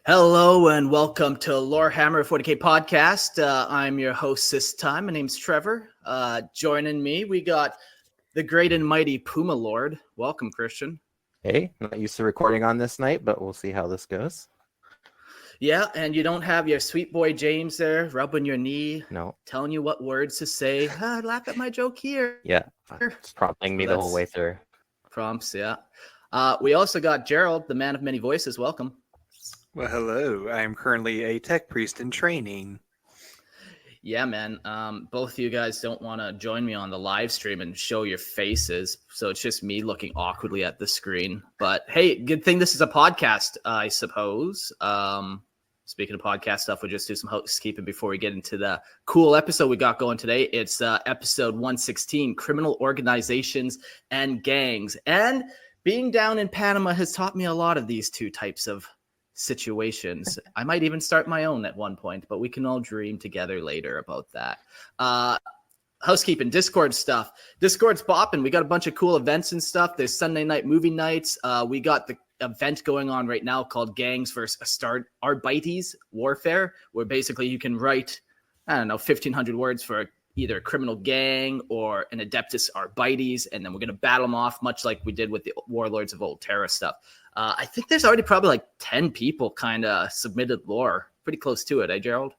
Hello and welcome to Warhammer 40K podcast. I'm your host this time. My name's Trevor. Joining me, we got the great and mighty Puma Lord. Welcome, Christian. Hey, I'm not used to recording on this night, but we'll see how this goes. Yeah, and you don't have your sweet boy James there rubbing your knee, telling you what words to say. Laugh at my joke here. Yeah, it's prompting me the whole way through. Prompts, yeah. We also got Gerald, the man of many voices. Welcome. Well, hello. I am currently a tech priest in training. Yeah, man. Both of you guys don't want to join me on the live stream and show your faces, so it's just me looking awkwardly at the screen. But hey, good thing this is a podcast, I suppose. Speaking of podcast stuff, we'll just do some housekeeping before we get into the cool episode we got going today. It's episode 116, Criminal Organizations and Gangs. And being down in Panama has taught me a lot of these two types of situations. I might even start my own at one point, but we can all dream together later about that. Housekeeping, Discord stuff. Discord's bopping. We got a bunch of cool events and stuff. There's Sunday night movie nights. We got the event going on right now called Gangs vs. Arbites Warfare, where basically you can write, 1,500 words for either a criminal gang or an Adeptus Arbites, and then we're going to battle them off, much like we did with the Warlords of Old Terra stuff. I think there's already probably like 10 people kind of submitted lore. Pretty close to it, eh, Gerald?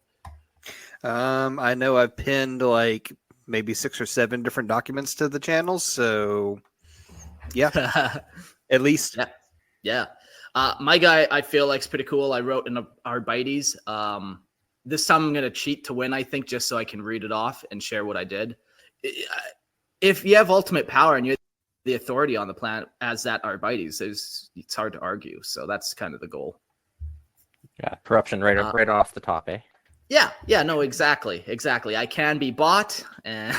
I know I've pinned like maybe 6 or 7 different documents to the channel, so yeah, at least. Yeah. My guy, I feel like, is pretty cool. I wrote in Arbites. This time I'm going to cheat to win, I think, just so I can read it off and share what I did. If you have ultimate power and you're the authority on the planet as that Arbites, it's hard to argue. So that's kind of the goal. Yeah, corruption right off the top, eh? Yeah, no, exactly. I can be bought. And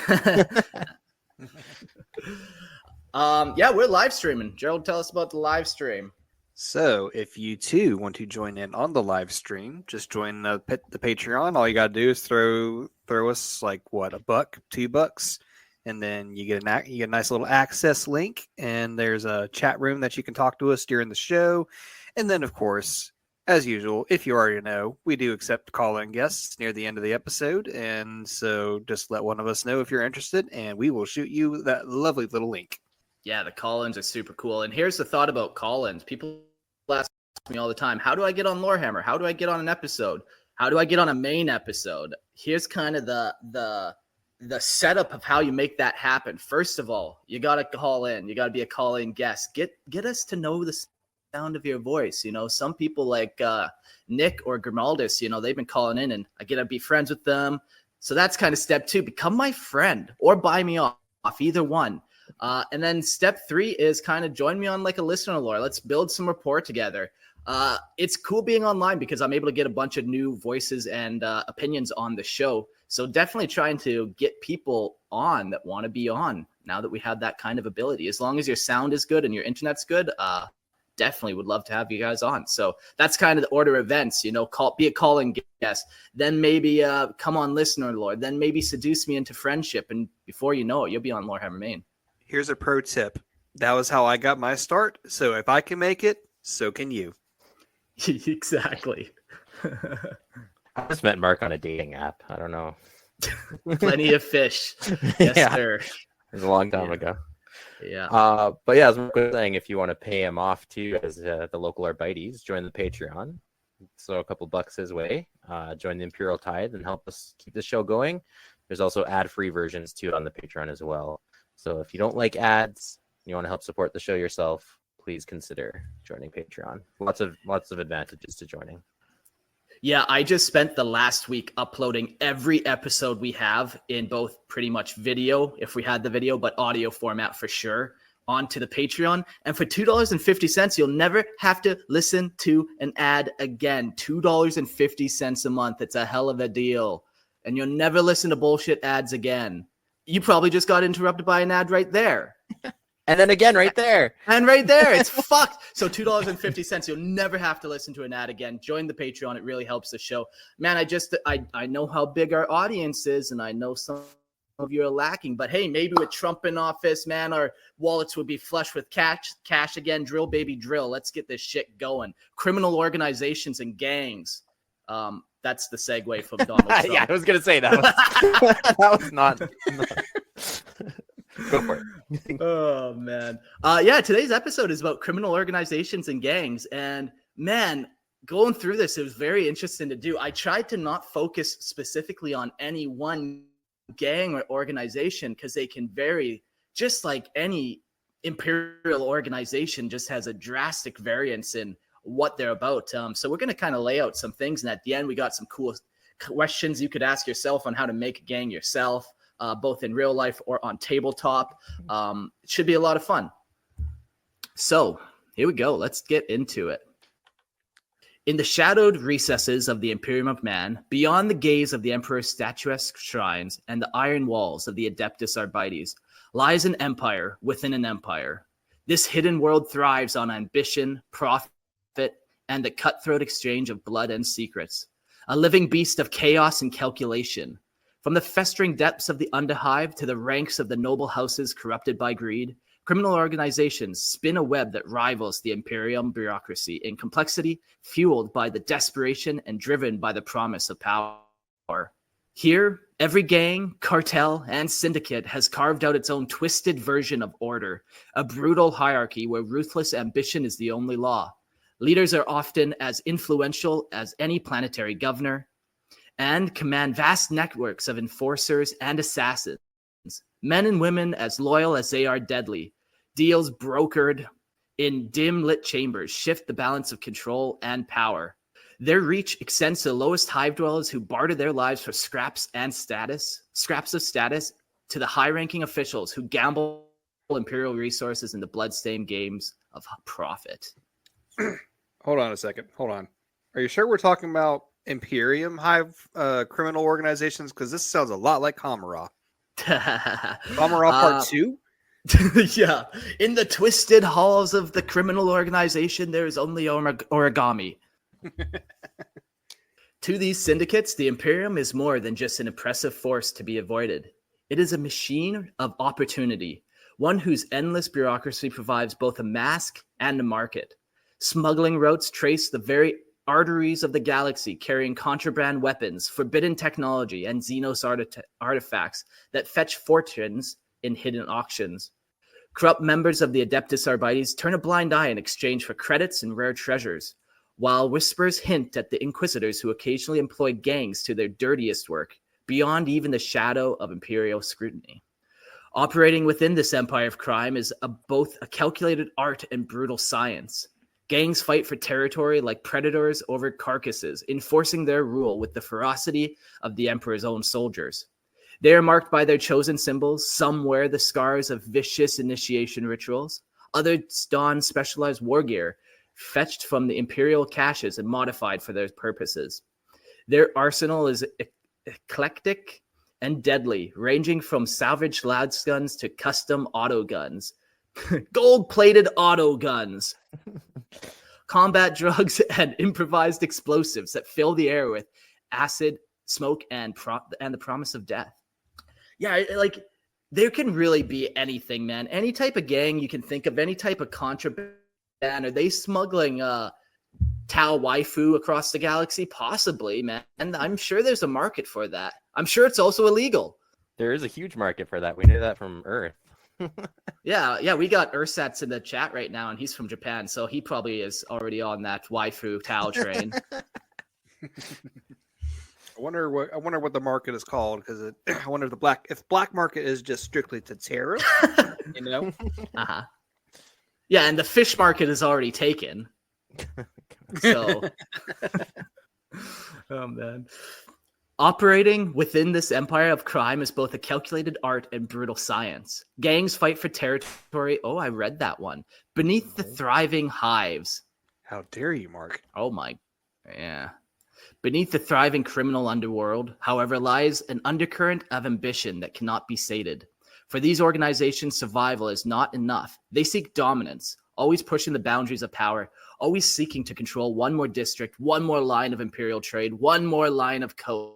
we're live streaming. Gerald, tell us about the live stream. So if you too want to join in on the live stream, just join the Patreon. All you got to do is throw us like what, $1, $2, and then you get a nice little access link, and there's a chat room that you can talk to us during the show. And then, of course, as usual, if you already know, we do accept call-in guests near the end of the episode, and so just let one of us know if you're interested, and we will shoot you that lovely little link. Yeah, the call-ins are super cool. And here's the thought about call-ins. People ask me all the time, how do I get on Warhammer? How do I get on an episode? How do I get on a main episode? Here's kind of the setup of how you make that happen. First of all, you got to call in. You got to be a call-in guest. Get us to know the sound of your voice. Some people like Nick or Grimaldus, they've been calling in, and I get to be friends with them. So that's kind of step 2. Become my friend or buy me off, either one. And then step 3 is kind of join me on like a listener lore. Let's build some rapport together. It's cool being online because I'm able to get a bunch of new voices and opinions on the show. So definitely trying to get people on that want to be on now that we have that kind of ability. As long as your sound is good and your internet's good, definitely would love to have you guys on. So that's kind of the order of events, be a calling guest, then maybe come on listener lore, then maybe seduce me into friendship. And before you know it, you'll be on Warhammer Main. Here's a pro tip. That was how I got my start. So if I can make it, so can you. Exactly. I just met Mark on a dating app. I don't know. Plenty of fish. Yes, yeah. sir. It was a long time ago. Yeah. But yeah, as Mark was saying, if you want to pay him off too as the local Arbites, join the Patreon. So a couple bucks his way. Join the Imperial Tithe and help us keep the show going. There's also ad-free versions too on the Patreon as well. So if you don't like ads, you want to help support the show yourself, please consider joining Patreon. Lots of advantages to joining. Yeah, I just spent the last week uploading every episode we have in both pretty much video, if we had the video, but audio format for sure, onto the Patreon. And for $2.50, you'll never have to listen to an ad again. $2.50 a month. It's a hell of a deal. And you'll never listen to bullshit ads again. You probably just got interrupted by an ad right there. And then again, right there. And right there, it's fucked. So $2.50, you'll never have to listen to an ad again. Join the Patreon. It really helps the show. Man, I know how big our audience is, and I know some of you are lacking. But hey, maybe with Trump in office, man, our wallets would be flush with cash again. Drill, baby, drill. Let's get this shit going. Criminal organizations and gangs. That's the segue from Donald Trump. Yeah, I was gonna say that. That was not. Go for it. Oh man. Yeah, today's episode is about criminal organizations and gangs. And man, going through this, it was very interesting to do. I tried to not focus specifically on any one gang or organization because they can vary, just like any imperial organization just has a drastic variance in what they're about. So we're going to kind of lay out some things, and at the end we got some cool questions you could ask yourself on how to make a gang yourself, both in real life or on tabletop. It should be a lot of fun. So here we go. Let's get into it. In the shadowed recesses of the Imperium of Man, beyond the gaze of the Emperor's statuesque shrines and the iron walls of the Adeptus Arbites, lies an empire within an empire. This hidden world thrives on ambition, profit, and the cutthroat exchange of blood and secrets. A living beast of chaos and calculation. From the festering depths of the underhive to the ranks of the noble houses corrupted by greed, criminal organizations spin a web that rivals the Imperium bureaucracy in complexity, fueled by the desperation and driven by the promise of power. Here, every gang, cartel, and syndicate has carved out its own twisted version of order, a brutal hierarchy where ruthless ambition is the only law. Leaders are often as influential as any planetary governor and command vast networks of enforcers and assassins, men and women as loyal as they are deadly. Deals brokered in dim-lit chambers shift the balance of control and power. Their reach extends to the lowest hive dwellers who barter their lives for scraps of status, to the high-ranking officials who gamble imperial resources in the bloodstained games of profit. Hold on a second. Hold on. Are you sure we're talking about Imperium hive criminal organizations? Because this sounds a lot like Hamara. Hamara Part 2? Yeah. In the twisted halls of the criminal organization, there is only origami. To these syndicates, the Imperium is more than just an oppressive force to be avoided. It is a machine of opportunity, one whose endless bureaucracy provides both a mask and a market. Smuggling routes trace the very arteries of the galaxy, carrying contraband weapons, forbidden technology, and xenos artifacts that fetch fortunes in hidden auctions. Corrupt members of the Adeptus Arbites turn a blind eye in exchange for credits and rare treasures, while whispers hint at the inquisitors who occasionally employ gangs to their dirtiest work, beyond even the shadow of imperial scrutiny. Operating within this empire of crime is both a calculated art and brutal science. Gangs fight for territory like predators over carcasses, enforcing their rule with the ferocity of the Emperor's own soldiers. They are marked by their chosen symbols. Some wear the scars of vicious initiation rituals. Others don specialized war gear, fetched from the imperial caches and modified for their purposes. Their arsenal is eclectic and deadly, ranging from salvaged lasguns to custom auto guns. Gold-plated auto guns. Combat drugs and improvised explosives that fill the air with acid, smoke, and the promise of death. Yeah, like there can really be anything, man. Any type of gang you can think of, any type of contraband. Are they smuggling Tau waifu across the galaxy? Possibly, man. And I'm sure there's a market for that. I'm sure it's also illegal. There is a huge market for that. We knew that from Earth. Yeah, we got Ursat's in the chat right now, and he's from Japan, so he probably is already on that waifu Tau train. I wonder what the market is called, because I wonder if black market is just strictly to terror, you know? Uh-huh. Yeah, and the fish market is already taken. So, oh man. Operating within this empire of crime is both a calculated art and brutal science. Gangs fight for territory. Oh, I read that one. Beneath the thriving hives. How dare you, Mark? Oh my, yeah. Beneath the thriving criminal underworld, however, lies an undercurrent of ambition that cannot be sated. For these organizations, survival is not enough. They seek dominance, always pushing the boundaries of power, always seeking to control one more district, one more line of imperial trade, one more line of coke.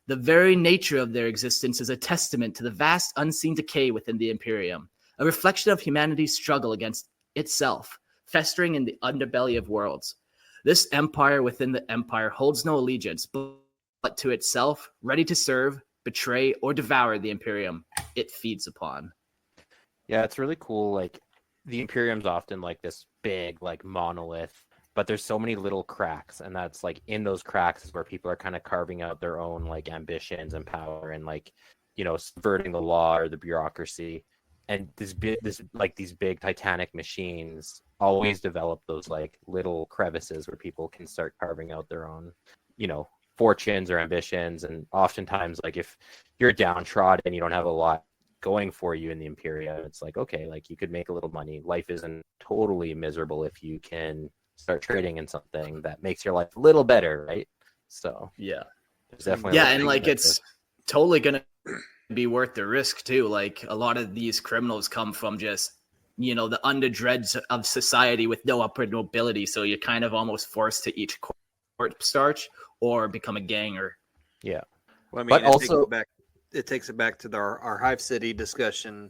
The very nature of their existence is a testament to the vast unseen decay within the Imperium, a reflection of humanity's struggle against itself, festering in the underbelly of worlds. This empire within the empire holds no allegiance, but to itself, ready to serve, betray, or devour the Imperium it feeds upon. Yeah, it's really cool. Like, the Imperium's often like this big, like, monolith, but there's so many little cracks, and that's like in those cracks is where people are kind of carving out their own like ambitions and power, and like, you know, subverting the law or the bureaucracy. And these big titanic machines always develop those like little crevices where people can start carving out their own, you know, fortunes or ambitions. And oftentimes, like, if you're downtrodden and you don't have a lot going for you in the Imperium, it's like, okay, like, you could make a little money. Life isn't totally miserable if you can start trading in something that makes your life a little better, right? So yeah, there's definitely and like it's totally gonna be worth the risk too. Like, a lot of these criminals come from just, you know, the underdreads of society with no upward mobility, so you're kind of almost forced to each court starch or become a ganger. Yeah. Well, I mean, But also it takes it back to our Hive City discussion,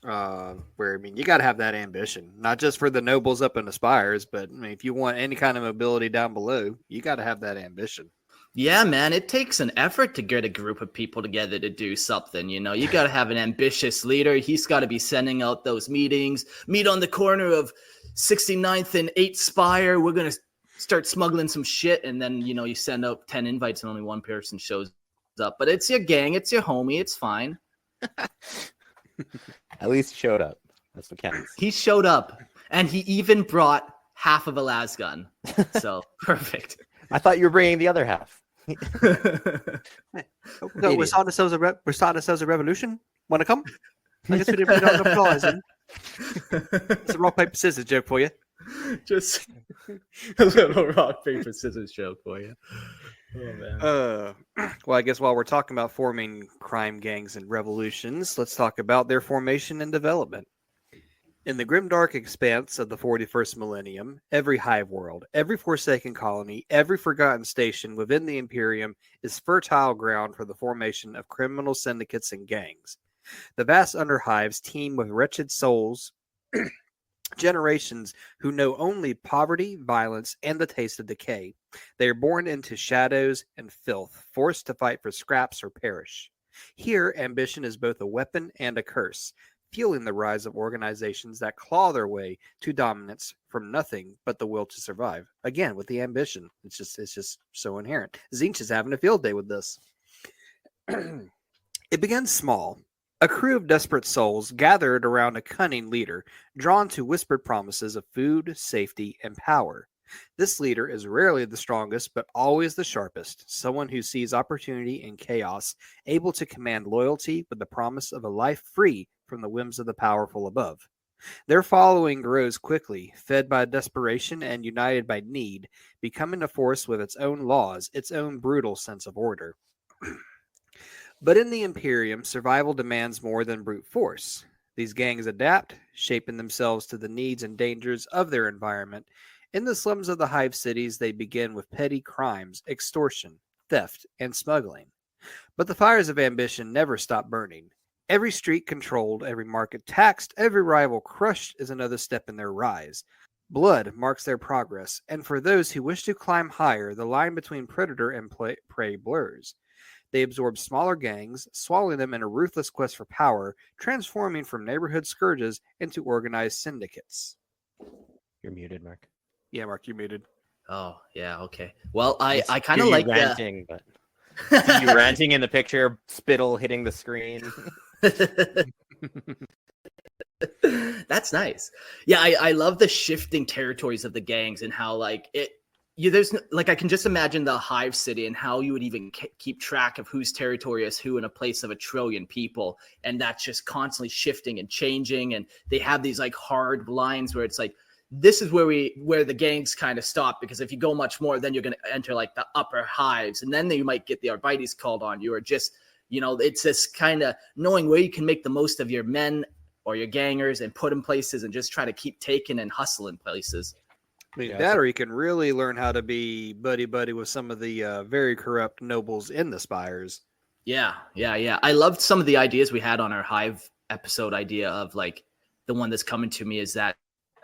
where, I mean, you got to have that ambition, not just for the nobles up in the spires, but I mean, if you want any kind of mobility down below, you got to have that ambition. Yeah, man, it takes an effort to get a group of people together to do something. You know, you got to have an ambitious leader. He's got to be sending out those meetings. Meet on the corner of 69th and 8th Spire. We're going to start smuggling some shit. And then, you know, you send out 10 invites and only one person shows up. But it's your gang. It's your homie. It's fine. at least showed up. That's what counts. He showed up. And he even brought half of a lasgun. So, perfect. I thought you were bringing the other half. No, we're starting ourselves a revolution. Want to come? I guess we didn't put on the applause. It's a rock, paper, scissors joke for you. Just a little rock, paper, scissors joke for you. Oh, man. Well, I guess while we're talking about forming crime gangs and revolutions, let's talk about their formation and development. In the grimdark expanse of the 41st millennium, every hive world, every forsaken colony, every forgotten station within the Imperium is fertile ground for the formation of criminal syndicates and gangs. The vast underhives teem with wretched souls, generations who know only poverty, violence, and the taste of decay. They are born into shadows and filth, forced to fight for scraps or perish. Here, ambition is both a weapon and a curse, fueling the rise of organizations that claw their way to dominance from nothing but the will to survive. Again, with the ambition, it's just so inherent. Zinch is having a field day with this. It begins small. A crew of desperate souls gathered around a cunning leader, drawn to whispered promises of food, safety, and power. This leader is rarely the strongest, but always the sharpest, someone who sees opportunity in chaos, able to command loyalty with the promise of a life free from the whims of the powerful above. Their following grows quickly, fed by desperation and united by need, becoming a force with its own laws, its own brutal sense of order. But in the Imperium, survival demands more than brute force. These gangs adapt, shaping themselves to the needs and dangers of their environment. In the slums of the hive cities, they begin with petty crimes, extortion, theft, and smuggling. But the fires of ambition never stop burning. Every street controlled, every market taxed, every rival crushed is another step in their rise. Blood marks their progress, and for those who wish to climb higher, the line between predator and prey blurs. They absorb smaller gangs, swallowing them in a ruthless quest for power, transforming from neighborhood scourges into organized syndicates. You're muted, Mark. Yeah, Mark, you're muted. Oh, yeah, okay. Well, I kind of like ranting, but you ranting in the picture, spittle hitting the screen. That's nice. Yeah, I love the shifting territories of the gangs and how, like, there's like, I can just imagine the hive city and how you would even keep track of whose territory is who in a place of 1 trillion people, and that's just constantly shifting and changing. And they have these like hard lines where it's like, this is where the gangs kind of stop, because if you go much more, then you're going to enter like the upper hives, and then you might get the arbites called on you, or just, you know, it's this kind of knowing where you can make the most of your men or your gangers and put in places and just try to keep taking and hustling places. I mean, Yeah, that so- or you can really learn how to be buddy-buddy with some of the very corrupt nobles in the spires. Yeah. I loved some of the ideas we had on our hive episode idea of like the one that's coming to me is that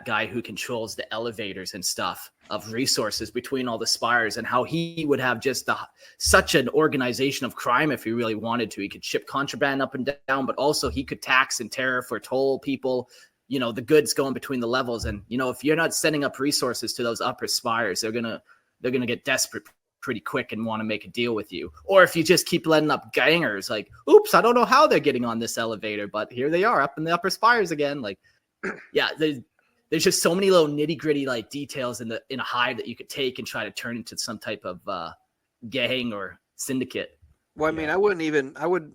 guy who controls the elevators and stuff of resources between all the spires and how he would have just such an organization of crime if he really wanted to. He could ship contraband up and down, but also he could tax and tariff or toll people, you know, the goods going between the levels. And, you know, if you're not sending up resources to those upper spires, they're going to get desperate pretty quick and want to make a deal with you. Or if you just keep letting up gangers, like, oops, I don't know how they're getting on this elevator, but here they are up in the upper spires again. Like, yeah, there's just so many little nitty gritty like details in a hive that you could take and try to turn into some type of gang or syndicate. Well, I mean, I wouldn't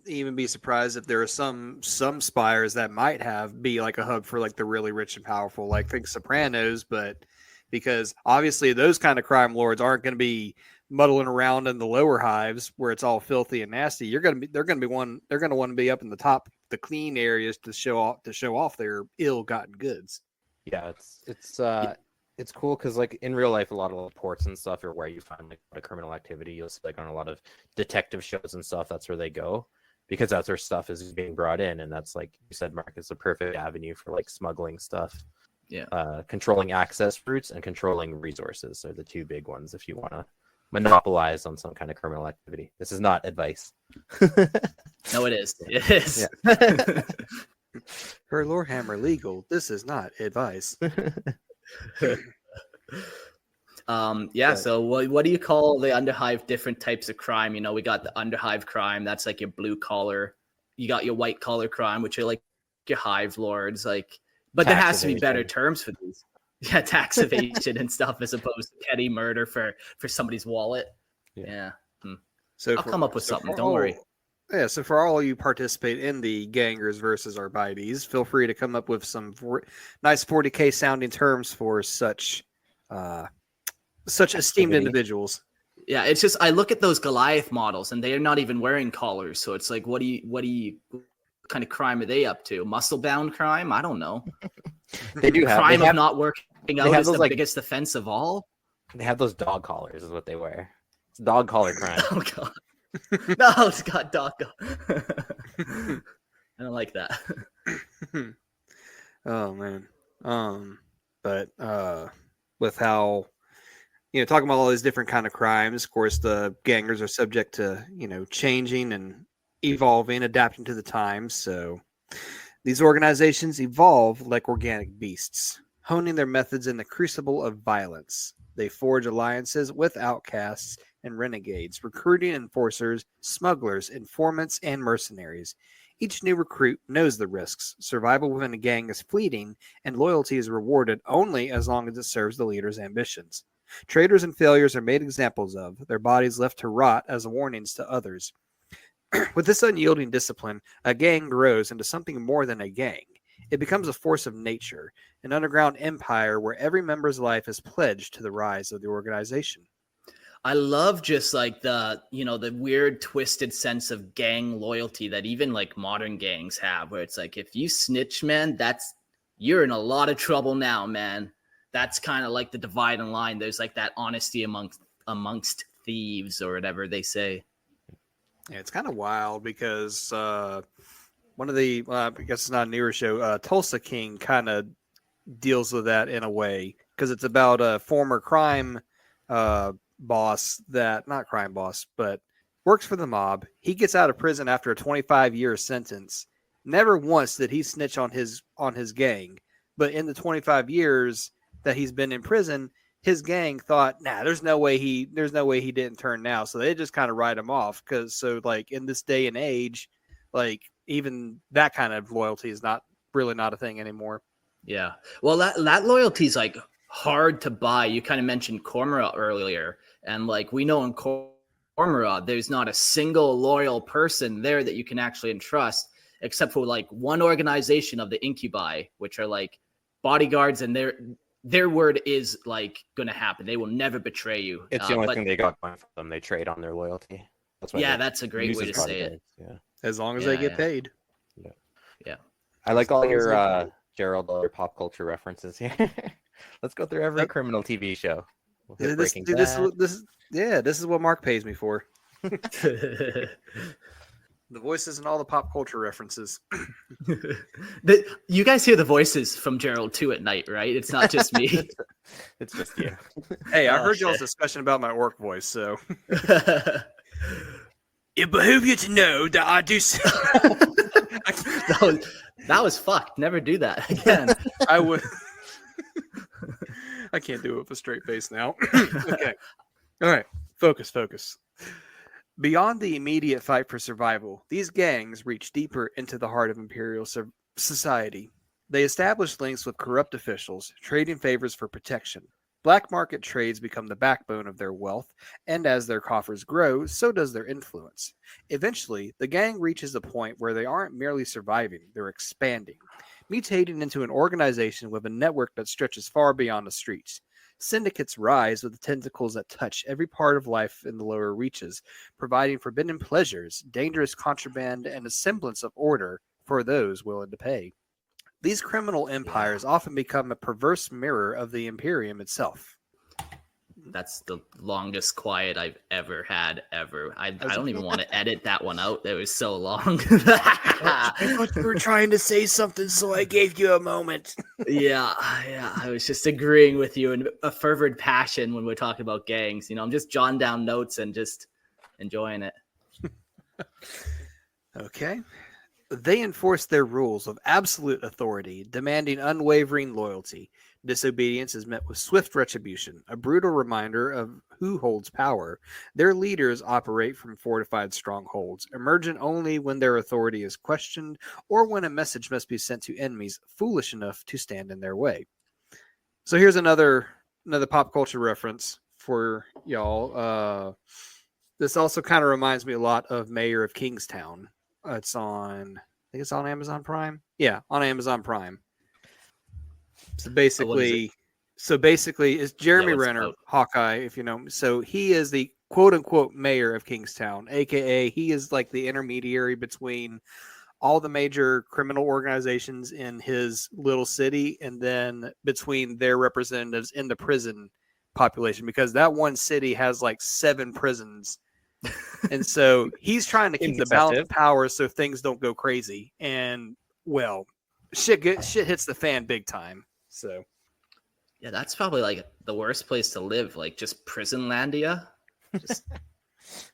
even be surprised if there are some spires that might be like a hub for like the really rich and powerful, like think Sopranos, but because obviously those kind of crime lords aren't going to be muddling around in the lower hives where it's all filthy and nasty. They're going to want to be up in the top, the clean areas to show off their ill-gotten goods. Yeah, it's cool because like in real life, a lot of ports and stuff are where you find like the criminal activity. You'll see like on a lot of detective shows and stuff. That's where they go because that's where stuff is being brought in, and that's like you said, Mark, is a perfect avenue for like smuggling stuff. Yeah, controlling access routes and controlling resources are the two big ones if you want to monopolize on some kind of criminal activity. This is not advice. No, it is. It is. Yeah. For Lorehammer Legal, this is not advice. So what do you call the underhive different types of crime? You know, we got the underhive crime, that's like your blue collar. You got your white collar crime, which are like your hive lords, like, but there has to be better terms for these. Yeah, tax evasion and stuff as opposed to petty murder for somebody's wallet. Yeah. So I'll come up with something, don't worry. Yeah, so for all you participate in the gangers versus arbites, feel free to come up with some nice 40K sounding terms for such esteemed individuals. Yeah, it's just I look at those Goliath models and they're not even wearing collars, so it's like what kind of crime are they up to? Muscle bound crime? I don't know. They do have crime of not working out is the like, biggest offense of all. They have those dog collars, is what they wear. It's dog collar crime. Oh god. No, it's got dog. I don't like that. Oh man. But with how talking about all these different kind of crimes, of course the gangers are subject to, changing and evolving, adapting to the times. So these organizations evolve like organic beasts, honing their methods in the crucible of violence. They forge alliances with outcasts and renegades, recruiting enforcers, smugglers, informants, and mercenaries. Each new recruit knows the risks. Survival within a gang is fleeting, and loyalty is rewarded only as long as it serves the leader's ambitions. Traitors and failures are made examples of, their bodies left to rot as warnings to others. With this unyielding discipline, a gang grows into something more than a gang. It becomes a force of nature, an underground empire where every member's life is pledged to the rise of the organization. I love just like the weird twisted sense of gang loyalty that even like modern gangs have, where it's like, if you snitch, man, you're in a lot of trouble now, man. That's kind of like the dividing line. There's like that honesty amongst thieves or whatever they say. Yeah, it's kind of wild because one of the, I guess it's not a newer show, Tulsa King kind of deals with that in a way because it's about a former crime boss but works for the mob. He gets out of prison after a 25-year sentence. Never once did he snitch on his gang, but in the 25 years that he's been in prison, his gang thought, there's no way he didn't turn now. So they just kind of write him off like in this day and age, like even that kind of loyalty is not a thing anymore. Yeah. Well, that loyalty is like hard to buy. You kind of mentioned Cormorant earlier, and like we know in Cormorant, there's not a single loyal person there that you can actually entrust, except for like one organization of the Incubi, which are like bodyguards, and their word is like going to happen. They will never betray you. It's the only thing they got going for them. They trade on their loyalty. That's a great way to say it. Yeah. As long as they get paid. Yeah. I like all your Gerald, all your pop culture references here. Let's go through every criminal TV show. We'll hit This, Breaking dude, Bad. this is what Mark pays me for. The voices and all the pop culture references. You guys hear the voices from Gerald too at night, right? It's not just me. It's just you. Hey, I Oh, heard y'all's shit. discussion about my orc voice, so it behooves you to know that I do. that was fucked. Never do that again. I would. I can't do it with a straight face now. Okay. All right. Focus. Beyond the immediate fight for survival, these gangs reach deeper into the heart of Imperial society. They establish links with corrupt officials, trading favors for protection. Black market trades become the backbone of their wealth, and as their coffers grow, so does their influence. Eventually, the gang reaches a point where they aren't merely surviving, they're expanding, mutating into an organization with a network that stretches far beyond the streets. Syndicates rise with the tentacles that touch every part of life in the lower reaches, providing forbidden pleasures, dangerous contraband, and a semblance of order for those willing to pay. These criminal empires often become a perverse mirror of the Imperium itself. That's the longest quiet I've ever had, ever. I don't even want to edit that one out. It was so long. I thought you were trying to say something, so I gave you a moment. Yeah. I was just agreeing with you in a fervent passion when we're talking about gangs. I'm just jotting down notes and just enjoying it. Okay. They enforce their rules of absolute authority, demanding unwavering loyalty. Disobedience is met with swift retribution, a brutal reminder of who holds power. Their leaders operate from fortified strongholds, emergent only when their authority is questioned or when a message must be sent to enemies foolish enough to stand in their way. So here's another pop culture reference for y'all. This also kind of reminds me a lot of Mayor of Kingstown. I think it's on Amazon Prime. Yeah, on Amazon Prime. So basically, it's Jeremy Renner, about? Hawkeye, if you know. So he is the quote unquote mayor of Kingstown, aka he is like the intermediary between all the major criminal organizations in his little city and then between their representatives in the prison population, because that one city has like 7 prisons. And so he's trying to keep the balance of power so things don't go crazy. And well, shit hits the fan big time. So yeah, that's probably like the worst place to live, like just Prisonlandia. Just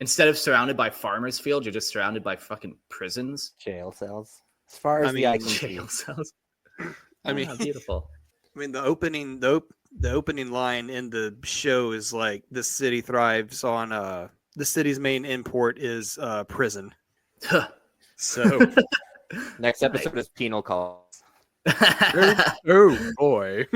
instead of surrounded by farmers' fields, you're just surrounded by fucking prisons. Jail cells. As far as the eye can see. Jail cells. I mean, how beautiful. I mean, the opening line in the show is like, this city thrives on the city's main import is prison. So Next episode is penal calls. oh boy.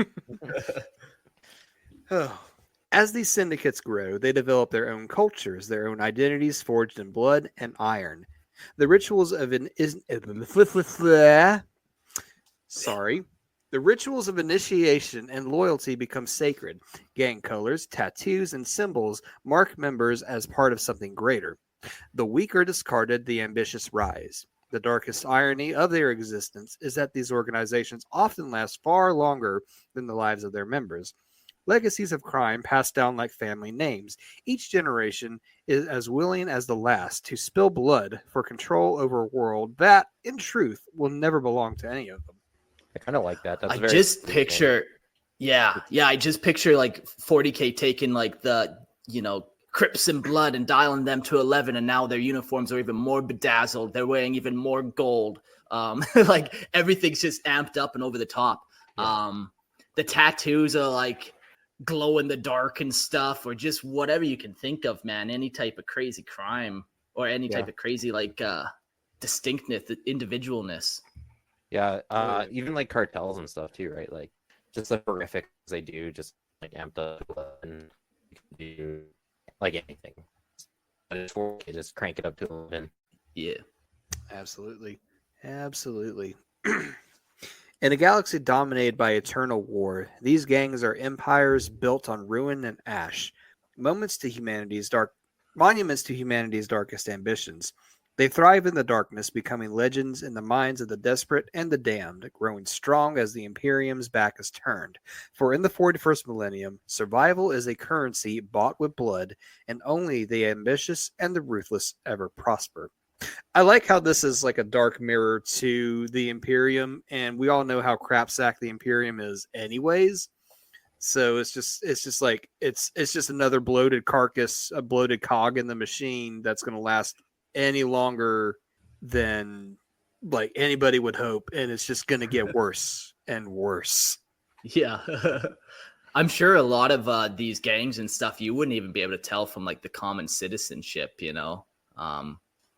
As these syndicates grow, they develop their own cultures, their own identities forged in blood and iron. The rituals of the rituals of initiation and loyalty become sacred. Gang colors, tattoos, and symbols mark members as part of something greater. The weak are discarded, the ambitious rise. The darkest irony of their existence is that these organizations often last far longer than the lives of their members. Legacies of crime passed down like family names. Each generation is as willing as the last to spill blood for control over a world that, in truth, will never belong to any of them. I kind of like that. That's I just picture like 40K taking like the, Crips and blood and dialing them to 11, and now their uniforms are even more bedazzled. They're wearing even more gold. Like everything's just amped up and over the top. Yeah. The tattoos are like glow in the dark and stuff, or just whatever you can think of, man. Any type of crazy crime or any type of crazy like distinctness, individualness. Yeah, even like cartels and stuff too, right? Like just the horrific they do, just like amped up and do like anything. Just crank it up to 11. Yeah, absolutely. In a galaxy dominated by eternal war, these gangs are empires built on ruin and ash, monuments to humanity's darkest ambitions. They thrive in the darkness, becoming legends in the minds of the desperate and the damned, growing strong as the Imperium's back is turned. For in the 41st millennium, survival is a currency bought with blood, and only the ambitious and the ruthless ever prosper. I like how this is like a dark mirror to the Imperium, and we all know how crapsack the Imperium is anyways. So it's just like it's just another bloated carcass, a bloated cog in the machine that's going to last any longer than like anybody would hope, and it's just going to get worse and worse. Yeah. I'm sure a lot of these gangs and stuff you wouldn't even be able to tell from like the common citizenship, you know.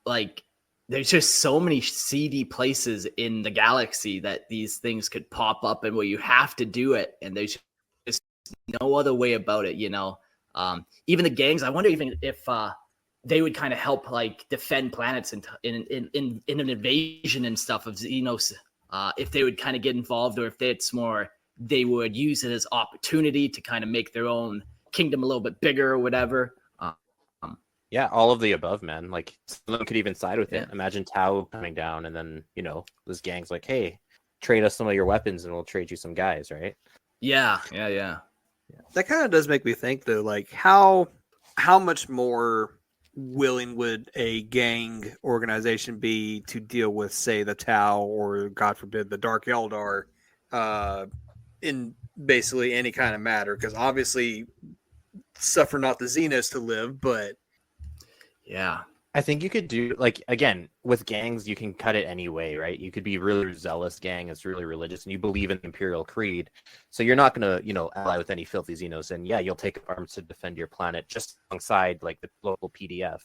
Like there's just so many seedy places in the galaxy that these things could pop up and where you have to do it, and there's just no other way about it, you know. Even the gangs, I wonder even if they would kind of help like defend planets in an invasion and stuff of xenos, if they would kind of get involved, or if it's more they would use it as opportunity to kind of make their own kingdom a little bit bigger or whatever. Yeah, all of the above, man. Like some of them could even side with it. Yeah. Imagine Tau coming down, and then this gang's like, "Hey, trade us some of your weapons, and we'll trade you some guys," right? Yeah. That kind of does make me think though, like how much more willing would a gang organization be to deal with, say, the Tau or God forbid the Dark Eldar, in basically any kind of matter? Because obviously, suffer not the Xenos to live, but Yeah. I think you could do, like, again, with gangs, you can cut it any way, right? You could be really zealous gang that's really religious, and you believe in the Imperial Creed. So you're not going to, ally with any filthy Xenos. And yeah, you'll take up arms to defend your planet just alongside, like, the local PDF.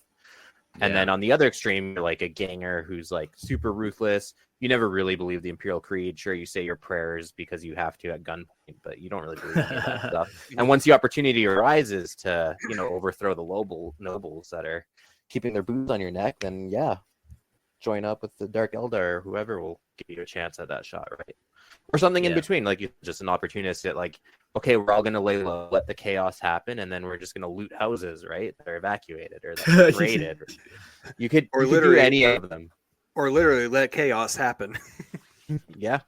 And then on the other extreme, you're like a ganger who's, like, super ruthless. You never really believe the Imperial Creed. Sure, you say your prayers because you have to at gunpoint, but you don't really believe any of that stuff. And once the opportunity arises to, overthrow the nobles that are keeping their boots on your neck, then yeah, join up with the Dark Eldar or whoever will give you a chance at that shot, right? Or something in between, like just an opportunist that, like, okay, we're all gonna lay low, let the chaos happen, and then we're just gonna loot houses, right? That are evacuated or that are raided. You could do any of them, or literally let chaos happen. Yeah.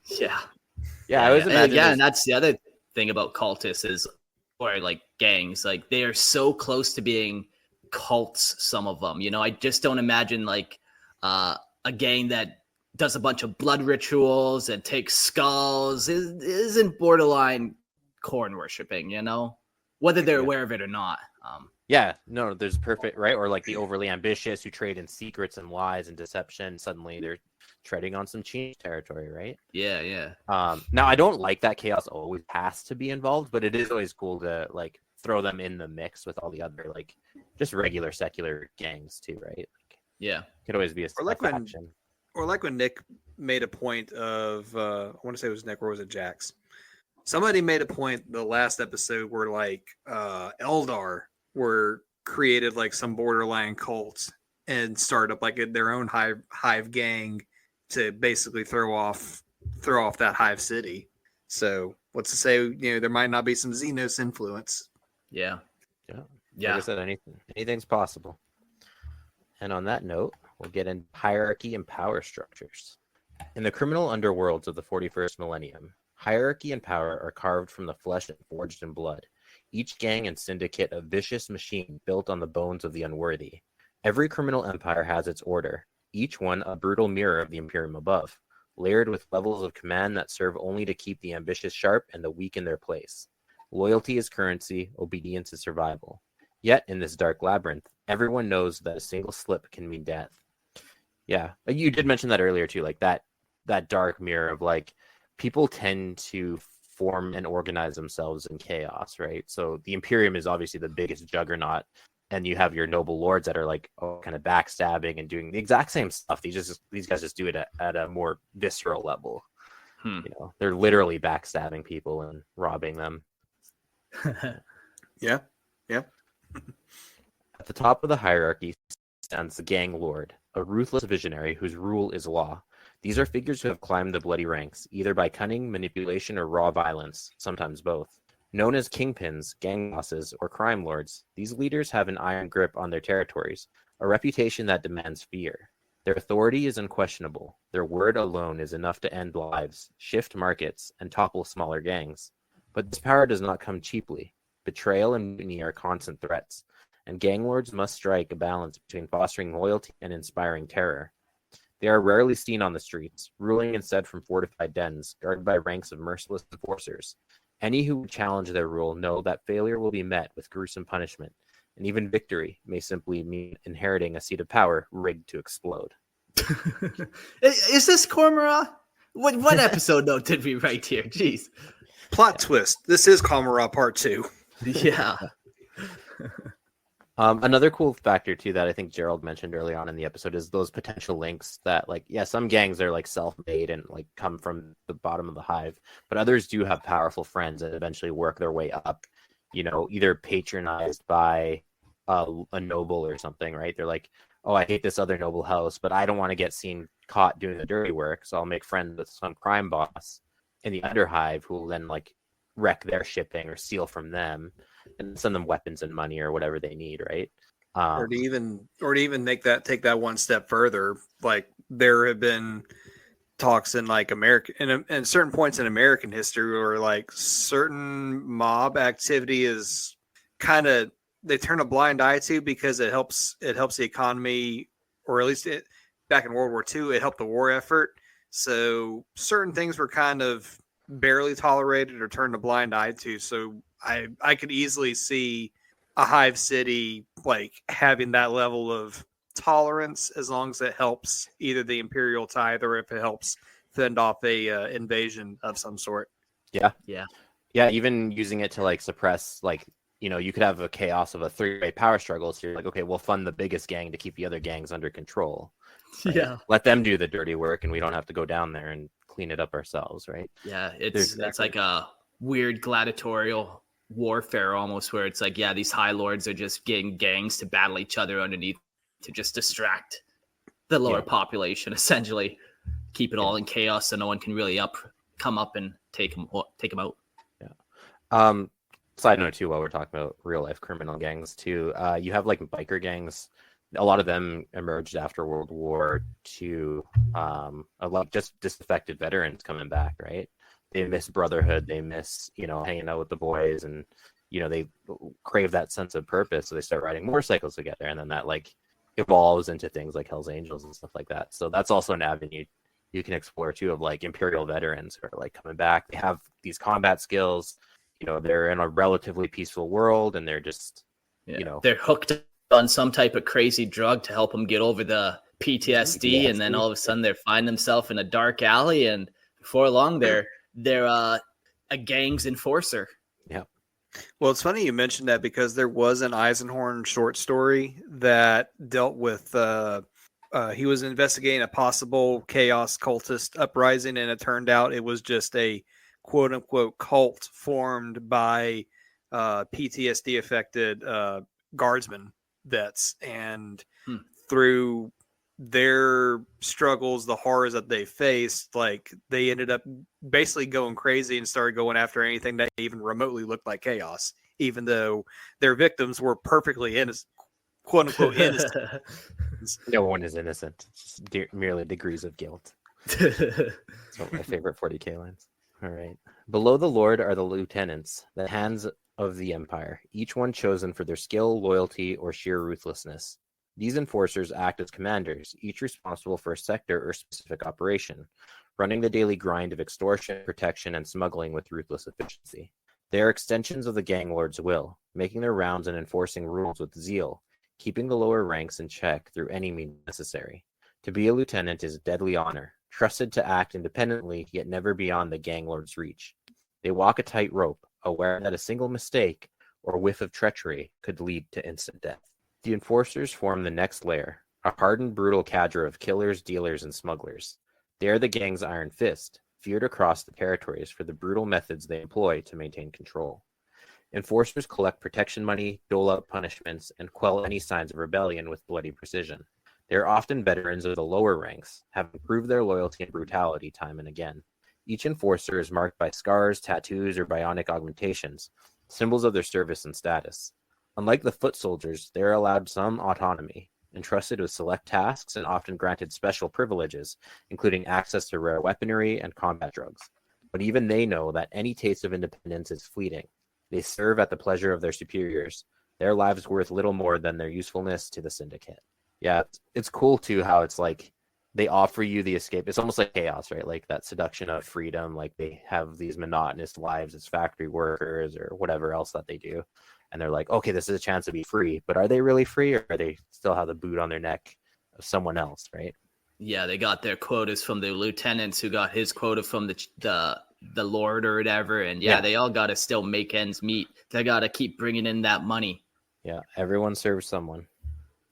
I always imagine. Yeah, and that's the other thing about cultists is, or like gangs, like they are so close to being cults, some of them, I just don't imagine like a gang that does a bunch of blood rituals and takes skulls isn't borderline corn worshipping, whether they're aware of it or not. There's perfect, right? Or like the overly ambitious who trade in secrets and lies and deception, suddenly they're treading on some cheat territory, right? Yeah. Now I don't like that chaos always has to be involved, but it is always cool to like throw them in the mix with all the other like just regular secular gangs too, right? Yeah, could always be a faction. Or like when Nick made a point of, I want to say it was Nick, or was it Jax? Somebody made a point the last episode where like Eldar were created like some borderline cults and started up like their own hive gang to basically throw off that hive city. So what's to say, there might not be some Xenos influence. Yeah. Like I said, anything's possible. And on that note, we'll get into hierarchy and power structures. In the criminal underworlds of the 41st millennium, hierarchy and power are carved from the flesh and forged in blood. Each gang and syndicate a vicious machine built on the bones of the unworthy. Every criminal empire has its order, each one a brutal mirror of the Imperium above, layered with levels of command that serve only to keep the ambitious sharp and the weak in their place. Loyalty is currency, obedience is survival. Yet, in this dark labyrinth, everyone knows that a single slip can mean death. Yeah, you did mention that earlier too, like that dark mirror of like, people tend to form and organize themselves in chaos, right? So the Imperium is obviously the biggest juggernaut, and you have your noble lords that are like kind of backstabbing and doing the exact same stuff. These guys just do it at a more visceral level. They're literally backstabbing people and robbing them. Yeah. At the top of the hierarchy stands the gang lord, a ruthless visionary whose rule is law. These are figures who have climbed the bloody ranks, either by cunning, manipulation, or raw violence, sometimes both. Known as kingpins, gang bosses, or crime lords, these leaders have an iron grip on their territories, a reputation that demands fear. Their authority is unquestionable. Their word alone is enough to end lives, shift markets, and topple smaller gangs. But this power does not come cheaply. Betrayal and mutiny are constant threats, and gang lords must strike a balance between fostering loyalty and inspiring terror. They are rarely seen on the streets, ruling instead from fortified dens, guarded by ranks of merciless enforcers. Any who challenge their rule know that failure will be met with gruesome punishment, and even victory may simply mean inheriting a seat of power rigged to explode. Is this Cormora? What episode note did we write here? Jeez. Plot twist. This is Kamara Part 2. Yeah. Another cool factor too that I think Gerald mentioned early on in the episode is those potential links that, like, yeah, some gangs are like self-made and like come from the bottom of the hive, but others do have powerful friends that eventually work their way up, you know, either patronized by a noble or something, right? They're like, oh, I hate this other noble house, but I don't want to get seen caught doing the dirty work, so I'll make friends with some crime boss in the underhive who will then like wreck their shipping or steal from them and send them weapons and money or whatever they need, right? Or to even take that one step further, like there have been talks in like America and certain points in American history where like certain mob activity is kind of, they turn a blind eye to because it helps the economy, or at least back in World War II, it helped the war effort. So certain things were kind of barely tolerated or turned a blind eye to. So I could easily see a hive city like having that level of tolerance as long as it helps either the Imperial tithe or if it helps fend off a invasion of some sort. Yeah. Yeah. Even using it to like suppress, like, you know, you could have a chaos of a three-way power struggle. So you're like, okay, we'll fund the biggest gang to keep the other gangs under control. Right? Yeah. Let them do the dirty work and we don't have to go down there and clean it up ourselves, right? Yeah, it's like a weird gladiatorial warfare almost, where it's like, yeah, these high lords are just getting gangs to battle each other underneath to just distract the lower population, essentially keep it all in chaos so no one can really come up and take them out. Yeah. Side note too, while we're talking about real life criminal gangs too, you have like biker gangs. A lot of them emerged after World War II. A lot just disaffected veterans coming back, right? They miss brotherhood. They miss, you know, hanging out with the boys, and you know, they crave that sense of purpose. So they start riding motorcycles together, and then that like evolves into things like Hell's Angels and stuff like that. So that's also an avenue you can explore too, of like Imperial veterans who are like coming back. They have these combat skills. You know, they're in a relatively peaceful world, and they're just, you know, they're hooked on some type of crazy drug to help them get over the PTSD, and then all of a sudden they find themselves in a dark alley, and before long they're a gang's enforcer. Yeah. Well, it's funny you mentioned that because there was an Eisenhorn short story that dealt with he was investigating a possible chaos cultist uprising, and it turned out it was just a quote unquote cult formed by PTSD affected guardsmen vets, and through their struggles, the horrors that they faced, like they ended up basically going crazy and started going after anything that even remotely looked like chaos, even though their victims were perfectly innocent, quote unquote innocent. No one is innocent. It's just merely degrees of guilt. It's one of my favorite 40k lines. All right. Below the Lord are the lieutenants, the hands of the Empire, each one chosen for their skill, loyalty, or sheer ruthlessness. These enforcers act as commanders, each responsible for a sector or specific operation, running the daily grind of extortion, protection, and smuggling with ruthless efficiency. They are extensions of the gang lord's will, making their rounds and enforcing rules with zeal, keeping the lower ranks in check through any means necessary. To be a lieutenant is a deadly honor, trusted to act independently, yet never beyond the gang lord's reach. They walk a tight rope, aware that a single mistake or whiff of treachery could lead to instant death. The enforcers form the next layer, a hardened, brutal cadre of killers, dealers, and smugglers. They are the gang's iron fist, feared across the territories for the brutal methods they employ to maintain control. Enforcers collect protection money, dole out punishments, and quell any signs of rebellion with bloody precision. They are often veterans of the lower ranks, having proved their loyalty and brutality time and again. Each enforcer is marked by scars, tattoos, or bionic augmentations, symbols of their service and status. Unlike the foot soldiers, they are allowed some autonomy, entrusted with select tasks and often granted special privileges, including access to rare weaponry and combat drugs. But even they know that any taste of independence is fleeting. They serve at the pleasure of their superiors, their lives worth little more than their usefulness to the syndicate. Yeah, it's cool too how it's like they offer you the escape. It's almost like chaos, right? Like that seduction of freedom. Like they have these monotonous lives as factory workers or whatever else that they do. And they're like, okay, this is a chance to be free. But are they really free, or are they still have the boot on their neck of someone else, right? Yeah, they got their quotas from the lieutenants who got his quota from the lord or whatever. And yeah, they all got to still make ends meet. They got to keep bringing in that money. Yeah, everyone serves someone.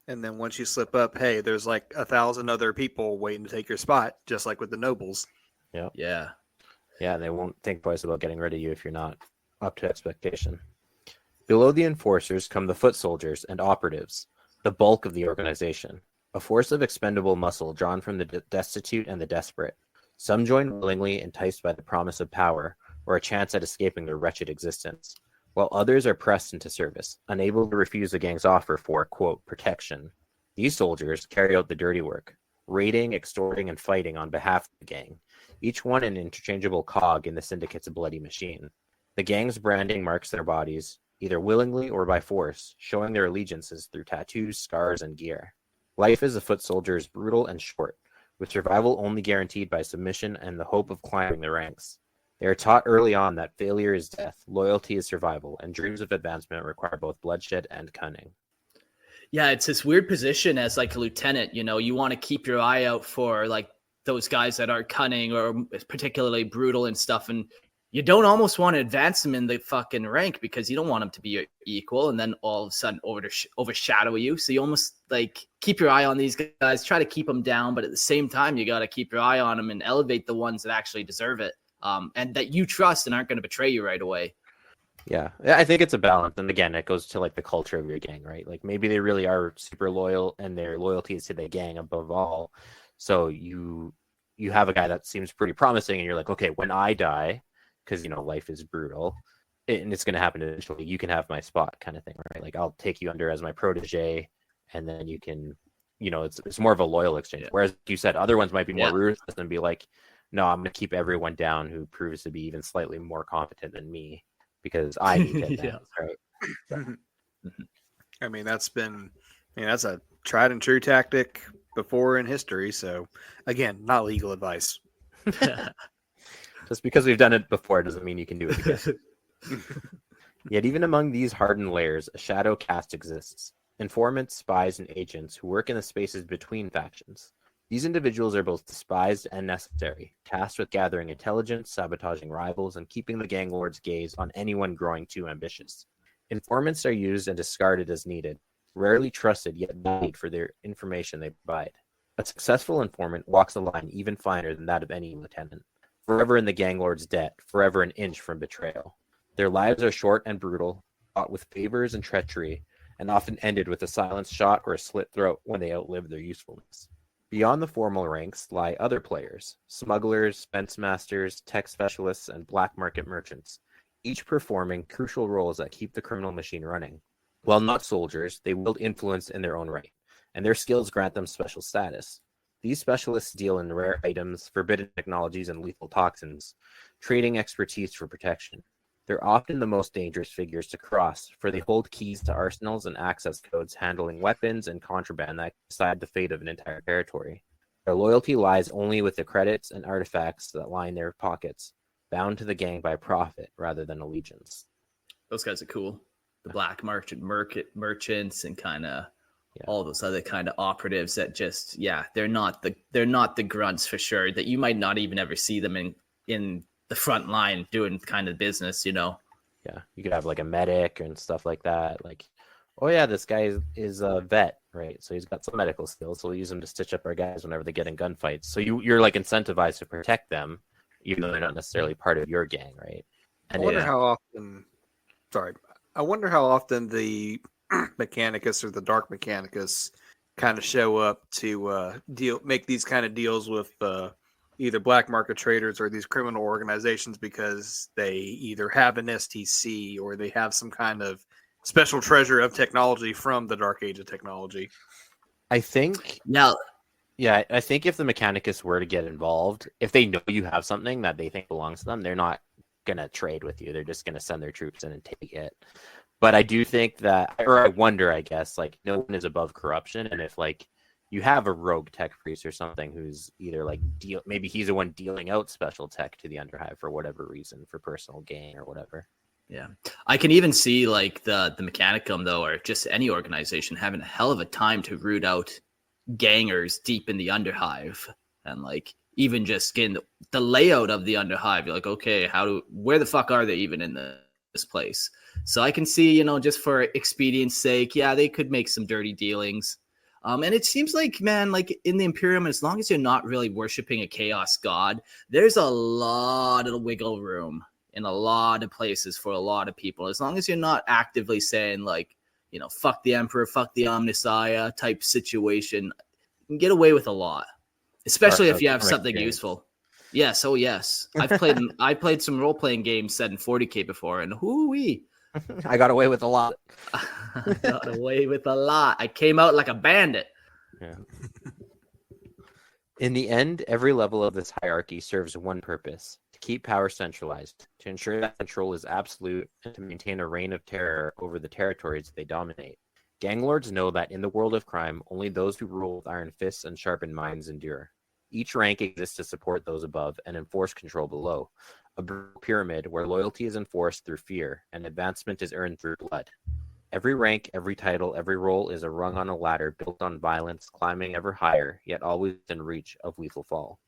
And then once you slip up, hey, there's like 1,000 other people waiting to take your spot, just like with the nobles. Yeah. Yeah. Yeah, they won't think twice about getting rid of you if you're not up to expectation. Below the enforcers come the foot soldiers and operatives, the bulk of the organization, a force of expendable muscle drawn from the destitute and the desperate. Some join willingly, enticed by the promise of power or a chance at escaping their wretched existence, while others are pressed into service, unable to refuse the gang's offer for, quote, protection. These soldiers carry out the dirty work, raiding, extorting, and fighting on behalf of the gang, each one an interchangeable cog in the syndicate's bloody machine. The gang's branding marks their bodies, either willingly or by force, showing their allegiances through tattoos, scars, and gear. Life as a foot soldier is brutal and short, with survival only guaranteed by submission and the hope of climbing the ranks. They are taught early on that failure is death, loyalty is survival, and dreams of advancement require both bloodshed and cunning. Yeah, it's this weird position as like a lieutenant. You know, you want to keep your eye out for like those guys that are cunning or particularly brutal and stuff, and you don't almost want to advance them in the fucking rank because you don't want them to be your equal and then all of a sudden overshadow you. So you almost like keep your eye on these guys, try to keep them down, but at the same time, you got to keep your eye on them and elevate the ones that actually deserve it. And that you trust and aren't going to betray you right away. Yeah, I think it's a balance. And again, it goes to like the culture of your gang, right? Like maybe they really are super loyal and their loyalty is to the gang above all. So you have a guy that seems pretty promising and you're like, okay, when I die, because, you know, life is brutal and it's going to happen eventually, you can have my spot kind of thing, right? Like I'll take you under as my protege and then you can, you know, it's more of a loyal exchange. Yeah. Whereas you said other ones might be more ruthless and be like, no, I'm going to keep everyone down who proves to be even slightly more competent than me because I need to advance, right? So. I mean, that's a tried and true tactic before in history. So again, not legal advice. Just because we've done it before doesn't mean you can do it again. Yet even among these hardened layers, a shadow caste exists. Informants, spies, and agents who work in the spaces between factions. These individuals are both despised and necessary, tasked with gathering intelligence, sabotaging rivals, and keeping the gang lord's gaze on anyone growing too ambitious. Informants are used and discarded as needed, rarely trusted yet valued for their information they provide. A successful informant walks a line even finer than that of any lieutenant, forever in the gang lord's debt, forever an inch from betrayal. Their lives are short and brutal, fought with favors and treachery, and often ended with a silenced shot or a slit throat when they outlive their usefulness. Beyond the formal ranks lie other players, smugglers, fence masters, tech specialists, and black market merchants, each performing crucial roles that keep the criminal machine running. While not soldiers, they wield influence in their own right, and their skills grant them special status. These specialists deal in rare items, forbidden technologies, and lethal toxins, trading expertise for protection. They're often the most dangerous figures to cross, for they hold keys to arsenals and access codes handling weapons and contraband that decide the fate of an entire territory. Their loyalty lies only with the credits and artifacts that line their pockets, bound to the gang by profit rather than allegiance. Those guys are cool. The black merchants and kind of all those other kind of operatives that just, they're not the grunts for sure, that you might not even ever see them in the front line doing kind of business, you know? Yeah, you could have like a medic and stuff like that. Like, oh yeah, this guy is a vet, right? So he's got some medical skills, so we'll use him to stitch up our guys whenever they get in gunfights. So you're like incentivized to protect them, even though they're not necessarily part of your gang, right? And I wonder how often the Mechanicus or the Dark Mechanicus kind of show up to make these kind of deals with either black market traders or these criminal organizations because they either have an STC or they have some kind of special treasure of technology from the Dark Age of technology. I think Now, Yeah, I think if the Mechanicus were to get involved, if they know you have something that they think belongs to them, they're not gonna trade with you. They're just gonna send their troops in and take it. But I do think that, or I wonder, I guess, like no one is above corruption, and if like you have a rogue tech priest or something who's either like maybe he's the one dealing out special tech to the Underhive for whatever reason, for personal gain or whatever. yeah, I can even see like the Mechanicum though, or just any organization having a hell of a time to root out gangers deep in the Underhive, and like even just getting the layout of the Underhive. You're like, okay, where the fuck are they even in this place? So I can see, just for expedience sake, yeah, they could make some dirty dealings. And it seems like, man, like in the Imperium, as long as you're not really worshiping a chaos god, there's a lot of wiggle room in a lot of places for a lot of people. As long as you're not actively saying like, fuck the Emperor, fuck the Omnissiah type situation, you can get away with a lot, especially if you have something useful. Yes, oh yes. I played some role-playing games set in 40K before, and hoo-wee. I got away with a lot. I got away with a lot. I came out like a bandit. Yeah. In the end, every level of this hierarchy serves one purpose: to keep power centralized, to ensure that control is absolute, and to maintain a reign of terror over the territories they dominate. Gang lords know that in the world of crime, only those who rule with iron fists and sharpened minds endure. Each rank exists to support those above and enforce control below. A pyramid where loyalty is enforced through fear and advancement is earned through blood. Every rank, every title, every role is a rung on a ladder built on violence, climbing ever higher, yet always in reach of lethal fall.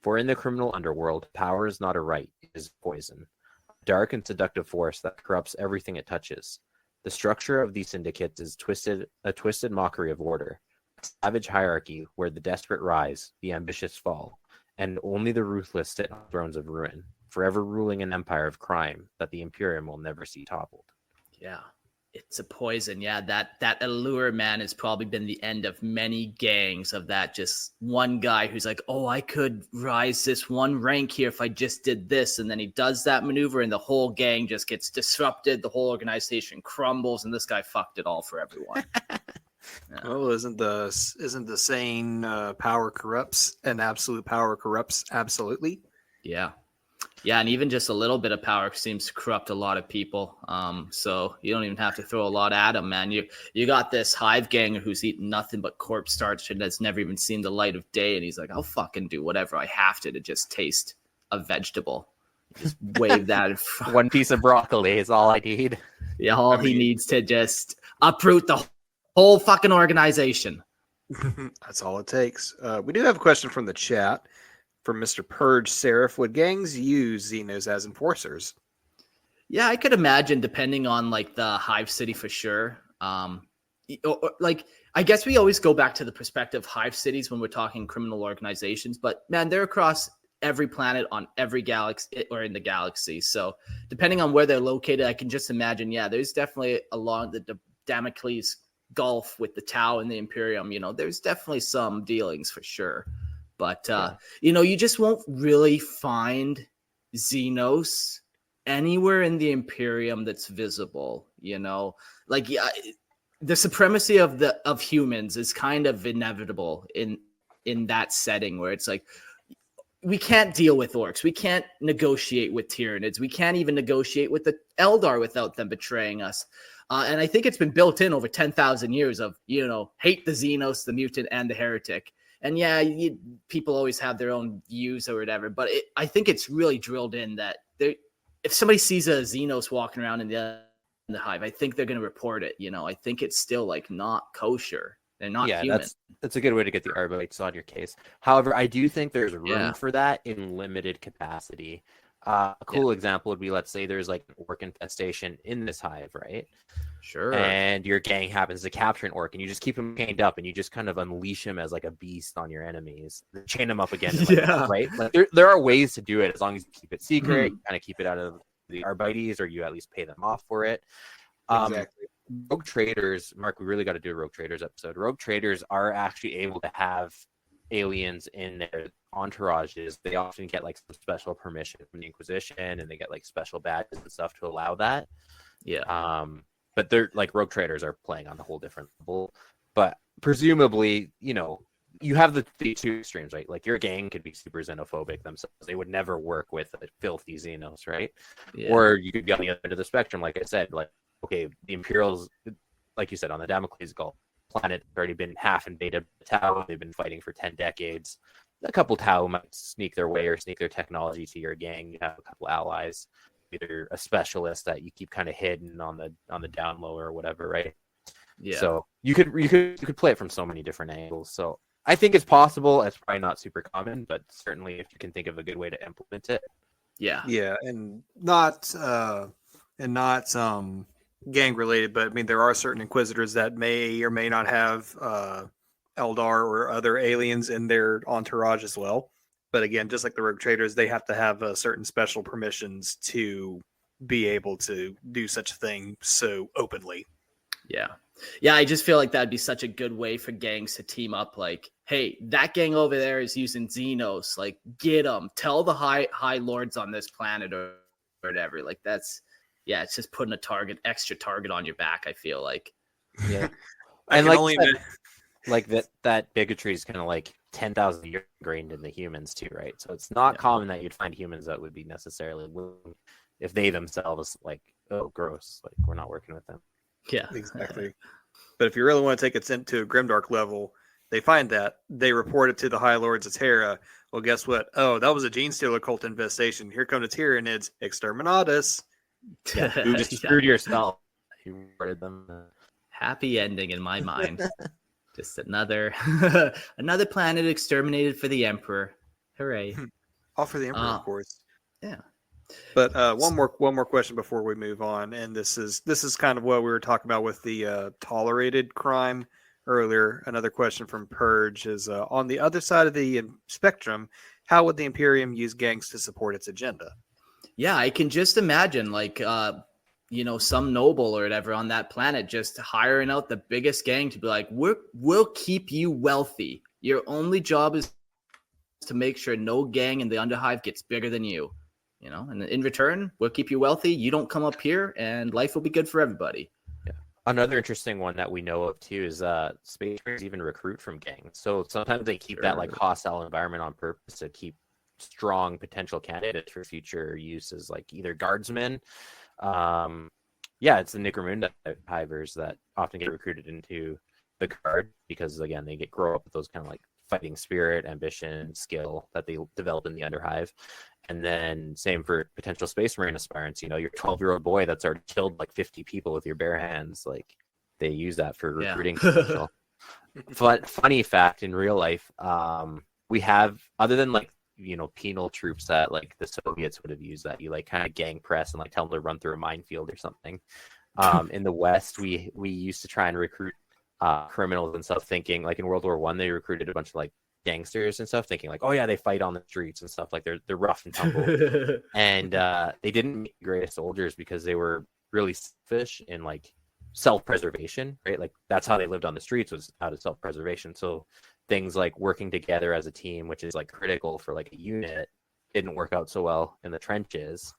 For in the criminal underworld, power is not a right, it is poison. A dark and seductive force that corrupts everything it touches. The structure of these syndicates is a twisted mockery of order, a savage hierarchy where the desperate rise, the ambitious fall, and only the ruthless sit on thrones of ruin, forever ruling an empire of crime that the Imperium will never see toppled. Yeah, it's a poison. Yeah, that allure, man, has probably been the end of many gangs of that just one guy who's like, oh, I could rise this one rank here if I just did this. And then he does that maneuver and the whole gang just gets disrupted. The whole organization crumbles and this guy fucked it all for everyone. Yeah. Well, isn't the saying power corrupts and absolute power corrupts absolutely? Yeah. Yeah, and even just a little bit of power seems to corrupt a lot of people. So you don't even have to throw a lot at them, man. You got this hive ganger who's eating nothing but corpse starch and has never even seen the light of day, and he's like, I'll fucking do whatever I have to just taste a vegetable. Just wave that in front. One piece of broccoli is all I need. Yeah, he needs to just uproot the whole fucking organization. That's all it takes. We do have a question from the chat. From Mr. Purge Seraph, would gangs use xenos as enforcers? Yeah, I could imagine, depending on like the hive city for sure. Like, I guess we always go back to the perspective of hive cities when we're talking criminal organizations, but man, they're across every planet on every galaxy or in the galaxy. So depending on where they're located, I can just imagine, yeah, there's definitely along the Damocles Gulf with the Tau and the Imperium, there's definitely some dealings for sure. But, you just won't really find xenos anywhere in the Imperium that's visible, Like, yeah, the supremacy of humans is kind of inevitable in that setting where it's like, we can't deal with orcs. We can't negotiate with Tyranids. We can't even negotiate with the Eldar without them betraying us. And I think it's been built in over 10,000 years of, hate the xenos, the mutant, and the heretic. And yeah, people always have their own views or whatever, but I think it's really drilled in that if somebody sees a xenos walking around in the hive, I think they're going to report it. I think it's still like not kosher. They're not human. That's a good way to get the arbites on your case. However, I do think there's room for that in limited capacity. A cool example would be, let's say there's like an orc infestation in this hive, right? Sure. And your gang happens to capture an orc, and you just keep him chained up, and you just kind of unleash him as like a beast on your enemies. Chain him up again, right? Like there are ways to do it as long as you keep it secret, kind of keep it out of the arbites, or you at least pay them off for it. Exactly. Rogue traders, Mark, we really got to do a rogue traders episode. Rogue traders are actually able to have aliens in their entourages. They often get like some special permission from the Inquisition, and they get like special badges and stuff to allow that. Yeah. But they're like rogue traders are playing on a whole different level. But presumably, you have the two extremes, right? Like your gang could be super xenophobic themselves. They would never work with a filthy xenos, right? Yeah. Or you could be on the other end of the spectrum, like I said, like, okay, the Imperials, like you said, on the Damocles Gulf planet, already been half invaded by Tau. They've been fighting for 10 decades. A couple Tau might sneak their way or sneak their technology to your gang. You have a couple allies, either a specialist that you keep kind of hidden on the down low or whatever, right? Yeah. So you could play it from so many different angles. So I think it's possible. It's probably not super common, but certainly if you can think of a good way to implement it. Yeah. Yeah, and not gang related, but I mean there are certain inquisitors that may or may not have Eldar or other aliens in their entourage as well. But again, just like the rogue traders, they have to have certain special permissions to be able to do such a thing so openly. Yeah. Yeah, I just feel like that'd be such a good way for gangs to team up. Like, hey, that gang over there is using xenos. Like, get them. Tell the high lords on this planet or whatever. Like, it's just putting extra target on your back, I feel like. Yeah. And like that bigotry is kind of like 10,000 years ingrained in the humans too, right? So it's not common that you'd find humans that would be necessarily willing if they themselves like, oh, gross, like we're not working with them. Yeah, exactly. But if you really want to take it to a grimdark level, they find that they report it to the High Lords of Terra. Well, guess what? Oh, that was a gene stealer cult infestation. Here come the Tyranids, exterminatus. Yeah, you just screwed yourself. You reported them. Happy ending in my mind. Just another planet exterminated for the Emperor. Hooray! All for the Emperor, of course. Yeah. But one more question before we move on, and this is kind of what we were talking about with the tolerated crime earlier. Another question from Purge is on the other side of the spectrum, how would the Imperium use gangs to support its agenda? Yeah, I can just imagine like some noble or whatever on that planet just hiring out the biggest gang to be like, we'll keep you wealthy. Your only job is to make sure no gang in the Underhive gets bigger than you. And in return, we'll keep you wealthy. You don't come up here, and life will be good for everybody. Yeah. Another interesting one that we know of too is space marines even recruit from gangs. So sometimes they keep that like hostile environment on purpose to keep strong potential candidates for future uses, like either guardsmen. It's the Necromunda hivers that often get recruited into the guard because again they grow up with those kind of like fighting spirit, ambition, skill that they develop in the Underhive. And then same for potential space marine aspirants. Your 12-year-old boy that's already killed like 50 people with your bare hands. Like they use that for recruiting potential. Funny fact in real life, we have, other than like, penal troops that like the Soviets would have used that you like kind of gang press and like tell them to run through a minefield or something. In the West, we used to try and recruit criminals and stuff, thinking like in World War I, they recruited a bunch of like gangsters and stuff, thinking like, oh yeah, they fight on the streets and stuff, like they're rough and tumble. And they didn't make great soldiers because they were really selfish in like self-preservation, right? Like that's how they lived on the streets, was out of self-preservation. So things like working together as a team, which is like critical for like a unit, didn't work out so well in the trenches.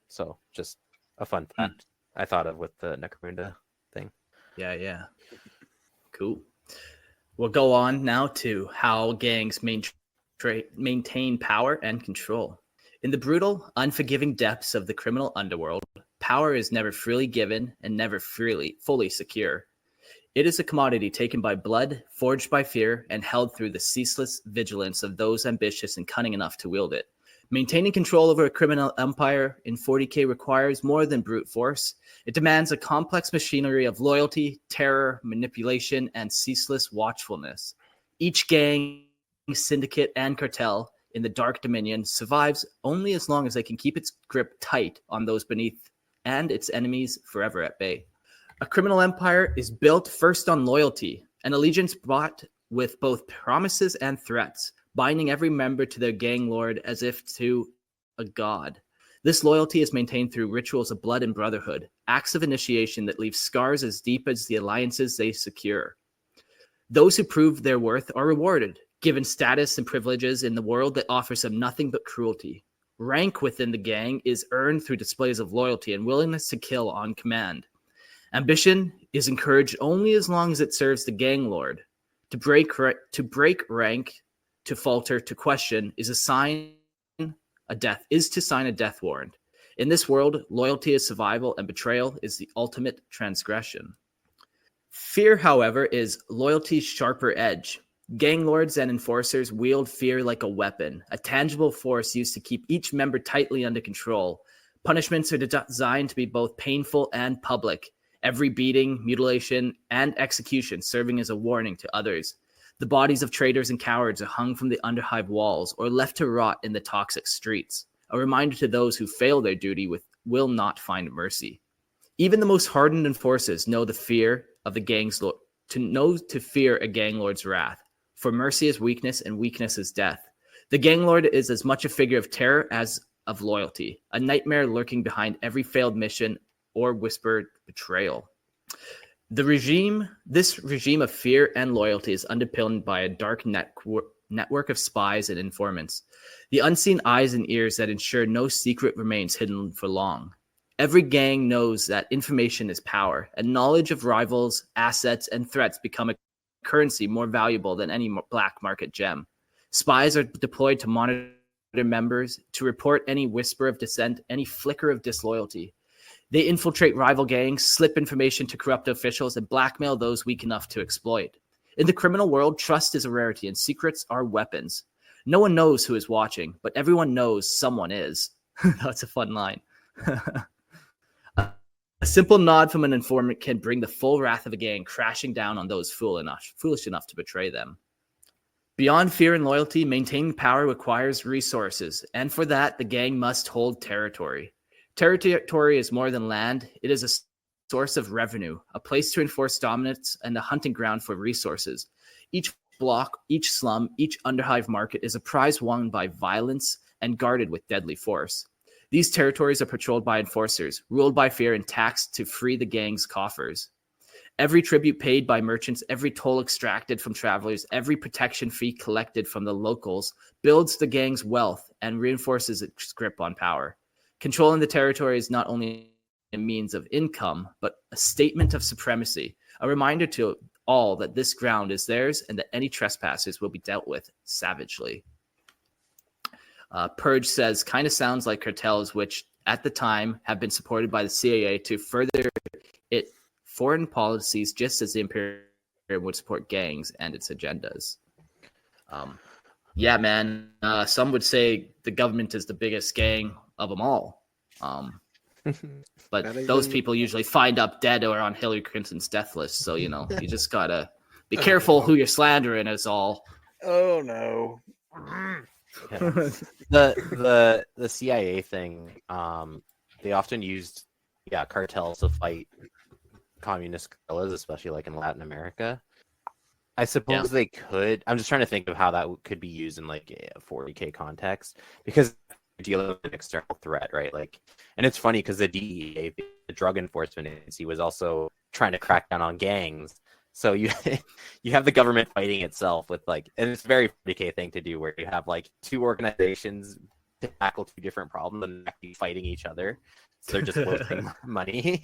So just a fun fact I thought of with the Necromunda thing. Yeah. Cool. We'll go on now to how gangs maintain power and control. In the brutal, unforgiving depths of the criminal underworld, power is never freely given and never fully secure. It is a commodity taken by blood, forged by fear, and held through the ceaseless vigilance of those ambitious and cunning enough to wield it. Maintaining control over a criminal empire in 40K requires more than brute force. It demands a complex machinery of loyalty, terror, manipulation, and ceaseless watchfulness. Each gang, syndicate, and cartel in the Dark Dominion survives only as long as they can keep its grip tight on those beneath and its enemies forever at bay. A criminal empire is built first on loyalty, an allegiance bought with both promises and threats, binding every member to their gang lord as if to a god. This loyalty is maintained through rituals of blood and brotherhood, acts of initiation that leave scars as deep as the alliances they secure. Those who prove their worth are rewarded, given status and privileges in the world that offers them nothing but cruelty. Rank within the gang is earned through displays of loyalty and willingness to kill on command. Ambition is encouraged only as long as it serves the gang lord. To break rank, to falter, to question is to sign a death warrant. In this world, loyalty is survival and betrayal is the ultimate transgression. Fear, however, is loyalty's sharper edge. Gang lords and enforcers wield fear like a weapon, a tangible force used to keep each member tightly under control. Punishments are designed to be both painful and public, every beating, mutilation, and execution serving as a warning to others. The bodies of traitors and cowards are hung from the underhive walls or left to rot in the toxic streets, a reminder to those who fail their duty will not find mercy. Even the most hardened enforcers know the fear of the gang's to fear a gang lord's wrath. For mercy is weakness, and weakness is death. The gang lord is as much a figure of terror as of loyalty, a nightmare lurking behind every failed mission or whispered betrayal. This regime of fear and loyalty is underpinned by a dark network of spies and informants, the unseen eyes and ears that ensure no secret remains hidden for long. Every gang knows that information is power, and knowledge of rivals, assets, and threats become a currency more valuable than any black market gem. Spies are deployed to monitor members, to report any whisper of dissent, any flicker of disloyalty. They infiltrate rival gangs, slip information to corrupt officials, and blackmail those weak enough to exploit. In the criminal world, trust is a rarity, and secrets are weapons. No one knows who is watching, but everyone knows someone is. That's a fun line. A simple nod from an informant can bring the full wrath of a gang crashing down on those foolish enough to betray them. Beyond fear and loyalty, maintaining power requires resources, and for that, the gang must hold territory. Territory is more than land. It is a source of revenue, a place to enforce dominance, and a hunting ground for resources. Each block, each slum, each underhive market is a prize won by violence and guarded with deadly force. These territories are patrolled by enforcers, ruled by fear and taxed to free the gang's coffers. Every tribute paid by merchants, every toll extracted from travelers, every protection fee collected from the locals builds the gang's wealth and reinforces its grip on power. Controlling the territory is not only a means of income, but a statement of supremacy, a reminder to all that this ground is theirs and that any trespassers will be dealt with savagely. Purge says, kind of sounds like cartels, which at the time have been supported by the CIA to further its foreign policies, just as the Imperium would support gangs and its agendas. Yeah, man. Some would say the government is the biggest gang of them all. But those people usually find up dead or on Hillary Clinton's death list. So, you just got to be careful who you're slandering is all. Oh, no. Yeah. The CIA thing, they often used cartels to fight communist guerrillas, especially like in Latin America. I suppose they could. I'm just trying to think of how that could be used in like a 40K context, because you're dealing with an external threat, right? Like, and it's funny because the DEA, the Drug Enforcement Agency, was also trying to crack down on gangs. So you have the government fighting itself with and it's a very 40K thing to do, where you have like two organizations to tackle two different problems and actually fighting each other. So they're just wasting money.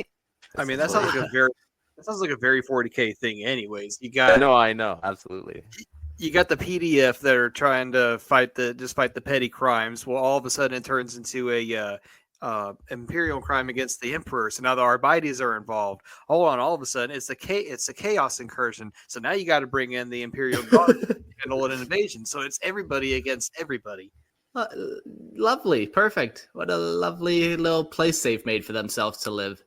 I mean, that sounds like a very 40K thing. Anyways, you got. No, I know, absolutely. You got the PDF that are trying to fight the petty crimes. Well, all of a sudden it turns into a imperial crime against the emperor. So now the Arbites are involved. Hold on, all of a sudden it's a chaos incursion. So now you got to bring in the Imperial Guard to handle an invasion. So it's everybody against everybody. Lovely, perfect. What a lovely little place they've made for themselves to live.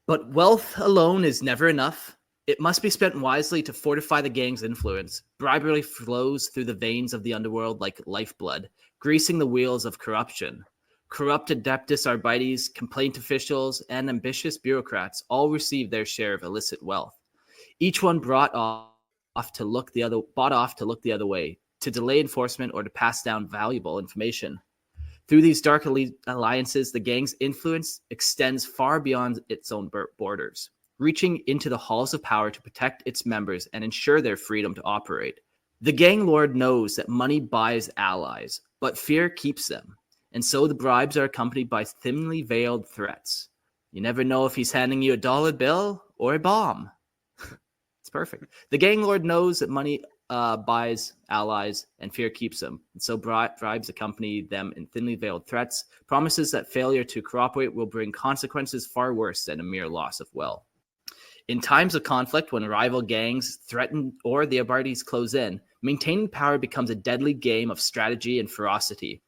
But wealth alone is never enough. It must be spent wisely to fortify the gang's influence. Bribery flows through the veins of the underworld like lifeblood, greasing the wheels of corruption. Corrupt adeptus arbites, complaint officials, and ambitious bureaucrats all receive their share of illicit wealth. Each one bought off to look the other way, to delay enforcement or to pass down valuable information. Through these dark alliances, the gang's influence extends far beyond its own borders, reaching into the halls of power to protect its members and ensure their freedom to operate. The gang lord knows that money buys allies, but fear keeps them. And so the bribes are accompanied by thinly veiled threats. You never know if he's handing you a dollar bill or a bomb. It's perfect. The gang lord knows that money buys allies and fear keeps them, and so bribes accompany them in thinly veiled threats, promises that failure to cooperate will bring consequences far worse than a mere loss of will. In times of conflict, when rival gangs threaten or the parties close in, maintaining power becomes a deadly game of strategy and ferocity.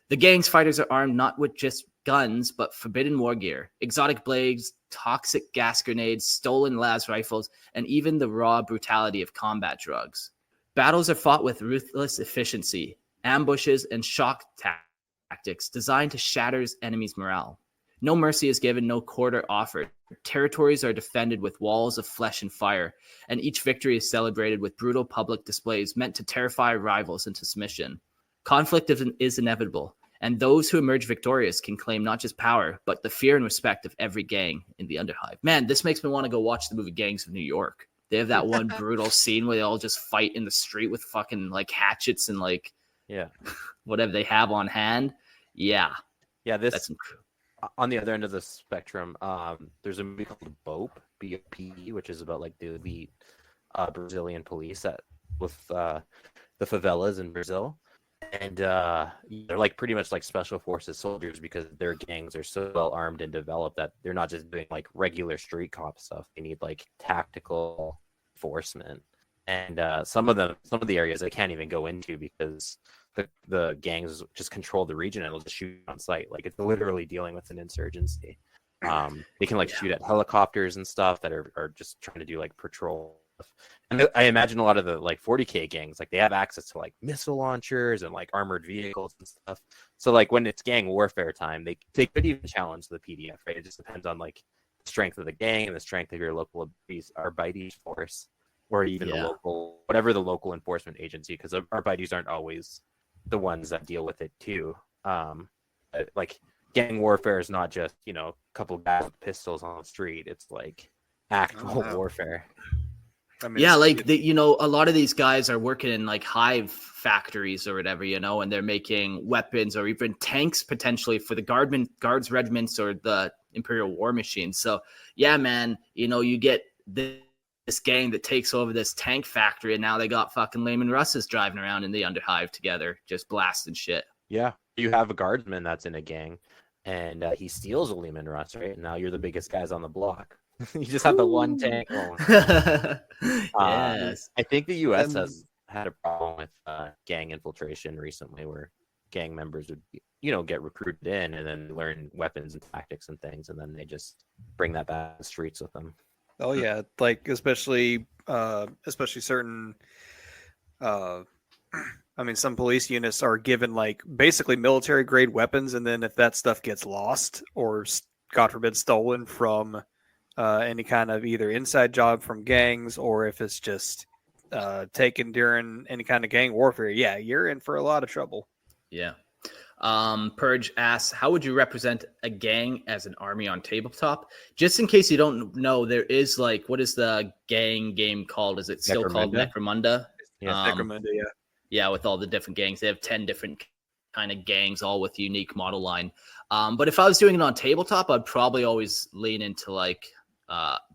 The gang's fighters are armed not with just guns, but forbidden war gear, exotic blades, toxic gas grenades, stolen las rifles, and even the raw brutality of combat drugs. Battles are fought with ruthless efficiency, ambushes, and shock tactics designed to shatter enemies' morale. No mercy is given, no quarter offered. Territories are defended with walls of flesh and fire, and each victory is celebrated with brutal public displays meant to terrify rivals into submission. Conflict is inevitable, and those who emerge victorious can claim not just power, but the fear and respect of every gang in the Underhive. Man, this makes me want to go watch the movie Gangs of New York. They have that one brutal scene where they all just fight in the street with fucking like hatchets and like whatever they have on hand. Yeah. Yeah, that's on the other end of the spectrum. There's a movie called BOP, B-O-P, which is about like the elite Brazilian police with the favelas in Brazil. And they're like pretty much like special forces soldiers because their gangs are so well armed and developed that they're not just doing like regular street cop stuff. They need like tactical enforcement. And some of the areas they can't even go into because the gangs just control the region and they'll just shoot on sight. Like it's literally dealing with an insurgency. They can like shoot at helicopters and stuff that are just trying to do like patrol. And I imagine a lot of the like 40K gangs, like they have access to like missile launchers and like armored vehicles and stuff. So like when it's gang warfare time, they could even challenge the PDF, right? It just depends on like the strength of the gang and the strength of your local Arbites force, or even the local, whatever the local enforcement agency, because Arbites aren't always the ones that deal with it too. Like gang warfare is not just, you know, a couple guys with pistols on the street. It's like actual warfare. I mean, yeah, like you know, a lot of these guys are working in like hive factories or whatever, you know, and they're making weapons or even tanks potentially for the guards regiments or the Imperial war machine. So yeah, man, you know, you get this gang that takes over this tank factory, and now they got fucking Lehman Russes driving around in the Underhive together, just blasting shit. Yeah, you have a guardsman that's in a gang, and he steals a Lehman Russ, right? And now you're the biggest guys on the block. You just have the one tank. Yes. I think the U.S. has had a problem with gang infiltration recently, where gang members would, you know, get recruited in and then learn weapons and tactics and things, and then they just bring that back to the streets with them. Oh yeah, like especially certain. I mean, some police units are given like basically military grade weapons, and then if that stuff gets lost or, God forbid, stolen from any kind of either inside job from gangs, or if it's just taken during any kind of gang warfare, yeah, you're in for a lot of trouble. Yeah. Purge asks, how would you represent a gang as an army on tabletop? Just in case you don't know, there is like, what is the gang game called? Is it still called Necromunda? Yeah, Necromunda, yeah. Yeah, with all the different gangs. They have 10 different kind of gangs, all with unique model line. But if I was doing it on tabletop, I'd probably always lean into like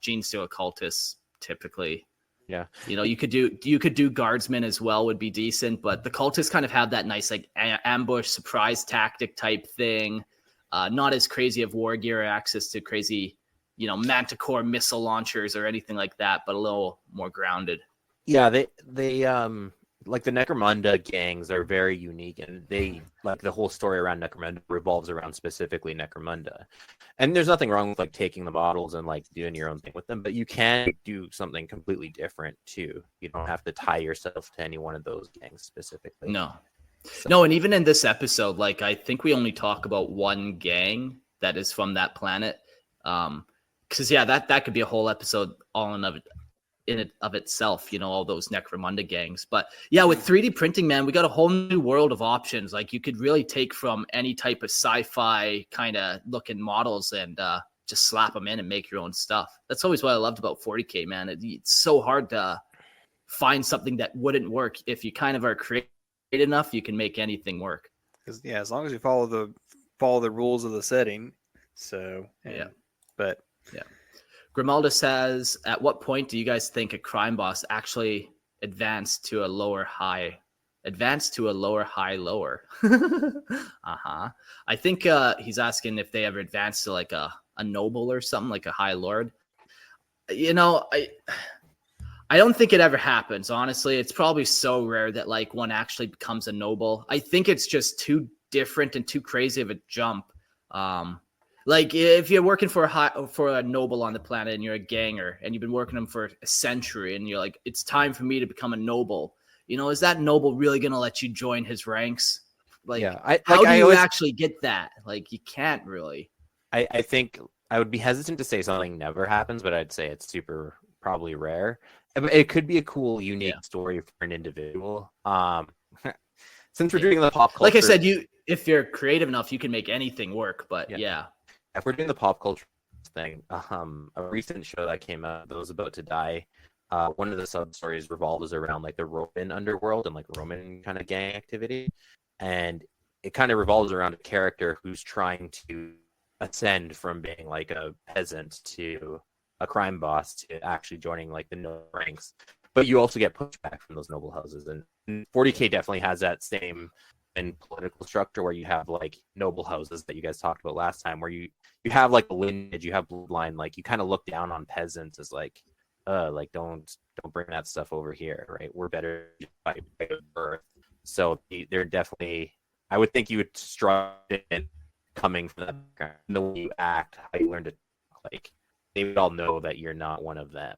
Gene Stealer cultists typically. Yeah, you know, you could do guardsmen as well, would be decent, but the cultists kind of have that nice like ambush surprise tactic type thing. Not as crazy of war gear or access to crazy, you know, manticore missile launchers or anything like that, but a little more grounded. Yeah, they like the Necromunda gangs are very unique, and they like the whole story around Necromunda revolves around specifically Necromunda. And there's nothing wrong with like taking the models and like doing your own thing with them, but you can do something completely different too. You don't have to tie yourself to any one of those gangs specifically. No, and even in this episode, like I think we only talk about one gang that is from that planet. Because yeah, that could be a whole episode all in of itself, you know, all those Necromunda gangs. But yeah, with 3D printing, man, we got a whole new world of options. Like you could really take from any type of sci-fi kind of looking models and just slap them in and make your own stuff. That's always what I loved about 40K, man. It's so hard to find something that wouldn't work. If you kind of are creative enough, you can make anything work. Yeah, as long as you follow the rules of the setting. So yeah. But Grimalda says, at what point do you guys think a crime boss actually advanced to a lower high lower? I think he's asking if they ever advanced to like a noble or something, like a high lord. You know, I don't think it ever happens, honestly. It's probably so rare that like one actually becomes a noble. I think it's just too different and too crazy of a jump. Like if you're working for a noble on the planet and you're a ganger and you've been working them for a century and you're like, it's time for me to become a noble. You know, is that noble really going to let you join his ranks? Like, how do you actually get that? Like, you can't really. I think I would be hesitant to say something never happens, but I'd say it's super probably rare. It could be a cool, unique story for an individual. Since we're doing the pop culture, like I said, if you're creative enough, you can make anything work. But if we're doing the pop culture thing, a recent show that came out that was about to die, one of the sub stories revolves around like the Roman underworld and like Roman kind of gang activity, and it kind of revolves around a character who's trying to ascend from being like a peasant to a crime boss to actually joining like the noble ranks. But you also get pushback from those noble houses, and 40K definitely has that same and political structure where you have like noble houses that you guys talked about last time, where you have like a lineage, you have bloodline, like you kind of look down on peasants as like don't bring that stuff over here, right? We're better by birth. So they're definitely, I would think you would struggle in coming from that background. The way you act, how you learn to talk, like they would all know that you're not one of them.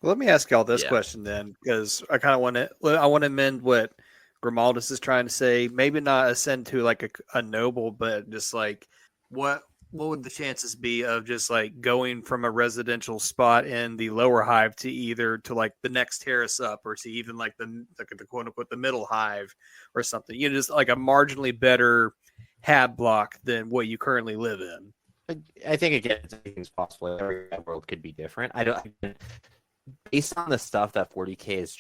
Well, let me ask y'all this question then, because I kind of want to amend what Grimaldus is trying to say. Maybe not ascend to like a noble, but just like what would the chances be of just like going from a residential spot in the lower hive to either to like the next terrace up, or to even like the quote unquote the middle hive or something? You know, just like a marginally better hab block than what you currently live in. I think again, anything's possible. Every world could be different. Based on the stuff that 40K is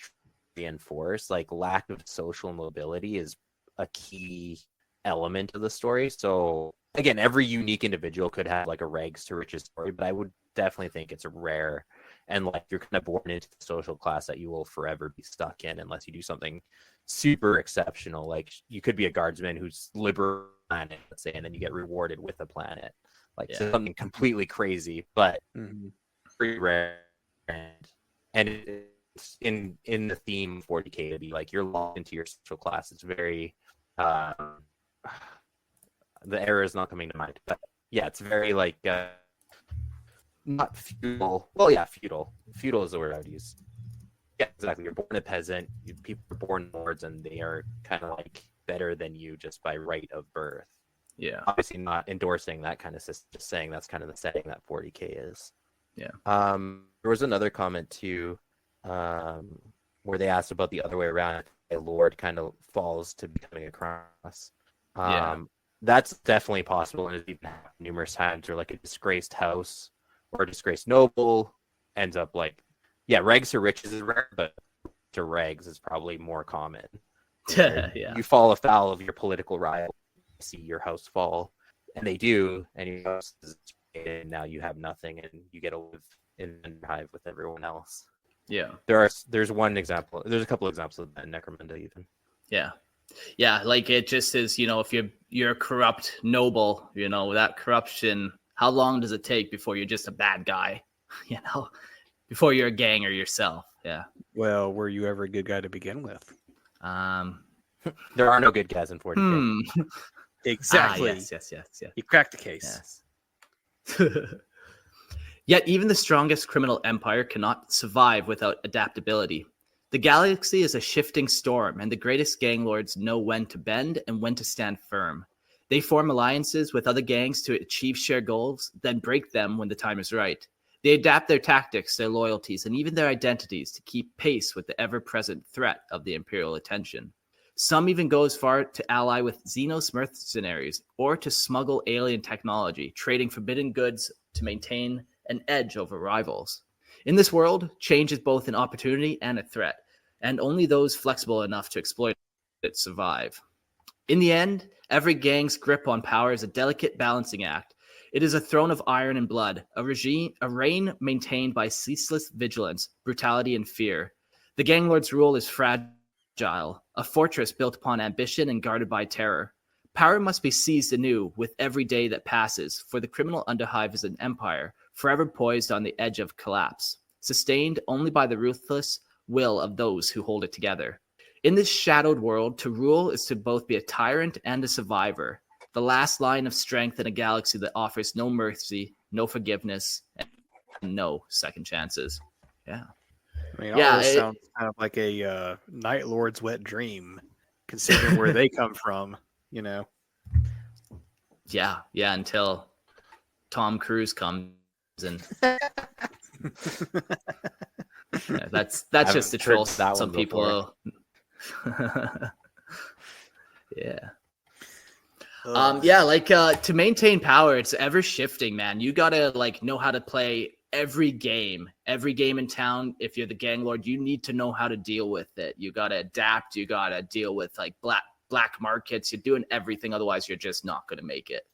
reinforced, like lack of social mobility is a key element of the story. So again, every unique individual could have like a rags to riches story, but I would definitely think it's rare, and like you're kind of born into the social class that you will forever be stuck in unless you do something super exceptional. Like you could be a guardsman who's liberated planet, let's say, and then you get rewarded with a planet, like something completely crazy, but pretty rare. And it's in the theme of 40K to be like you're locked into your social class. It's very the error is not coming to mind, but yeah, it's very like not feudal. Well, yeah, feudal. Feudal is the word I would use. Yeah, exactly. You're born a peasant. People are born lords, and they are kind of like better than you just by right of birth. Yeah, obviously not endorsing that kind of system. Just saying that's kind of the setting that 40K is. Yeah. There was another comment too, where they asked about the other way around. A lord kind of falls to becoming a cross. That's definitely possible, and it's even happened numerous times. Or like a disgraced house or a disgraced noble ends up like, rags to riches is rare, but to rags is probably more common. You fall afoul of your political rival, see your house fall, and they do, and your house is, and now you have nothing, and you get to live in a hive with everyone else. Yeah, there's one example. There's a couple examples of that in Necromunda even. Yeah, like it just is, you know, if you're a corrupt noble, you know, that corruption, how long does it take before you're just a bad guy, you know, before you're a ganger yourself? Yeah. Well, were you ever a good guy to begin with? There are no good guys in 40K. Exactly. Yes. You cracked the case. Yes. Yet even the strongest criminal empire cannot survive without adaptability. The galaxy is a shifting storm, and the greatest gang lords know when to bend and when to stand firm. They form alliances with other gangs to achieve shared goals, then break them when the time is right. They adapt their tactics, their loyalties, and even their identities to keep pace with the ever-present threat of the Imperial attention. Some even go as far to ally with xenos mercenaries or to smuggle alien technology, trading forbidden goods to maintain an edge over rivals. In this world, change is both an opportunity and a threat, and only those flexible enough to exploit it survive. In the end, every gang's grip on power is a delicate balancing act. It is a throne of iron and blood, a reign maintained by ceaseless vigilance, brutality, and fear. The gang lord's rule is fragile, a fortress built upon ambition and guarded by terror. Power must be seized anew with every day that passes, for the criminal underhive is an empire, forever poised on the edge of collapse, sustained only by the ruthless will of those who hold it together. In this shadowed world, to rule is to both be a tyrant and a survivor, the last line of strength in a galaxy that offers no mercy, no forgiveness, and no second chances. Yeah. I mean, all this sounds kind of like a Night Lord's wet dream, considering where they come from, you know? Yeah, until Tom Cruise comes and... yeah, that's just to troll some people. Yeah. To maintain power, it's ever shifting, man. You gotta know how to play every game in town. If you're the gang lord, you need to know how to deal with it. You gotta adapt. You gotta deal with black markets. You're doing everything, otherwise you're just not gonna make it.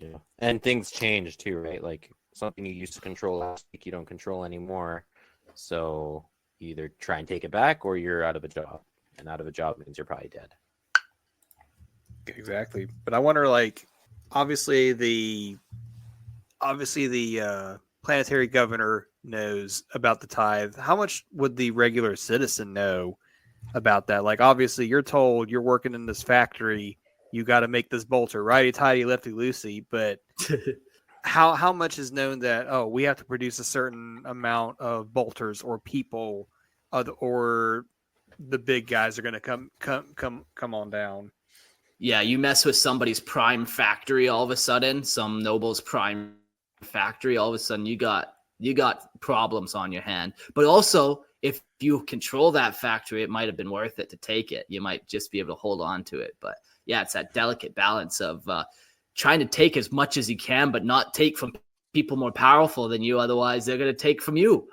Yeah, and things change too, right? Like something you used to control last week, you don't control anymore. So you either try and take it back, or you're out of a job, and out of a job means you're probably dead. Exactly. But I wonder, obviously the planetary governor knows about the tithe. How much would the regular citizen know about that? Obviously you're told you're working in this factory, you got to make this bolter, righty tighty, lefty loosey. But how much is known that we have to produce a certain amount of bolters, or people, or the big guys are going to come on down? Yeah, you mess with somebody's prime factory, all of a sudden, some noble's prime factory, all of a sudden you got problems on your hand. But also, if you control that factory, it might have been worth it to take it. You might just be able to hold on to it. But yeah, it's that delicate balance of trying to take as much as you can, but not take from people more powerful than you. Otherwise, they're going to take from you.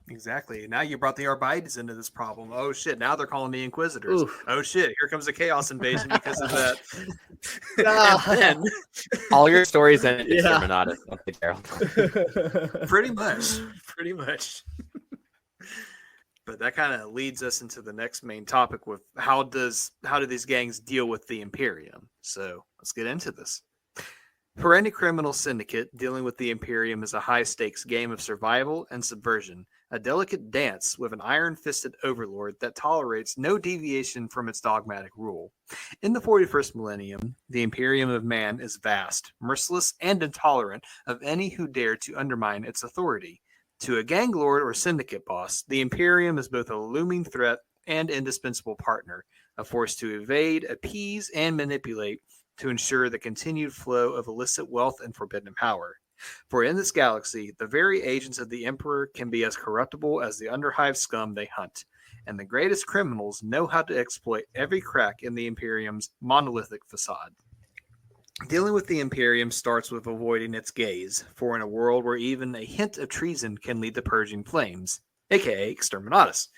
Exactly. Now you brought the Arbites into this problem. Oh shit! Now they're calling me Inquisitors. Oof. Oh shit! Here comes a chaos invasion because of that. And then all your stories end in Terminatus. Pretty much. But that kind of leads us into the next main topic: with how do these gangs deal with the Imperium? So let's get into this. For any criminal syndicate, dealing with the Imperium is a high-stakes game of survival and subversion, a delicate dance with an iron-fisted overlord that tolerates no deviation from its dogmatic rule. In the 41st millennium, the Imperium of Man is vast, merciless, and intolerant of any who dare to undermine its authority. To a gang lord or syndicate boss, the Imperium is both a looming threat and indispensable partner, a force to evade, appease, and manipulate, to ensure the continued flow of illicit wealth and forbidden power. For in this galaxy, the very agents of the Emperor can be as corruptible as the underhive scum they hunt, and the greatest criminals know how to exploit every crack in the Imperium's monolithic facade. Dealing with the Imperium starts with avoiding its gaze, for in a world where even a hint of treason can lead to purging flames, aka exterminatus,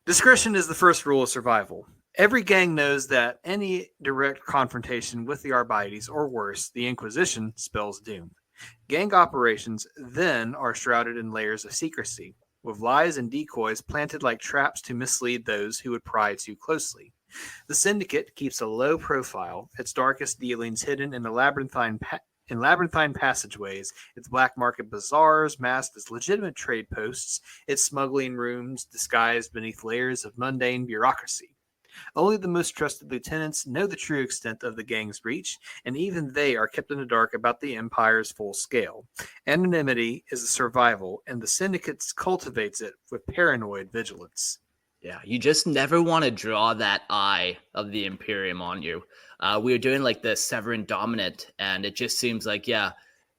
discretion is the first rule of survival. Every gang knows that any direct confrontation with the Arbites, or worse, the Inquisition, spells doom. Gang operations then are shrouded in layers of secrecy, with lies and decoys planted like traps to mislead those who would pry too closely. The Syndicate keeps a low profile, its darkest dealings hidden in the labyrinthine passageways, its black market bazaars masked as legitimate trade posts, its smuggling rooms disguised beneath layers of mundane bureaucracy. Only the most trusted lieutenants know the true extent of the gang's reach, and even they are kept in the dark about the Empire's full scale. Anonymity is a survival, and the Syndicate cultivates it with paranoid vigilance. Yeah, you just never want to draw that eye of the Imperium on you. We were doing the Severin Dominant, and it just seems like,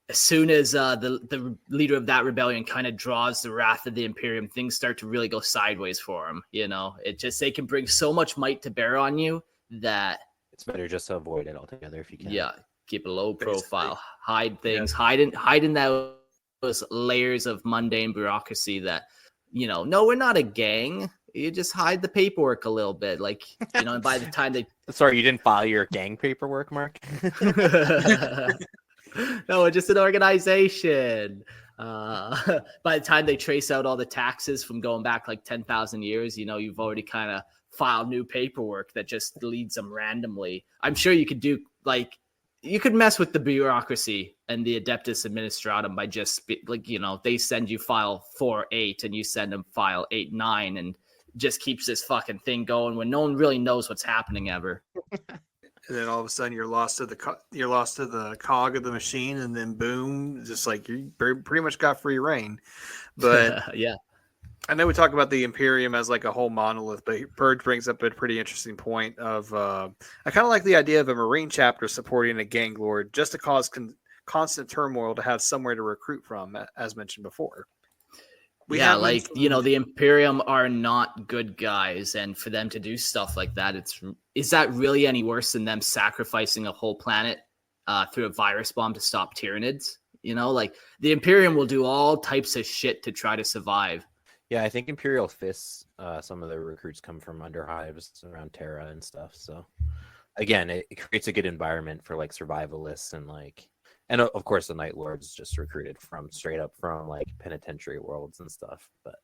as soon as the leader of that rebellion kind of draws the wrath of the Imperium, things start to really go sideways for him. They can bring so much might to bear on you that it's better just to avoid it altogether if you can. Yeah, keep a low profile, hide things, hide in those layers of mundane bureaucracy that, no, we're not a gang. You just hide the paperwork a little bit, and by the time they... Sorry, you didn't file your gang paperwork, Mark? No, just an organization. By the time they trace out all the taxes from going back like 10,000 years, you've already kind of filed new paperwork that just leads them randomly. I'm sure you could do you could mess with the bureaucracy and the Adeptus Administratum by just they send you file 4-8 and you send them file 8-9 and just keeps this fucking thing going when no one really knows what's happening ever. And then all of a sudden you're lost to the cog of the machine, and then boom, just like you pretty much got free reign. But yeah, I know we talk about the Imperium as like a whole monolith, but Purge brings up a pretty interesting point of I kind of like the idea of a Marine chapter supporting a gang lord just to cause constant turmoil to have somewhere to recruit from, as mentioned before. The Imperium are not good guys, and for them to do stuff like that, is that really any worse than them sacrificing a whole planet through a virus bomb to stop Tyranids? The Imperium will do all types of shit to try to survive. Yeah, I think Imperial Fists, some of the recruits come from underhives around Terra and stuff. So again, it creates a good environment for like survivalists and of course the Night Lords just recruited straight up from like penitentiary worlds and stuff. But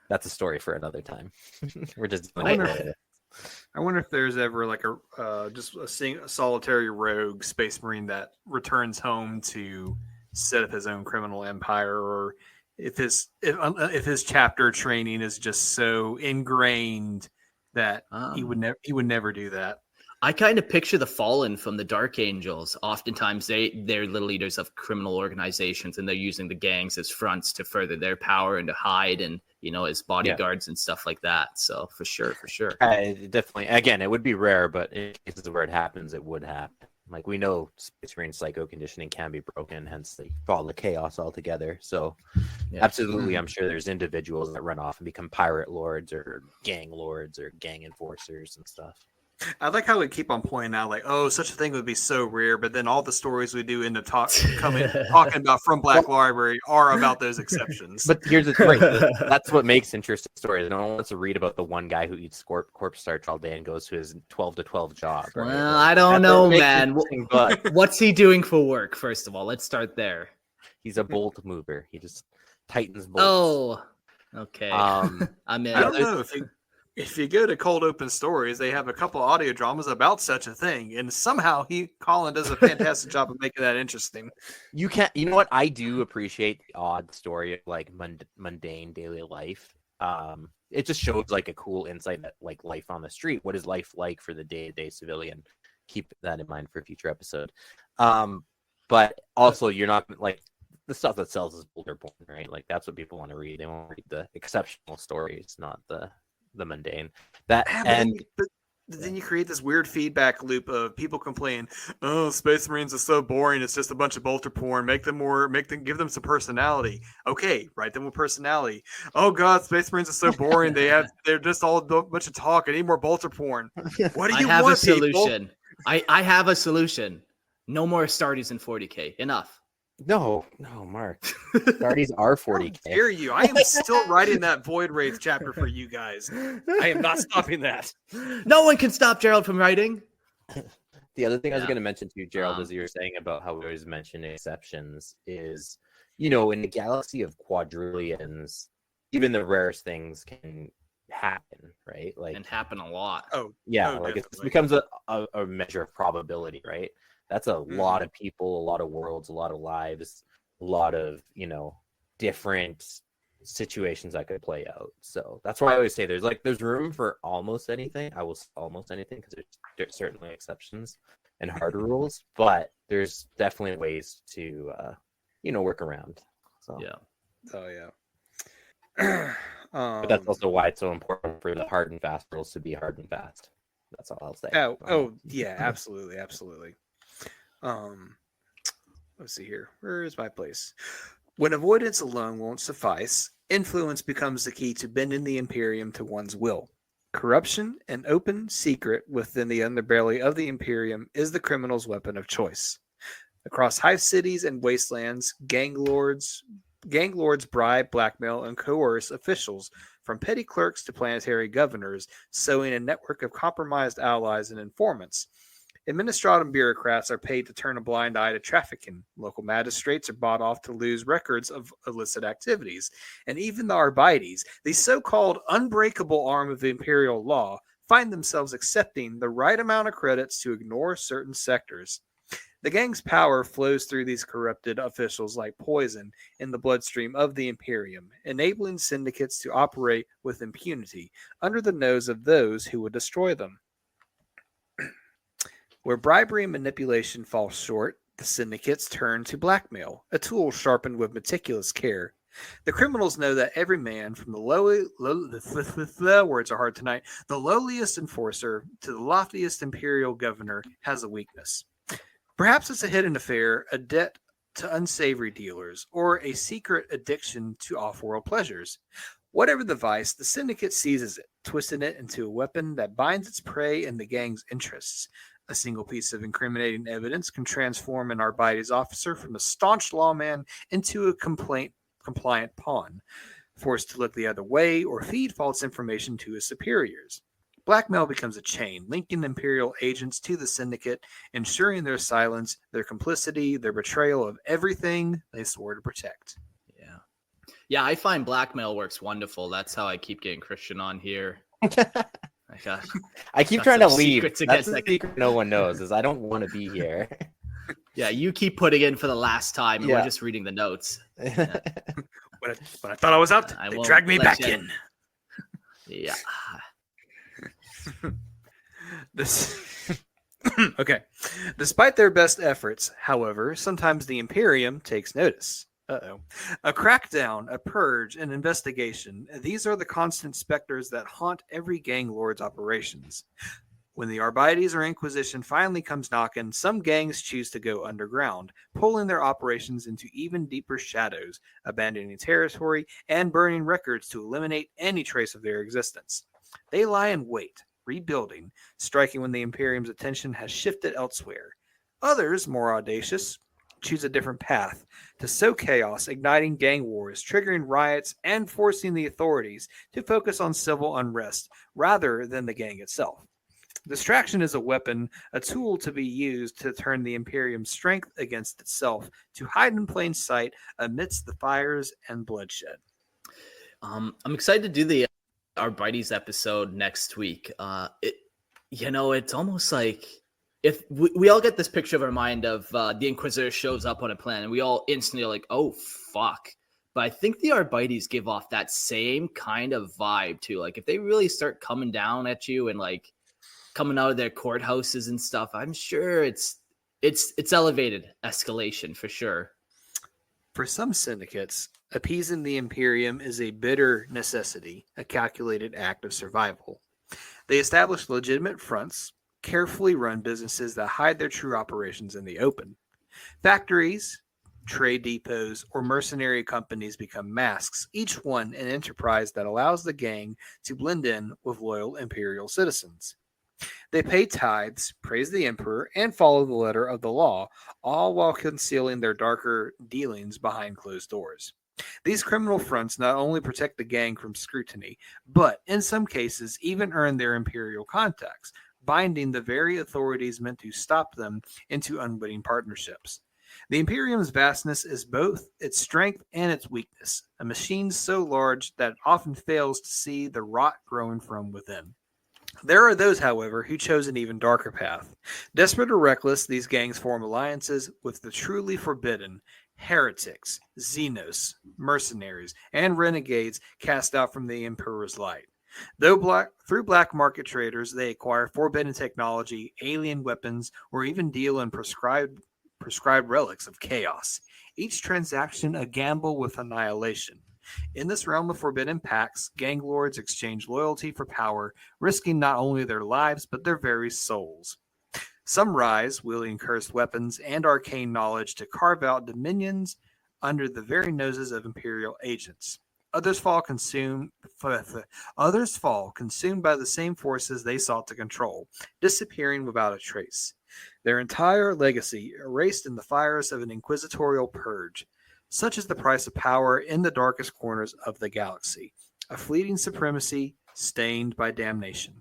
that's a story for another time. We're just I wonder if there's ever like a solitary rogue space marine that returns home to set up his own criminal empire, or if his chapter training is just so ingrained that he would never do that. I kind of picture the Fallen from the Dark Angels. Oftentimes they're the leaders of criminal organizations, and they're using the gangs as fronts to further their power and to hide and as bodyguards and stuff like that. So for sure. Definitely. Again, it would be rare, but in cases where it happens, it would happen. Like we know Space Marine psycho conditioning can be broken, hence they fall to chaos altogether. So absolutely, I'm sure there's individuals that run off and become pirate lords or gang enforcers and stuff. I like how we keep on pointing out, like, oh, such a thing would be so rare, but then all the stories we do end up talking about from Black Library are about those exceptions. But here's the thing: that's what makes interesting stories. No one wants to read about the one guy who eats corpse starch all day and goes to his 12 to 12 job. Right? Well, I don't know, man. What's he doing for work? First of all, let's start there. He's a bolt mover. He just tightens bolts. Oh, okay. I'm in. I don't know if you go to Cold Open Stories, they have a couple audio dramas about such a thing, and somehow Colin does a fantastic job of making that interesting. You know what? I do appreciate the odd story of like mundane daily life. It just shows like a cool insight at like life on the street. What is life like for the day-to-day civilian? Keep that in mind for a future episode. But also, you're not like the stuff that sells is boulder porn, right? Like that's what people want to read. They want to read the exceptional stories, not the mundane. But then you create this weird feedback loop of people complaining, oh, Space Marines are so boring, it's just a bunch of bolter porn, give them some personality. Okay, write them with personality. Oh god, Space Marines are so boring, they're just all a bunch of talk. I need more bolter porn. What do you want? I have a solution. I have a solution. No more Astartes in 40k. Enough. No, Mark. Astartes are 40k. How dare you? I am still writing that Void Wraith chapter for you guys. I am not stopping that. No one can stop Gerald from writing. The other thing I was going to mention to you, Gerald, as you were saying about how we always mention exceptions is, in the galaxy of quadrillions, even the rarest things can happen, right? And happen a lot. It becomes a measure of probability, right? That's a lot of people, a lot of worlds, a lot of lives, a lot of, different situations that could play out. So that's why I always say there's room for almost anything. I will say almost anything because there's certainly exceptions and harder rules, but there's definitely ways to, work around. So yeah. Oh yeah. But that's also why it's so important for the hard and fast rules to be hard and fast. That's all I'll say. Oh yeah, absolutely. Let's see here. Where is my place? When avoidance alone won't suffice, influence becomes the key to bending the Imperium to one's will. Corruption, an open secret within the underbelly of the Imperium, is the criminal's weapon of choice. Across hive cities and wastelands, gang lords bribe, blackmail, and coerce officials, from petty clerks to planetary governors, sowing a network of compromised allies and informants. Administrative bureaucrats are paid to turn a blind eye to trafficking. Local magistrates are bought off to lose records of illicit activities. And even the Arbites, the so-called unbreakable arm of the imperial law, find themselves accepting the right amount of credits to ignore certain sectors. The gang's power flows through these corrupted officials like poison in the bloodstream of the Imperium, enabling syndicates to operate with impunity under the nose of those who would destroy them. Where bribery and manipulation fall short, the syndicates turn to blackmail, a tool sharpened with meticulous care. The criminals know that every man, from the words are hard tonight, the lowliest enforcer to the loftiest imperial governor, has a weakness. Perhaps it's a hidden affair, a debt to unsavory dealers, or a secret addiction to off-world pleasures. Whatever the vice, the syndicate seizes it, twisting it into a weapon that binds its prey in the gang's interests. A single piece of incriminating evidence can transform an Arbites officer from a staunch lawman into a compliant pawn, forced to look the other way or feed false information to his superiors. Blackmail becomes a chain, linking Imperial agents to the syndicate, ensuring their silence, their complicity, their betrayal of everything they swore to protect. Yeah, I find blackmail works wonderful. That's how I keep getting Christian on here. I keep trying to leave. That's the secret no one knows is I don't want to be here. Yeah, you keep putting in for the last time, and we're just reading the notes. Yeah. When I thought I was out, they dragged me back in. Yeah. Okay. Despite their best efforts, however, sometimes the Imperium takes notice. A crackdown, a purge, an investigation. These are the constant specters that haunt every gang lord's operations. When the Arbites or Inquisition finally comes knocking, some gangs choose to go underground, pulling their operations into even deeper shadows, abandoning territory, and burning records to eliminate any trace of their existence. They lie in wait, rebuilding, striking when the Imperium's attention has shifted elsewhere. Others, more audacious, choose a different path to sow chaos, igniting gang wars, triggering riots, and forcing the authorities to focus on civil unrest rather than the gang itself. Distraction is a weapon, a tool to be used to turn the Imperium's strength against itself, to hide in plain sight amidst the fires and bloodshed. I'm excited to do the Arbites episode next week. It's almost like if we all get this picture of our mind of the Inquisitor shows up on a planet, and we all instantly are like, oh, fuck. But I think the Arbites give off that same kind of vibe, too. Like, if they really start coming down at you and, like, coming out of their courthouses and stuff, I'm sure it's elevated escalation for sure. For some syndicates, appeasing the Imperium is a bitter necessity, a calculated act of survival. They establish legitimate fronts, carefully run businesses that hide their true operations in the open. Factories, trade depots, or mercenary companies become masks, each one an enterprise that allows the gang to blend in with loyal Imperial citizens. They pay tithes, praise the Emperor, and follow the letter of the law, all while concealing their darker dealings behind closed doors. These criminal fronts not only protect the gang from scrutiny, but in some cases even earn their Imperial contacts, binding the very authorities meant to stop them into unwitting partnerships. The Imperium's vastness is both its strength and its weakness, a machine so large that it often fails to see the rot growing from within. There are those, however, who chose an even darker path. Desperate or reckless, these gangs form alliances with the truly forbidden, heretics, xenos, mercenaries, and renegades cast out from the Emperor's light. Through black market traders, they acquire forbidden technology, alien weapons, or even deal in prescribed relics of chaos. Each transaction a gamble with annihilation. In this realm of forbidden pacts, gang lords exchange loyalty for power, risking not only their lives but their very souls. Some rise, wielding cursed weapons and arcane knowledge to carve out dominions under the very noses of Imperial agents. Others fall consumed by the same forces they sought to control, disappearing without a trace. Their entire legacy erased in the fires of an inquisitorial purge. Such is the price of power in the darkest corners of the galaxy. A fleeting supremacy stained by damnation.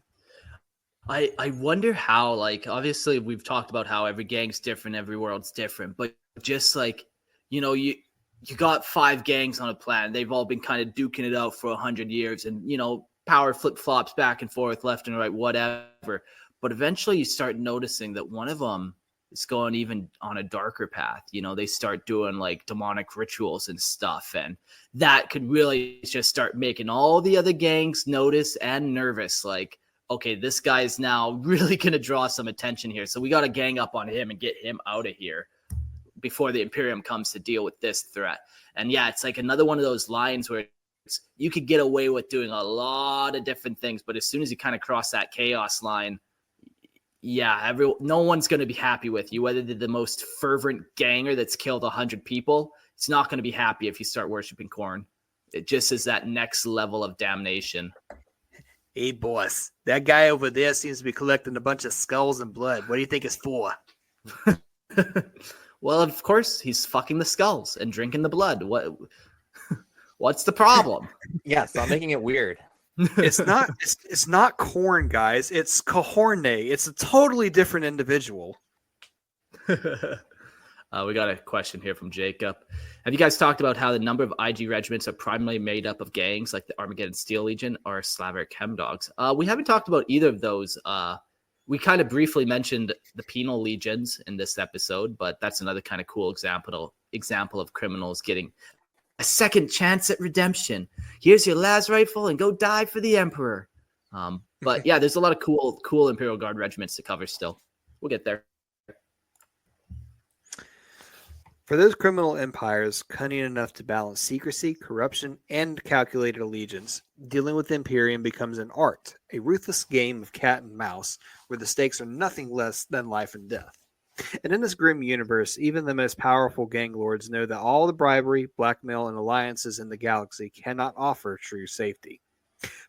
I wonder how, like, obviously we've talked about how every gang's different, every world's different, but just like, you got 5 gangs on a planet. They've all been kind of duking it out for 100 years, and power flip flops back and forth, left and right, whatever. But eventually you start noticing that one of them is going even on a darker path. They start doing like demonic rituals and stuff, and that could really just start making all the other gangs notice and nervous. Like, okay, this guy's now really going to draw some attention here. So we got to gang up on him and get him out of here before the Imperium comes to deal with this threat. And yeah, it's like another one of those lines where you could get away with doing a lot of different things, but as soon as you kind of cross that chaos line, yeah, no one's going to be happy with you. Whether they're the most fervent ganger that's killed 100 people, it's not going to be happy if you start worshiping corn. It just is that next level of damnation. Hey, boss, that guy over there seems to be collecting a bunch of skulls and blood. What do you think it's for? Well, of course, he's fucking the skulls and drinking the blood. What's the problem? Yeah, stop making it weird. It's not corn, guys. It's Cahorne. It's a totally different individual. We got a question here from Jacob. Have you guys talked about how the number of IG regiments are primarily made up of gangs like the Armageddon Steel Legion or Slavic Hemdogs? We haven't talked about either of those. We kind of briefly mentioned the penal legions in this episode, but that's another kind of cool example of criminals getting a second chance at redemption. Here's your last rifle and go die for the Emperor. But yeah, there's a lot of cool Imperial Guard regiments to cover still. We'll get there. For those criminal empires cunning enough to balance secrecy, corruption, and calculated allegiance, dealing with the Imperium becomes an art, a ruthless game of cat and mouse, where the stakes are nothing less than life and death. And in this grim universe, even the most powerful gang lords know that all the bribery, blackmail, and alliances in the galaxy cannot offer true safety.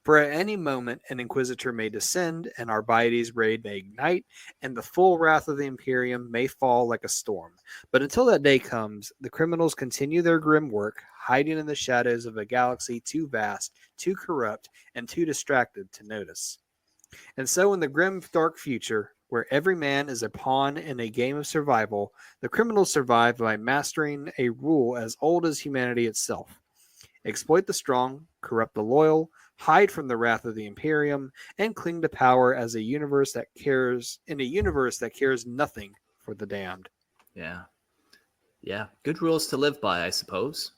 For at any moment, an Inquisitor may descend, an Arbites raid may ignite, and the full wrath of the Imperium may fall like a storm. But until that day comes, the criminals continue their grim work, hiding in the shadows of a galaxy too vast, too corrupt, and too distracted to notice. And so in the grim, dark future, where every man is a pawn in a game of survival, the criminals survive by mastering a rule as old as humanity itself. Exploit the strong, corrupt the loyal, hide from the wrath of the Imperium, and cling to power as a universe that cares nothing for the damned. Yeah. Good rules to live by, I suppose.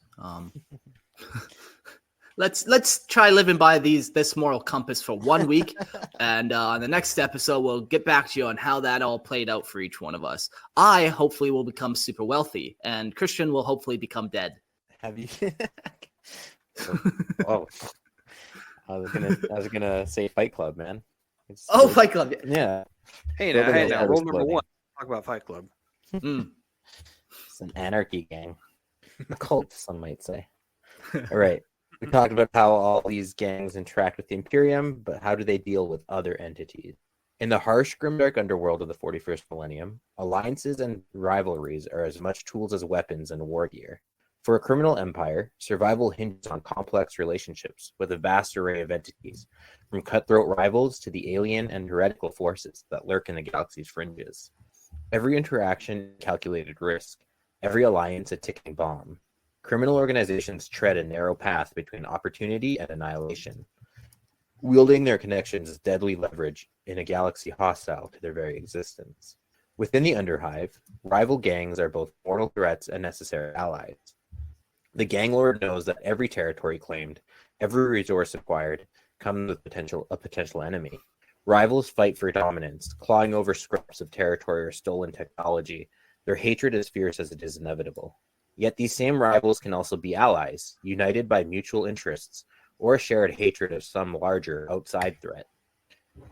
Let's try living by this moral compass for 1 week, and on the next episode we'll get back to you on how that all played out for each one of us. I hopefully will become super wealthy, and Christian will hopefully become dead. Have you? Oh, I was gonna say Fight Club, man. Fight Club. Yeah. Hey, now, rule number 1. Talk about Fight Club. It's an anarchy gang, a cult, some might say. All right. We talked about how all these gangs interact with the Imperium, but how do they deal with other entities? In the harsh, grimdark underworld of the 41st millennium, alliances and rivalries are as much tools as weapons and war gear. For a criminal empire, survival hinges on complex relationships with a vast array of entities, from cutthroat rivals to the alien and heretical forces that lurk in the galaxy's fringes. Every interaction calculated risk, every alliance a ticking bomb. Criminal organizations tread a narrow path between opportunity and annihilation, wielding their connections as deadly leverage in a galaxy hostile to their very existence. Within the Underhive, rival gangs are both mortal threats and necessary allies. The gang lord knows that every territory claimed, every resource acquired, comes with a potential enemy. Rivals fight for dominance, clawing over scraps of territory or stolen technology. Their hatred is fierce as it is inevitable. Yet these same rivals can also be allies, united by mutual interests, or a shared hatred of some larger outside threat.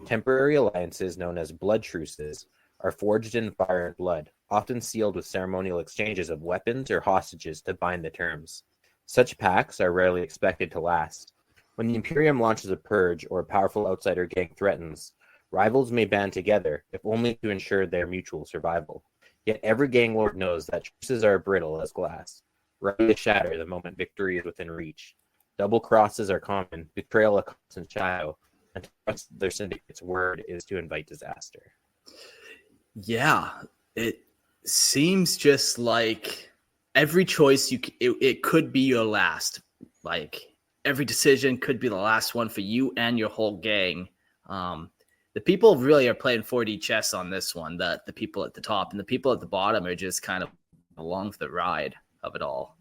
Temporary alliances known as blood truces are forged in fire and blood, often sealed with ceremonial exchanges of weapons or hostages to bind the terms. Such pacts are rarely expected to last. When the Imperium launches a purge or a powerful outsider gang threatens, rivals may band together, if only to ensure their mutual survival. Yet every gang lord knows that truces are brittle as glass, ready to shatter the moment victory is within reach. Double crosses are common, betrayal a constant shadow, And to trust their syndicate's word is to invite disaster. Yeah, it seems just like every choice it could be your last. Like every decision could be the last one for you and your whole gang. The people really are playing 4D chess on this one. The people at the top and the people at the bottom are just kind of along for the ride of it all.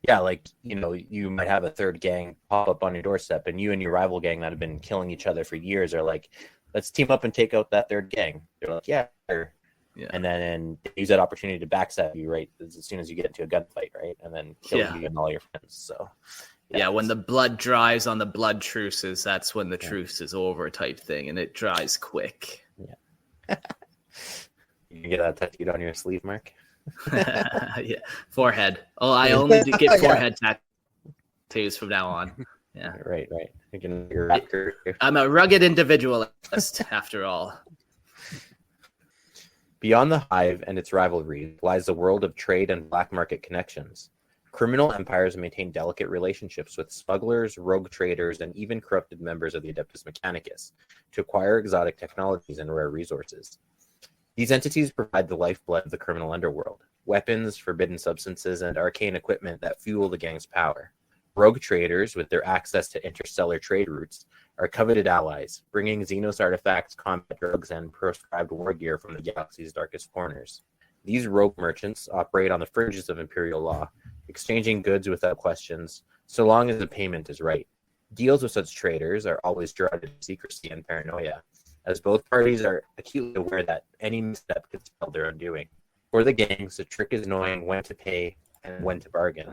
Yeah, like, you might have a third gang pop up on your doorstep, and you and your rival gang that have been killing each other for years are like, let's team up and take out that third gang. They're like, yeah, sure. Yeah. And then they use that opportunity to backstab you right as soon as you get into a gunfight, right? And then kill you and all your friends. So yeah, when the blood dries on the blood truces, that's when the truce is over type thing, and it dries quick. Yeah. You get that tattooed on your sleeve, Mark? Yeah, forehead. Oh, I only do get forehead tattoos from now on. Yeah, right. I'm a rugged individualist, after all. Beyond the hive and its rivalry lies the world of trade and black market connections. Criminal empires maintain delicate relationships with smugglers, rogue traders, and even corrupted members of the Adeptus Mechanicus to acquire exotic technologies and rare resources. These entities provide the lifeblood of the criminal underworld, weapons, forbidden substances, and arcane equipment that fuel the gang's power. Rogue traders, with their access to interstellar trade routes, are coveted allies, bringing xenos artifacts, combat drugs, and proscribed war gear from the galaxy's darkest corners. These rogue merchants operate on the fringes of Imperial law, exchanging goods without questions, so long as the payment is right. Deals with such traders are always shrouded in secrecy and paranoia, as both parties are acutely aware that any misstep could spell their undoing. For the gangs, the trick is knowing when to pay and when to bargain,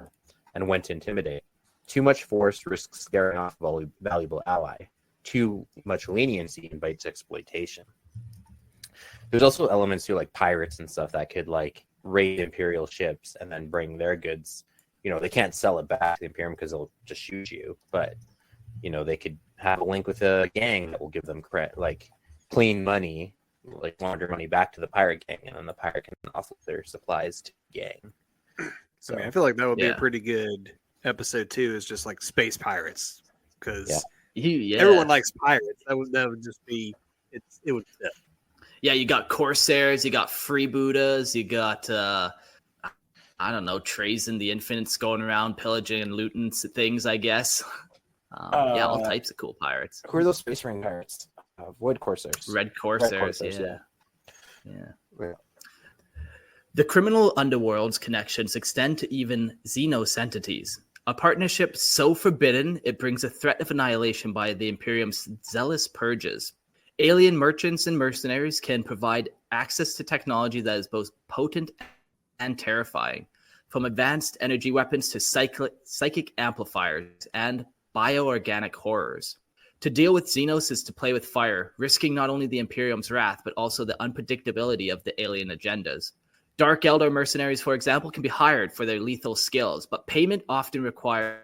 and when to intimidate. Too much force risks scaring off a valuable ally. Too much leniency invites exploitation. There's also elements to like pirates and stuff that could like raid Imperial ships and then bring their goods. They can't sell it back to the Imperium because they'll just shoot you. But they could have a link with a gang that will give them clean money, like launder money back to the pirate gang, and then the pirate can offer their supplies to the gang. So I feel like that would be a pretty good episode too. Is just like space pirates, because everyone likes pirates. That would just be it would fit. Yeah, you got corsairs, you got freebooters, you got I don't know, Trazen the Infinites going around pillaging and looting things, I guess. All types of cool pirates. Who are those Space Marine pirates? Void Corsairs. Red Corsairs, yeah. The criminal underworld's connections extend to even xenos entities. A partnership so forbidden, it brings a threat of annihilation by the Imperium's zealous purges. Alien merchants and mercenaries can provide access to technology that is both potent and terrifying, from advanced energy weapons to psychic amplifiers and bioorganic horrors. To deal with xenos is to play with fire, risking not only the Imperium's wrath, but also the unpredictability of the alien agendas. Dark Elder mercenaries, for example, can be hired for their lethal skills, but payment often requires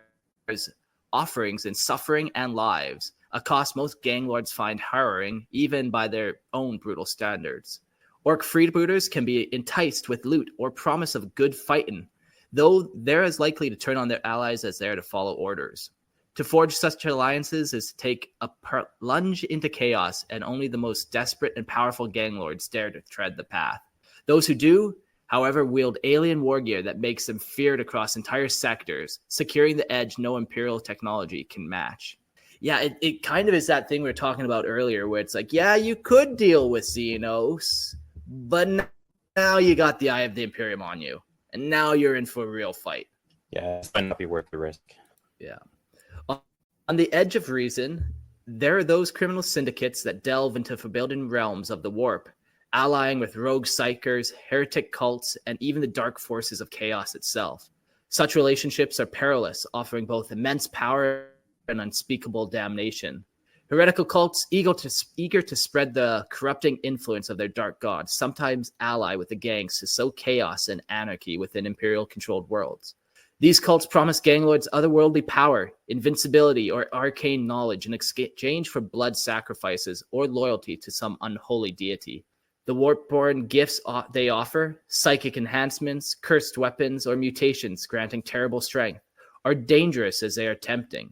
offerings in suffering and lives, a cost most gang lords find harrowing, even by their own brutal standards. Orc freebooters can be enticed with loot or promise of good fighting, though they're as likely to turn on their allies as they are to follow orders. To forge such alliances is to take a plunge into chaos, and only the most desperate and powerful gang lords dare to tread the path. Those who do, however, wield alien war gear that makes them feared across entire sectors, securing the edge no Imperial technology can match. Yeah, it kind of is that thing we were talking about earlier, where it's like, yeah, you could deal with xenos, but now you got the Eye of the Imperium on you, and now you're in for a real fight. Yeah, it might not be worth the risk. Yeah. On the edge of reason, there are those criminal syndicates that delve into forbidden realms of the warp, allying with rogue psychers, heretic cults, and even the dark forces of chaos itself. Such relationships are perilous, offering both immense power and unspeakable damnation. Heretical cults, eager to spread the corrupting influence of their dark gods, sometimes ally with the gangs to sow chaos and anarchy within Imperial-controlled worlds. These cults promise gang lords otherworldly power, invincibility, or arcane knowledge in exchange for blood sacrifices or loyalty to some unholy deity. The warp-born gifts they offer, psychic enhancements, cursed weapons, or mutations granting terrible strength, are dangerous as they are tempting.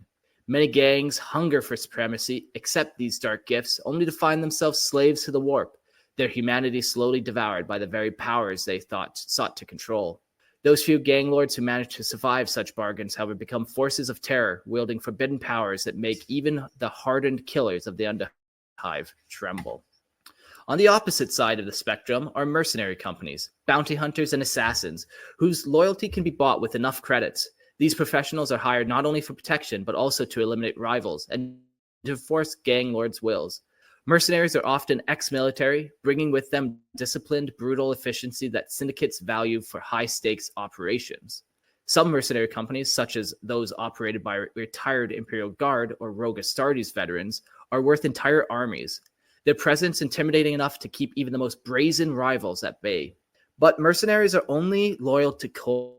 Many gangs hunger for supremacy, accept these dark gifts, only to find themselves slaves to the warp, their humanity slowly devoured by the very powers they sought to control. Those few gang lords who manage to survive such bargains, however, become forces of terror, wielding forbidden powers that make even the hardened killers of the Underhive tremble. On the opposite side of the spectrum are mercenary companies, bounty hunters and assassins, whose loyalty can be bought with enough credits. These professionals are hired not only for protection, but also to eliminate rivals and to enforce gang lords' wills. Mercenaries are often ex-military, bringing with them disciplined, brutal efficiency that syndicates value for high-stakes operations. Some mercenary companies, such as those operated by retired Imperial Guard or Rogue Astartes veterans, are worth entire armies. Their presence intimidating enough to keep even the most brazen rivals at bay. But mercenaries are only loyal to coin,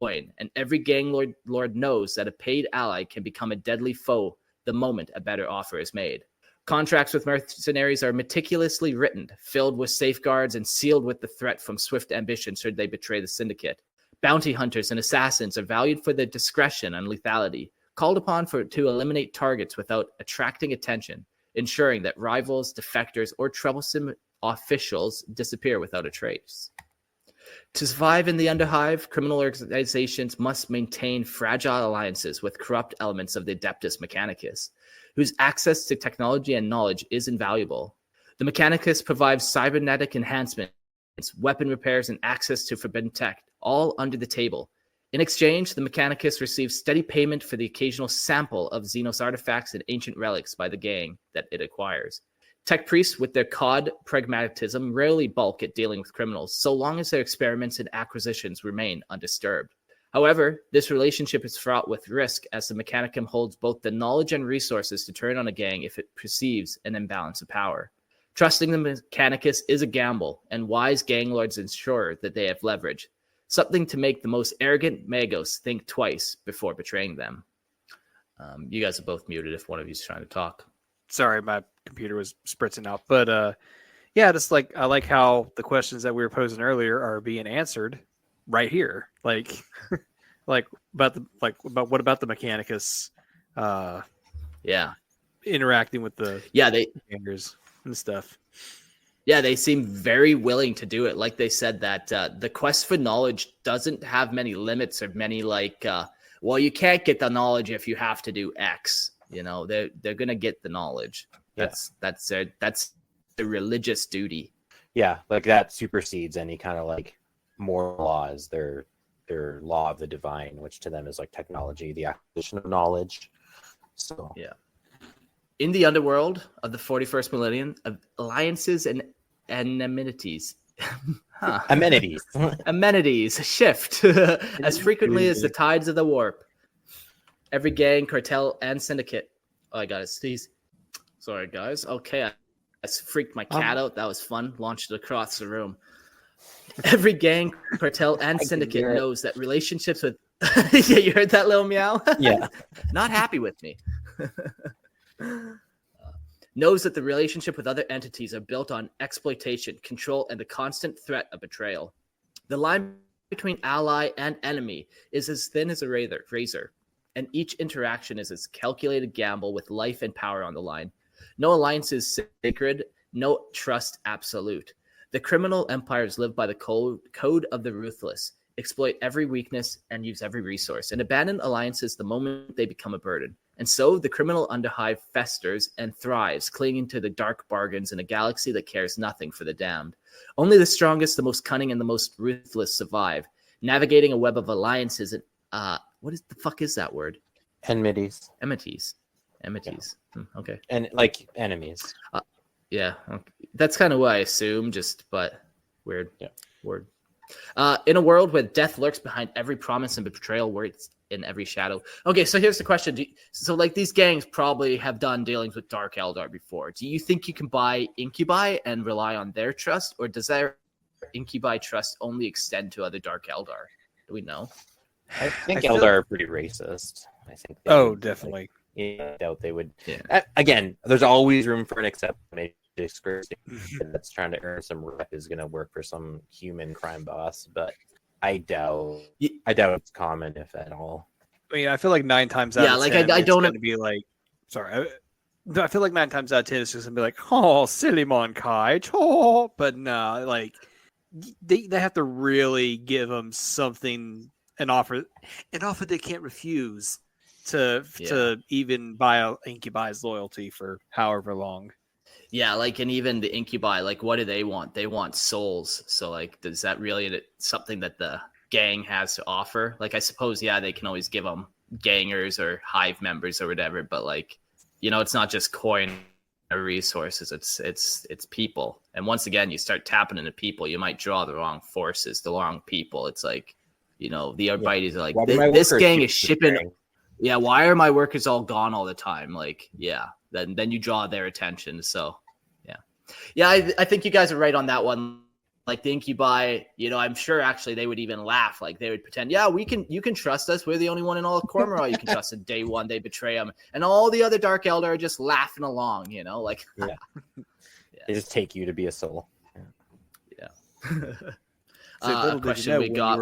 and every gang lord knows that a paid ally can become a deadly foe the moment a better offer is made. Contracts with mercenaries are meticulously written, filled with safeguards, and sealed with the threat from swift ambition should they betray the syndicate. Bounty hunters and assassins are valued for their discretion and lethality, called upon to eliminate targets without attracting attention, ensuring that rivals, defectors, or troublesome officials disappear without a trace. To survive in the Underhive, criminal organizations must maintain fragile alliances with corrupt elements of the Adeptus Mechanicus, whose access to technology and knowledge is invaluable. The Mechanicus provides cybernetic enhancements, weapon repairs, and access to forbidden tech, all under the table. In exchange, the Mechanicus receives steady payment for the occasional sample of xenos artifacts and ancient relics by the gang that it acquires. Tech priests, with their cod pragmatism, rarely balk at dealing with criminals, so long as their experiments and acquisitions remain undisturbed. However, this relationship is fraught with risk, as the Mechanicum holds both the knowledge and resources to turn on a gang if it perceives an imbalance of power. Trusting the Mechanicus is a gamble, and wise gang lords ensure that they have leverage, something to make the most arrogant magos think twice before betraying them. You guys are both muted if one of you is trying to talk. Sorry, my computer was spritzing out. But yeah, just like I like how the questions that we were posing earlier are being answered right here. Like about what about the Mechanicus interacting with the gangers and stuff. Yeah, they seem very willing to do it. Like they said that the quest for knowledge doesn't have many limits or many well, you can't get the knowledge if you have to do X. You know, they're gonna get the knowledge. That's their religious duty. Yeah, like that supersedes any kind of like moral laws. Their law of the divine, which to them is like technology, the acquisition of knowledge. So yeah. In the underworld of the 41st millennium, alliances and amenities. Amenities shift as frequently as the tides of the warp. Every gang, cartel, and syndicate. Oh, I got to sneeze. Sorry, guys. Okay, I freaked my cat out. That was fun. Launched it across the room. Every gang, cartel, and syndicate knows that relationships with... Yeah, you heard that little meow? Yeah. Not happy with me. Knows that the relationship with other entities are built on exploitation, control, and the constant threat of betrayal. The line between ally and enemy is as thin as a razor, and each interaction is a calculated gamble with life and power on the line. No alliance is sacred, no trust absolute. The criminal empires live by the code of the ruthless, exploit every weakness and use every resource, and abandon alliances the moment they become a burden. And so the criminal Underhive festers and thrives, clinging to the dark bargains in a galaxy that cares nothing for the damned. Only the strongest, the most cunning, and the most ruthless survive, navigating a web of alliances and what is the fuck is that word? Enmities. Yeah. Okay. And like enemies. Yeah. Okay. That's kind of what I assume, but weird. Yeah. Word. In a world where death lurks behind every promise and betrayal waits in every shadow. Okay, so here's the question. These gangs probably have done dealings with Dark Eldar before. Do you think you can buy Incubi and rely on their trust, or does their Incubi trust only extend to other Dark Eldar? Do we know? I think Eldar are pretty racist. I think. Definitely. I doubt they would. Yeah. Again, there's always room for an exception. Maybe that's trying to earn some rep is going to work for some human crime boss, but I doubt it's common, if at all. I mean, I feel like 9 times out Yeah, of like 10, I it's don't. going to be like, sorry, I feel like 9 times out of 10, it's just going to be like, oh, silly Monkai, oh, but no, like they have to really give them something, an offer they can't refuse to even buy Incubi's loyalty for however long. Yeah, like, and even the incubi, like, what do they want? They want souls. So, like, does that really something that the gang has to offer? Like, I suppose, yeah, they can always give them gangers or hive members or whatever, but like, it's not just coin or resources. It's people. And once again, you start tapping into people, you might draw the wrong forces, the wrong people. It's like, the Arbites are like, this gang is shipping. Yeah, why are my workers all gone all the time? Like, yeah, then you draw their attention. So, yeah, I think you guys are right on that one. Like the incubi, I'm sure actually they would even laugh. Like they would pretend, yeah, you can trust us. We're the only one in all of Cormorant you can trust. And day one, they betray them, and all the other Dark Elder are just laughing along. Like yeah. They just take you to be a soul. Yeah. So a question we got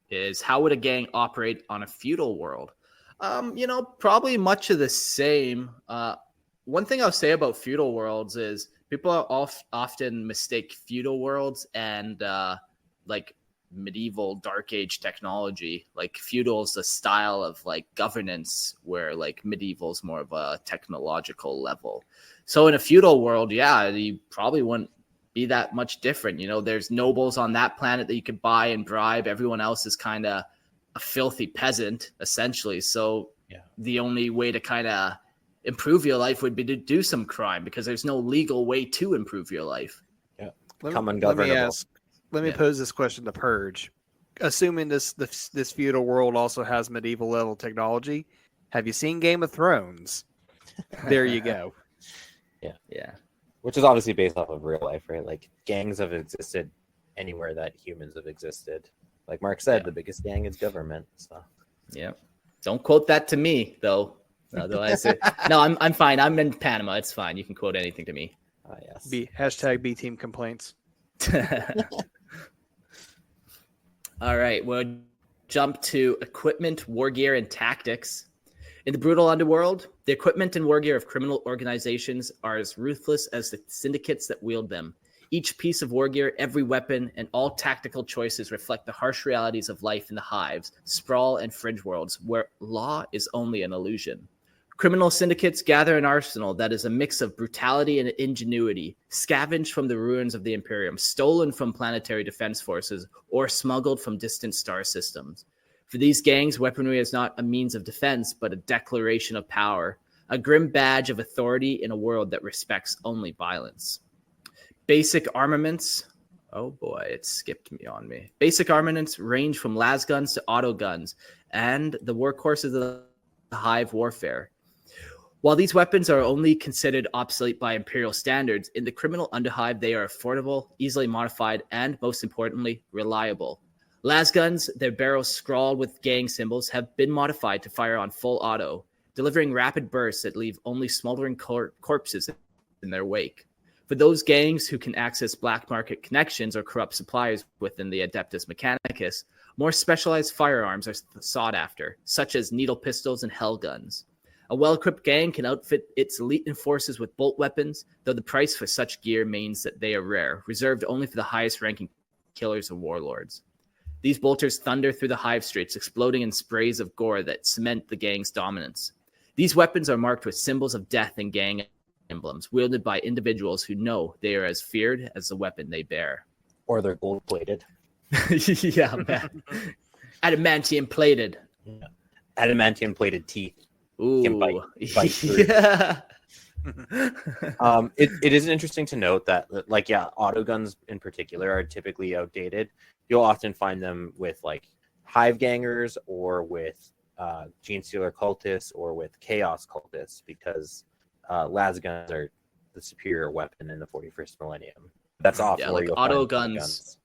is how would a gang operate on a feudal world? Probably much of the same. One thing I'll say about feudal worlds is people are often mistake feudal worlds and like medieval dark age technology. Like feudal is a style of like governance where like medieval is more of a technological level. So in a feudal world, yeah, you probably wouldn't be that much different. There's nobles on that planet that you could buy and bribe. Everyone else is kind of a filthy peasant, essentially. So the only way to kind of improve your life would be to do some crime because there's no legal way to improve your life. Yeah. Let me pose this question to Purge. Assuming this feudal world also has medieval level technology, have you seen Game of Thrones? There you go. Yeah. Which is obviously based off of real life, right? Like gangs have existed anywhere that humans have existed. Like Mark said, the biggest gang is government. So yeah. Don't quote that to me though. Otherwise, no, I'm fine. I'm in Panama. It's fine. You can quote anything to me. Yes. B team complaints. All right, we'll jump to equipment, war gear, and tactics. In the brutal underworld, the equipment and war gear of criminal organizations are as ruthless as the syndicates that wield them. Each piece of war gear, every weapon, and all tactical choices reflect the harsh realities of life in the hives, sprawl, and fringe worlds, where law is only an illusion. Criminal syndicates gather an arsenal that is a mix of brutality and ingenuity, scavenged from the ruins of the Imperium, stolen from planetary defense forces, or smuggled from distant star systems. For these gangs, weaponry is not a means of defense, but a declaration of power, a grim badge of authority in a world that respects only violence. Basic armaments. Oh boy, it skipped me on me. Basic armaments range from las guns to auto guns, and the workhorses of the hive warfare. While these weapons are only considered obsolete by Imperial standards, in the criminal underhive they are affordable, easily modified, and most importantly, reliable. Las guns, their barrels scrawled with gang symbols, have been modified to fire on full auto, delivering rapid bursts that leave only smoldering corpses in their wake. For those gangs who can access black market connections or corrupt suppliers within the Adeptus Mechanicus, more specialized firearms are sought after, such as needle pistols and hell guns. A well-equipped gang can outfit its elite forces with bolt weapons, though the price for such gear means that they are rare, reserved only for the highest-ranking killers and warlords. These bolters thunder through the hive streets, exploding in sprays of gore that cement the gang's dominance. These weapons are marked with symbols of death and gang emblems, wielded by individuals who know they are as feared as the weapon they bear. Or they're gold-plated. Yeah, man. Adamantium-plated. Yeah. Adamantium-plated teeth. Ooh, can bite through. Yeah. It is interesting to note that, like, auto guns in particular are typically outdated. You'll often find them with like hive gangers or with gene stealer cultists or with chaos cultists because las guns are the superior weapon in the 41st millennium. That's often where like you'll auto find guns.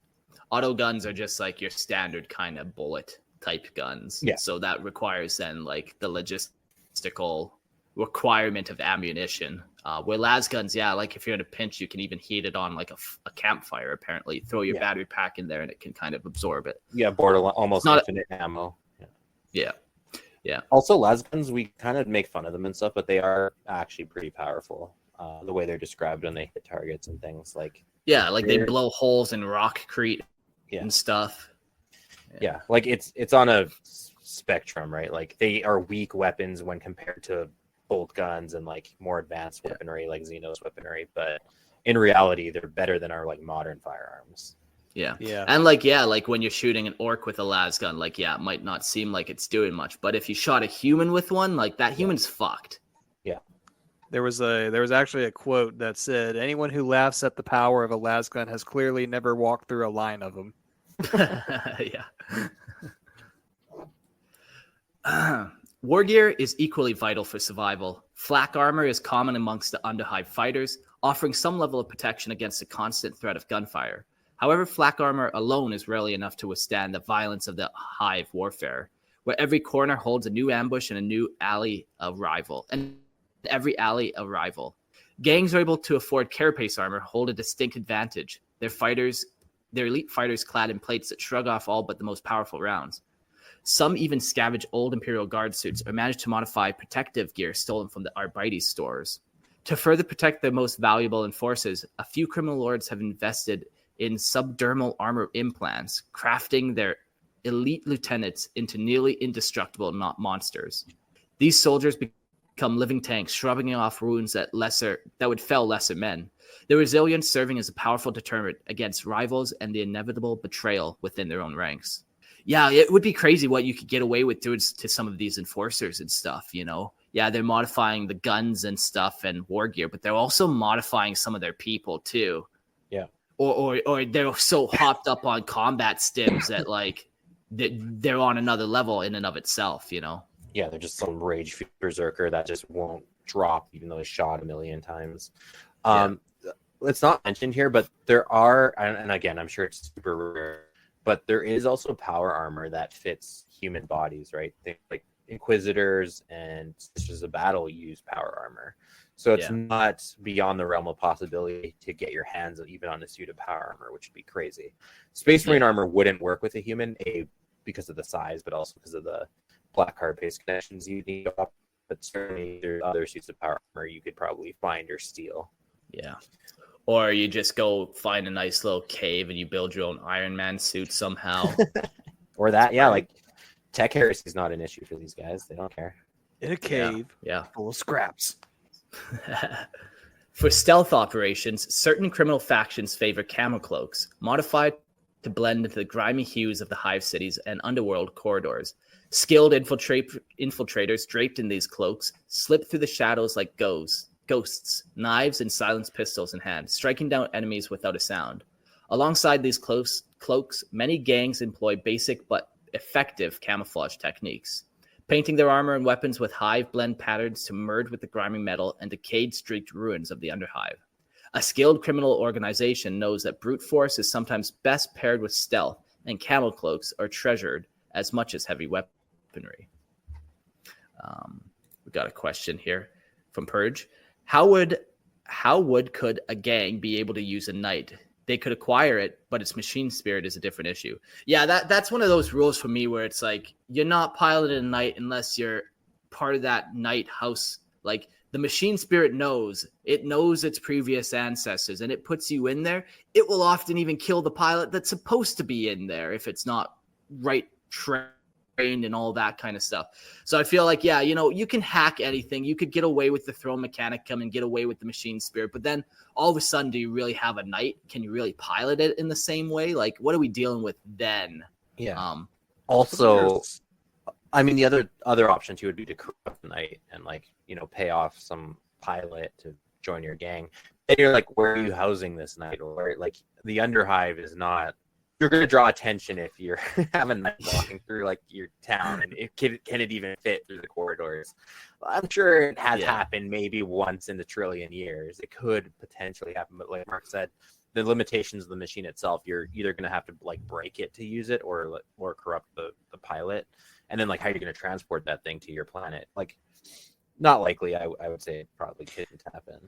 Auto guns are just like your standard kind of bullet type guns. Yeah. So that requires then like the logistical requirement of ammunition. Where las guns, like if you're in a pinch, you can even heat it on like a campfire. Apparently, throw your battery pack in there and it can kind of absorb it. Yeah, borderline almost infinite ammo. Yeah. Yeah. Also, lasguns, we kind of make fun of them and stuff, but they are actually pretty powerful. The way they're described when they hit targets and things like. Yeah, like they blow holes in rockcrete Yeah. and stuff. Yeah, like it's on a spectrum, right? Like they are weak weapons when compared to bolt guns and like more advanced weaponry like xenos weaponry, but in reality they're better than our like modern firearms. Yeah. Yeah. And like when you're shooting an orc with a las gun, like it might not seem like it's doing much, but if you shot a human with one, like that human's fucked. Yeah. There was actually a quote that said, "Anyone who laughs at the power of a las gun has clearly never walked through a line of them." Yeah. War gear is equally vital for survival. Flak armor is common amongst the underhive fighters, offering some level of protection against the constant threat of gunfire. However, flak armor alone is rarely enough to withstand the violence of the hive warfare, where every corner holds a new ambush and a new alley of rival. And every alley a rival. Gangs are able to afford carapace armor hold a distinct advantage. Their elite fighters clad in plates that shrug off all but the most powerful rounds. Some even scavenge old Imperial Guard suits or manage to modify protective gear stolen from the Arbites stores. To further protect their most valuable enforcers, a few criminal lords have invested in subdermal armor implants, crafting their elite lieutenants into nearly indestructible monsters. These soldiers become living tanks, shrugging off wounds that would fell lesser men. Their resilience serving as a powerful deterrent against rivals and the inevitable betrayal within their own ranks. Yeah, it would be crazy what you could get away with doing to some of these enforcers and stuff, you know? Yeah, they're modifying the guns and stuff and war gear, but they're also modifying some of their people too. Yeah. Or they're so hopped up on combat stims that like they're on another level in and of itself, you know? Yeah, they're just some rage berserker that just won't drop even though they shot a million times. It's not mentioned here, but there are, and again, I'm sure it's super rare, but there is also power armor that fits human bodies, right? Things like Inquisitors and Sisters of Battle use power armor. So it's not beyond the realm of possibility to get your hands even on a suit of power armor, which would be crazy. Space Marine armor wouldn't work with a human, because of the size, but also because of the black carapace connections you need. But certainly there's other suits of power armor you could probably find or steal. Yeah. Or you just go find a nice little cave and you build your own Iron Man suit somehow. Or that, like tech heresy is not an issue for these guys. They don't care. In a cave, full of scraps. For stealth operations, certain criminal factions favor camo cloaks, modified to blend into the grimy hues of the hive cities and underworld corridors. Skilled infiltrators draped in these cloaks slip through the shadows like ghosts, knives and silenced pistols in hand, striking down enemies without a sound. Alongside these cloaks, many gangs employ basic but effective camouflage techniques, painting their armor and weapons with hive blend patterns to merge with the grimy metal and decayed-streaked ruins of the underhive. A skilled criminal organization knows that brute force is sometimes best paired with stealth, and camel cloaks are treasured as much as heavy weaponry. We got a question here from Purge. How could a gang be able to use a knight? They could acquire it, but its machine spirit is a different issue. Yeah, that's one of those rules for me where it's like you're not piloting a knight unless you're part of that knight house. Like the machine spirit knows its previous ancestors, and it puts you in there. It will often even kill the pilot that's supposed to be in there if it's not right trained and all that kind of stuff. So I feel like, you can hack anything. You could get away with the throne mechanicum and get away with the machine spirit, but then all of a sudden, do you really have a knight? Can you really pilot it in the same way? Like, what are we dealing with then? Yeah. Also, I mean, the other option too would be to corrupt the knight and pay off some pilot to join your gang. And you're like, where are you housing this knight? Or like the underhive is not. You're going to draw attention if you're having knight walking through like your town, and can it even fit through the corridors? I'm sure it has happened maybe once in the trillion years. It could potentially happen, but like Mark said, the limitations of the machine itself, you're either going to have to like break it to use it, or corrupt the pilot, and then like how you're going to transport that thing to your planet. Like, not likely. I would say it probably couldn't happen.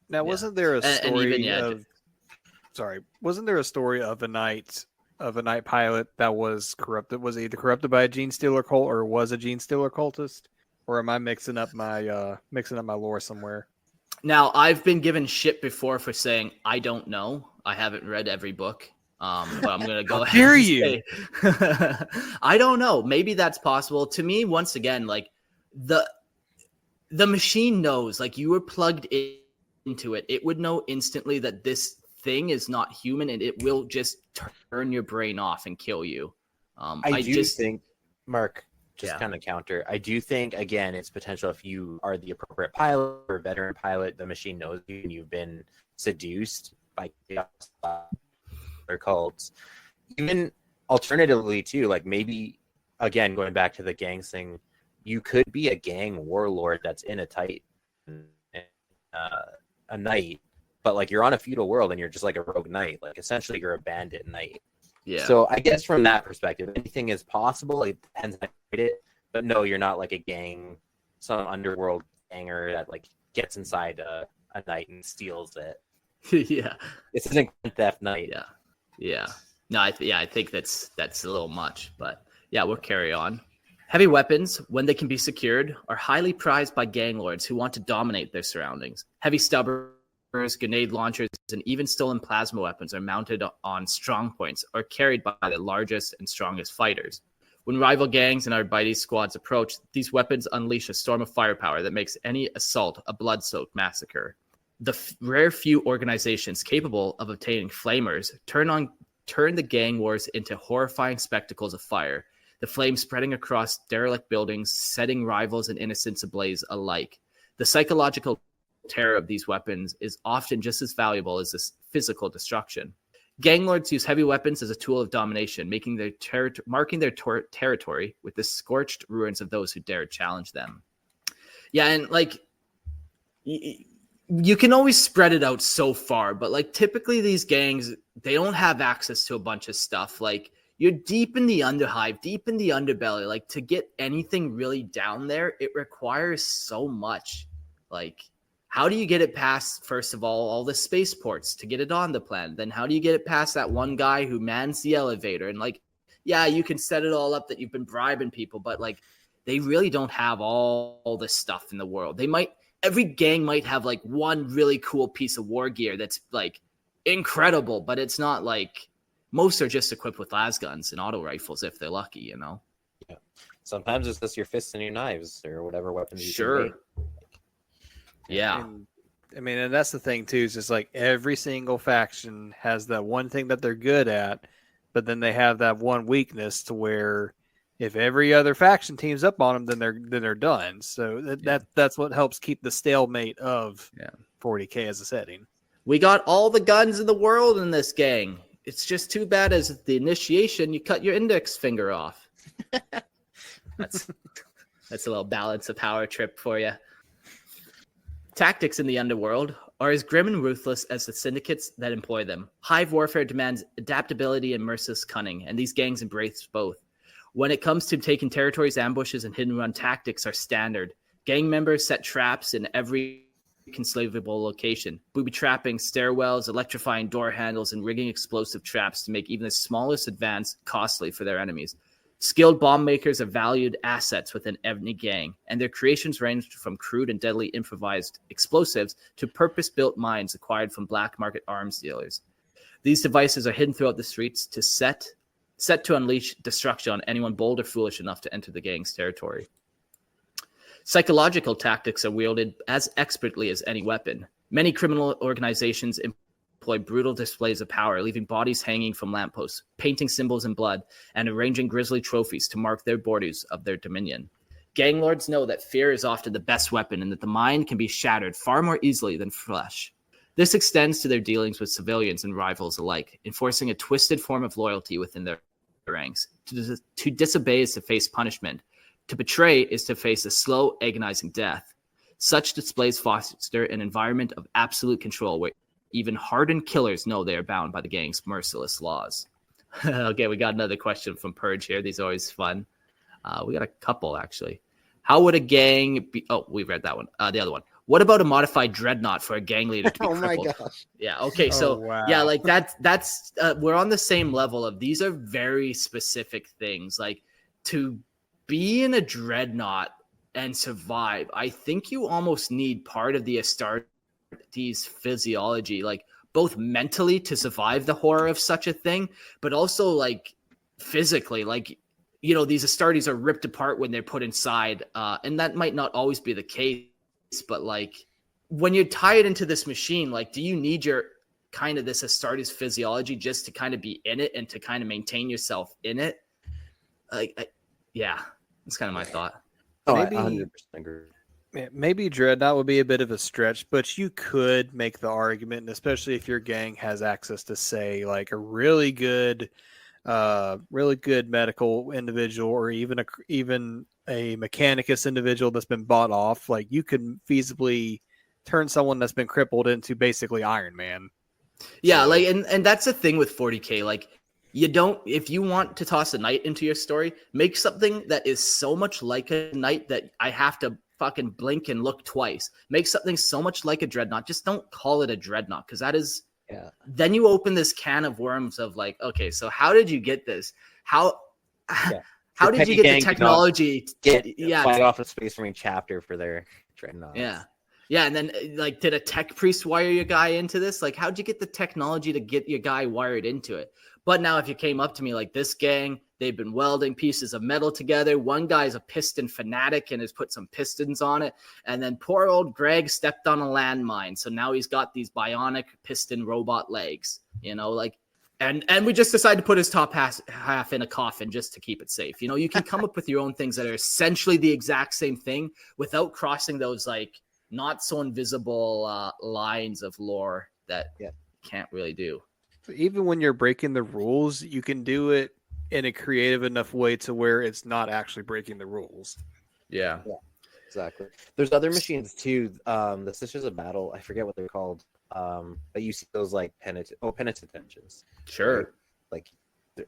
Now, wasn't there a story wasn't there a story of a knight of a night pilot that was corrupted. Was either corrupted by a gene stealer cult or was a gene stealer cultist? Or am I mixing up my lore somewhere? Now, I've been given shit before for saying I don't know. I haven't read every book. But I'm gonna go ahead. Dare and you? say, I don't know. Maybe that's possible. To me, once again, like the machine knows. Like you were plugged into it, it would know instantly that this thing is not human, and it will just turn your brain off and kill you. I just think, Mark, just Yeah. kind of counter. I do think, again, it's potential if you are the appropriate pilot or veteran pilot, the machine knows you and you've been seduced by or cults. Even alternatively, too, like maybe, again, going back to the gangs thing, you could be a gang warlord that's in a tight a knight, but like you're on a feudal world and you're just like a rogue knight. Like essentially you're a bandit knight. Yeah. So I guess from that perspective, anything is possible. It depends on how you read it. But no, you're not like a gang, some underworld ganger that like gets inside a knight and steals it. Yeah. This isn't Grand Theft Knight. Yeah. Yeah. No, I think that's a little much, but yeah, we'll carry on. Heavy weapons, when they can be secured, are highly prized by gang lords who want to dominate their surroundings. Heavy stubbers, grenade launchers, and even stolen plasma weapons are mounted on strong points or carried by the largest and strongest fighters. When rival gangs and arbites squads approach, these weapons unleash a storm of firepower that makes any assault a blood-soaked massacre. The rare few organizations capable of obtaining flamers turn the gang wars into horrifying spectacles of fire, the flames spreading across derelict buildings, setting rivals and innocents ablaze alike. The psychological terror of these weapons is often just as valuable as this physical destruction. Gang lords use heavy weapons as a tool of domination, marking their territory with the scorched ruins of those who dare challenge them. Yeah, and like you can always spread it out so far, but like typically these gangs, they don't have access to a bunch of stuff. Like you're deep in the underhive, deep in the underbelly. Like to get anything really down there, it requires so much. Like how do you get it past, first of all the spaceports to get it on the planet? Then how do you get it past that one guy who mans the elevator? And like, yeah, you can set it all up that you've been bribing people, but like they really don't have all this stuff in the world. Every gang might have like one really cool piece of war gear that's like incredible, but it's not like most are just equipped with las guns and auto rifles if they're lucky, you know? Yeah. Sometimes it's just your fists and your knives or whatever weapons you Sure. can make. Yeah. And that's the thing too, is just like every single faction has that one thing that they're good at, but then they have that one weakness to where if every other faction teams up on them, then they're done. So that's what helps keep the stalemate of 40K as a setting. We got all the guns in the world in this gang. It's just too bad as the initiation, you cut your index finger off. That's a little balance of power trip for you. Tactics in the underworld are as grim and ruthless as the syndicates that employ them. Hive warfare demands adaptability and merciless cunning, and these gangs embrace both. When it comes to taking territories, ambushes and hidden run tactics are standard. Gang members set traps in every conceivable location, booby trapping stairwells, electrifying door handles, and rigging explosive traps to make even the smallest advance costly for their enemies. Skilled bomb makers are valued assets within any gang, and their creations range from crude and deadly improvised explosives to purpose-built mines acquired from black market arms dealers. These devices are hidden throughout the streets to set to unleash destruction on anyone bold or foolish enough to enter the gang's territory. Psychological tactics are wielded as expertly as any weapon. Many criminal organizations employ brutal displays of power, leaving bodies hanging from lampposts, painting symbols in blood, and arranging grisly trophies to mark their borders of their dominion. Gang lords know that fear is often the best weapon and that the mind can be shattered far more easily than flesh. This extends to their dealings with civilians and rivals alike, enforcing a twisted form of loyalty within their ranks. To disobey is to face punishment. To betray is to face a slow, agonizing death. Such displays foster an environment of absolute control where even hardened killers know they are bound by the gang's merciless laws. Okay, we got another question from Purge here. These are always fun. We got a couple, actually. How would a gang be... Oh, we read that one. The other one. What about a modified dreadnought for a gang leader to be Oh my crippled? gosh. Yeah. Okay. So wow. yeah, like that's we're on the same level of these are very specific things. Like to be in a dreadnought and survive, I think you almost need part of the Astartes physiology, like both mentally to survive the horror of such a thing, but also like physically, like, you know, these Astartes are ripped apart when they're put inside, and that might not always be the case, but like when you're tied into this machine, like, do you need your kind of this Astartes physiology just to kind of be in it and to kind of maintain yourself in it? Yeah, that's kind of my thought. Oh, Maybe- I 100% agree. Maybe Dreadnought would be a bit of a stretch, but you could make the argument, and especially if your gang has access to, say, like a really good medical individual, or even a mechanicus individual that's been bought off. Like, you could feasibly turn someone that's been crippled into basically Iron Man. Yeah, So- like, and that's the thing with 40K. Like, you don't, if you want to toss a knight into your story, make something that is so much like a knight that I have to fucking blink and look twice. Make something so much like a dreadnought. Just don't call it a dreadnought, because that is. Yeah. Then you open this can of worms of like, okay, so how did you get this? How did you get the technology? Fight off a Space Marine chapter for their dreadnoughts. Yeah, and then like, did a tech priest wire your guy into this? Like, how'd you get the technology to get your guy wired into it? But now if you came up to me like, this gang, they've been welding pieces of metal together. One guy's a piston fanatic and has put some pistons on it. And then poor old Greg stepped on a landmine. So now he's got these bionic piston robot legs, you know, like, and we just decided to put his top half in a coffin just to keep it safe. You know, you can come up with your own things that are essentially the exact same thing without crossing those like not so invisible lines of lore that you can't really do. Even when you're breaking the rules, you can do it in a creative enough way to where it's not actually breaking the rules. Yeah. Exactly. There's other machines too. The Sisters of Battle, I forget what they're called. But you see those like penitent engines. Sure. Like,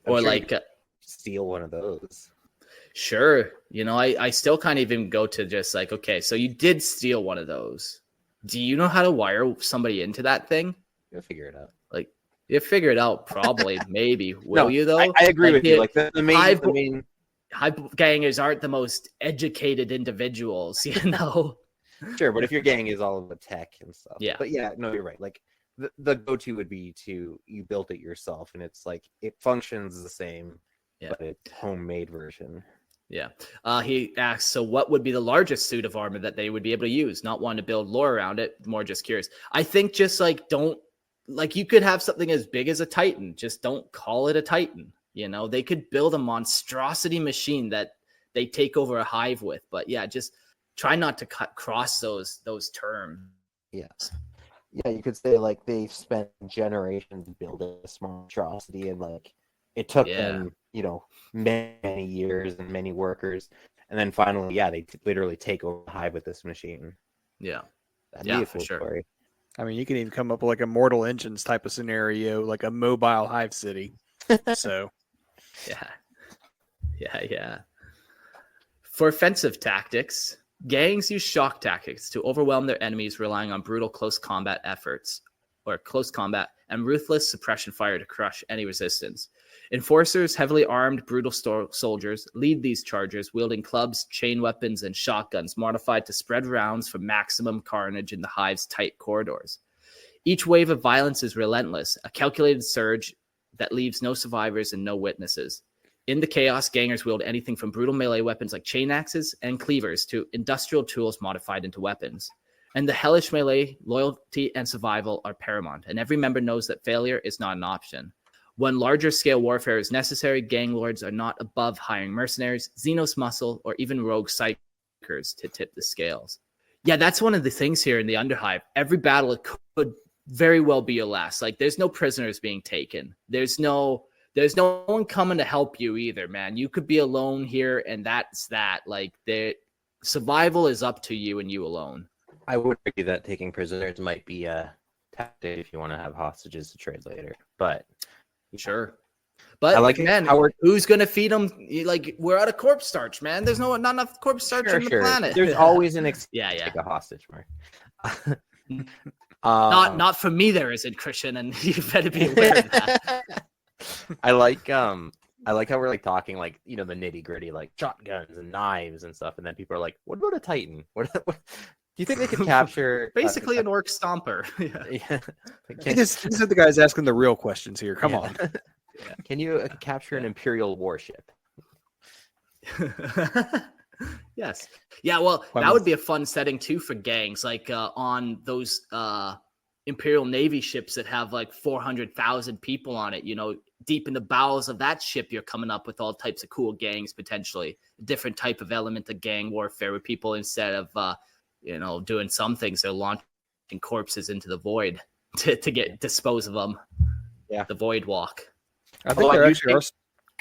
or sure like steal one of those. Sure. You know, I still can't even go to just like, okay, so you did steal one of those. Do you know how to wire somebody into that thing? You'll figure it out. Like, you figure it out, probably, maybe. Will you though? I agree with you. Like the main hive gangers aren't the most educated individuals, you know. Sure, but if your gang is all about tech and stuff, yeah. But yeah, no, you're right. Like the go-to would be you built it yourself, and it's like it functions the same, but it's homemade version. Yeah. He asks, so what would be the largest suit of armor that they would be able to use? Not wanting to build lore around it, more just curious. I think just like you could have something as big as a Titan, just don't call it a Titan. You know, they could build a monstrosity machine that they take over a hive with, but yeah, just try not to cross those terms. Yeah. Yeah, you could say like they've spent generations building this monstrosity, and like it took them, you know, many years and many workers, and then finally, they literally take over the hive with this machine. Yeah, that'd be a cool story. I mean, you can even come up with like a Mortal Engines type of scenario, like a mobile hive city. So, yeah. For offensive tactics, gangs use shock tactics to overwhelm their enemies, relying on brutal close combat and ruthless suppression fire to crush any resistance. Enforcers, heavily armed, brutal soldiers, lead these charges, wielding clubs, chain weapons, and shotguns modified to spread rounds for maximum carnage in the hive's tight corridors. Each wave of violence is relentless, a calculated surge that leaves no survivors and no witnesses. In the chaos, gangers wield anything from brutal melee weapons like chain axes and cleavers to industrial tools modified into weapons. And the hellish melee, loyalty, and survival are paramount, and every member knows that failure is not an option. When larger scale warfare is necessary, gang lords are not above hiring mercenaries, xenos muscle, or even rogue psychers to tip the scales. Yeah, that's one of the things here in the Underhive. Every battle, it could very well be your last. Like, there's no prisoners being taken. There's no one coming to help you either, man. You could be alone here, and that's that. Like, the survival is up to you and you alone. I would argue that taking prisoners might be a tactic if you want to have hostages to trade later, but sure. But like, man, who's gonna feed them? Like, we're out of corpse starch, man. There's not enough corpse starch on the planet. There's always an take a hostage, Mark. Not for me there isn't, Christian, and you better be aware of that. I like how we're like talking like, you know, the nitty gritty, like shotguns and knives and stuff, and then people are like, what about a Titan? What do you think they could capture? Basically an orc stomper. Yeah. These are the guys asking the real questions here. Come on. Yeah. Can you capture an Imperial warship? Yes. Yeah, well, that would be a fun setting too for gangs, like on those Imperial Navy ships that have like 400,000 people on it. You know, deep in the bowels of that ship, you're coming up with all types of cool gangs, potentially. A different type of element of gang warfare where people, instead of, you know, doing some things, they're launching corpses into the void to dispose of them. Yeah. The void walk. I think there actually are.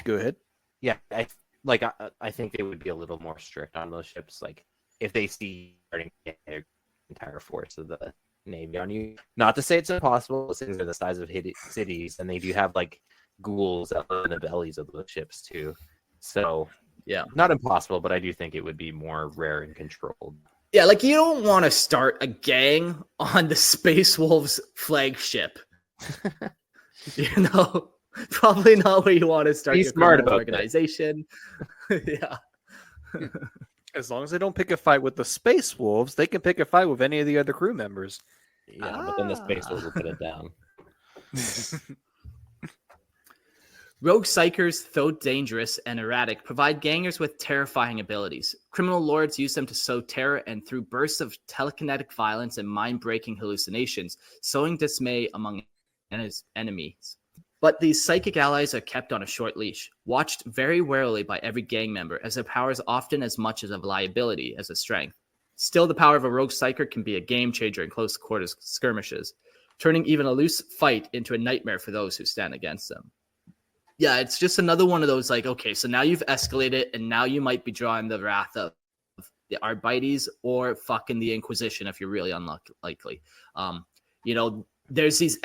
Go ahead. Yeah, I think they would be a little more strict on those ships. Like if they see starting to get their entire force of the Navy on you. Not to say it's impossible. Those things are the size of cities, and they do have like ghouls that live in the bellies of those ships too. So yeah, not impossible, but I do think it would be more rare and controlled. Yeah, like you don't want to start a gang on the Space Wolves flagship. You know, probably not where you want to start your smart about organization. Yeah. As long as they don't pick a fight with the Space Wolves, they can pick a fight with any of the other crew members. Yeah, but then the Space Wolves will put it down. Rogue psychers, though dangerous and erratic, provide gangers with terrifying abilities. Criminal lords use them to sow terror and, through bursts of telekinetic violence and mind-breaking hallucinations, sowing dismay among enemies. But these psychic allies are kept on a short leash, watched very warily by every gang member, as their power is often as much as a liability as a strength. Still, the power of a rogue psyker can be a game changer in close quarters skirmishes, turning even a loose fight into a nightmare for those who stand against them. Yeah, it's just another one of those, like, okay, so now you've escalated, and now you might be drawing the wrath of the Arbites or fucking the Inquisition if you're really unlikely. You know, there's these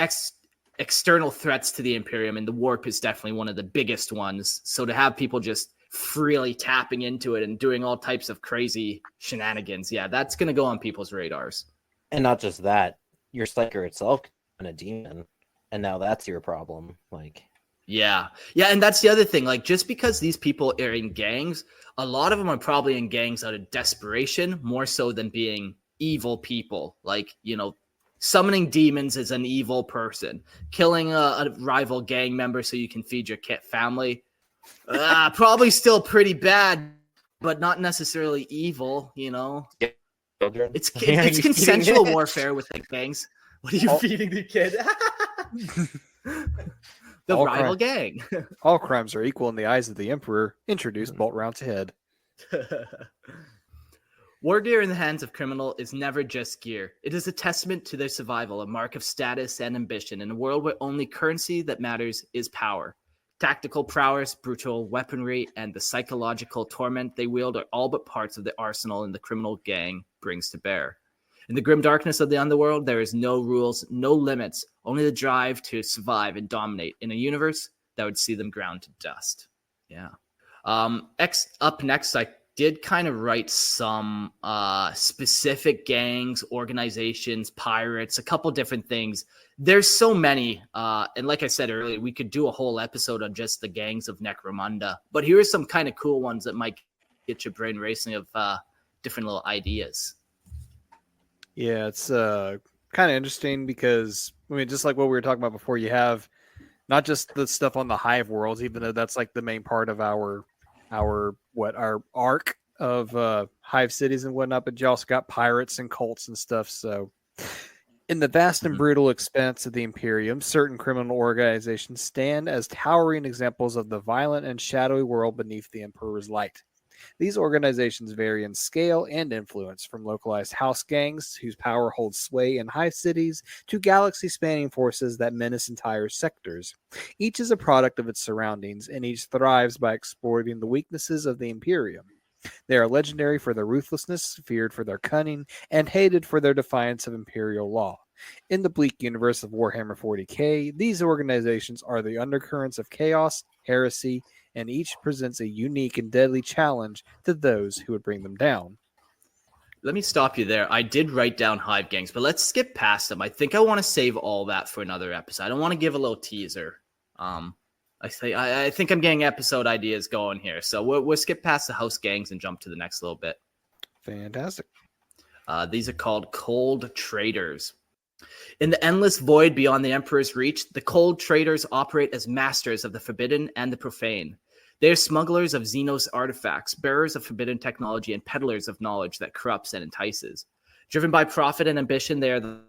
external threats to the Imperium, and the warp is definitely one of the biggest ones. So to have people just freely tapping into it and doing all types of crazy shenanigans, yeah, that's going to go on people's radars. And not just that, your psyker itself and a demon, and now that's your problem. Like, yeah, and that's the other thing. Like, just because these people are in gangs, a lot of them are probably in gangs out of desperation, more so than being evil people. Like, you know, summoning demons is an evil person. Killing a rival gang member so you can feed your family, probably still pretty bad, but not necessarily evil, you know? children. It's consensual warfare with the gangs. What are you feeding the kid? The All rival gang. All crimes are equal in the eyes of the Emperor. Introduce bolt rounds ahead. War gear in the hands of criminal is never just gear. It is a testament to their survival, a mark of status and ambition in a world where only currency that matters is power. Tactical prowess, brutal weaponry, and the psychological torment they wield are all but parts of the arsenal the criminal gang brings to bear. In the grim darkness of the underworld, there is no rules, no limits, only the drive to survive and dominate in a universe that would see them ground to dust. Yeah. Up next, I did kind of write some specific gangs, organizations, pirates, a couple different things. There's so many. And like I said earlier, we could do a whole episode on just the gangs of Necromunda. But here are some kind of cool ones that might get your brain racing of different little ideas. Yeah, it's kind of interesting because, I mean, just like what we were talking about before, you have not just the stuff on the hive worlds, even though that's like the main part of our arc of hive cities and whatnot, but you also got pirates and cults and stuff. So in the vast and brutal expanse of the Imperium, certain criminal organizations stand as towering examples of the violent and shadowy world beneath the Emperor's light. These organizations vary in scale and influence, from localized house gangs whose power holds sway in hive cities to galaxy-spanning forces that menace entire sectors. Each is a product of its surroundings, and each thrives by exploiting the weaknesses of the Imperium. They are legendary for their ruthlessness, feared for their cunning, and hated for their defiance of Imperial law. In the bleak universe of Warhammer 40k, these organizations are the undercurrents of chaos, heresy, and each presents a unique and deadly challenge to those who would bring them down. Let me stop you there. I did write down hive gangs, but let's skip past them. I think I want to save all that for another episode. I don't want to give a little teaser. I think I'm getting episode ideas going here, so we'll skip past the house gangs and jump to the next little bit. Fantastic. These are called cold traders. In the endless void beyond the Emperor's reach, the cold traders operate as masters of the forbidden and the profane. They are smugglers of xenos artifacts, bearers of forbidden technology, and peddlers of knowledge that corrupts and entices. Driven by profit and ambition, they are the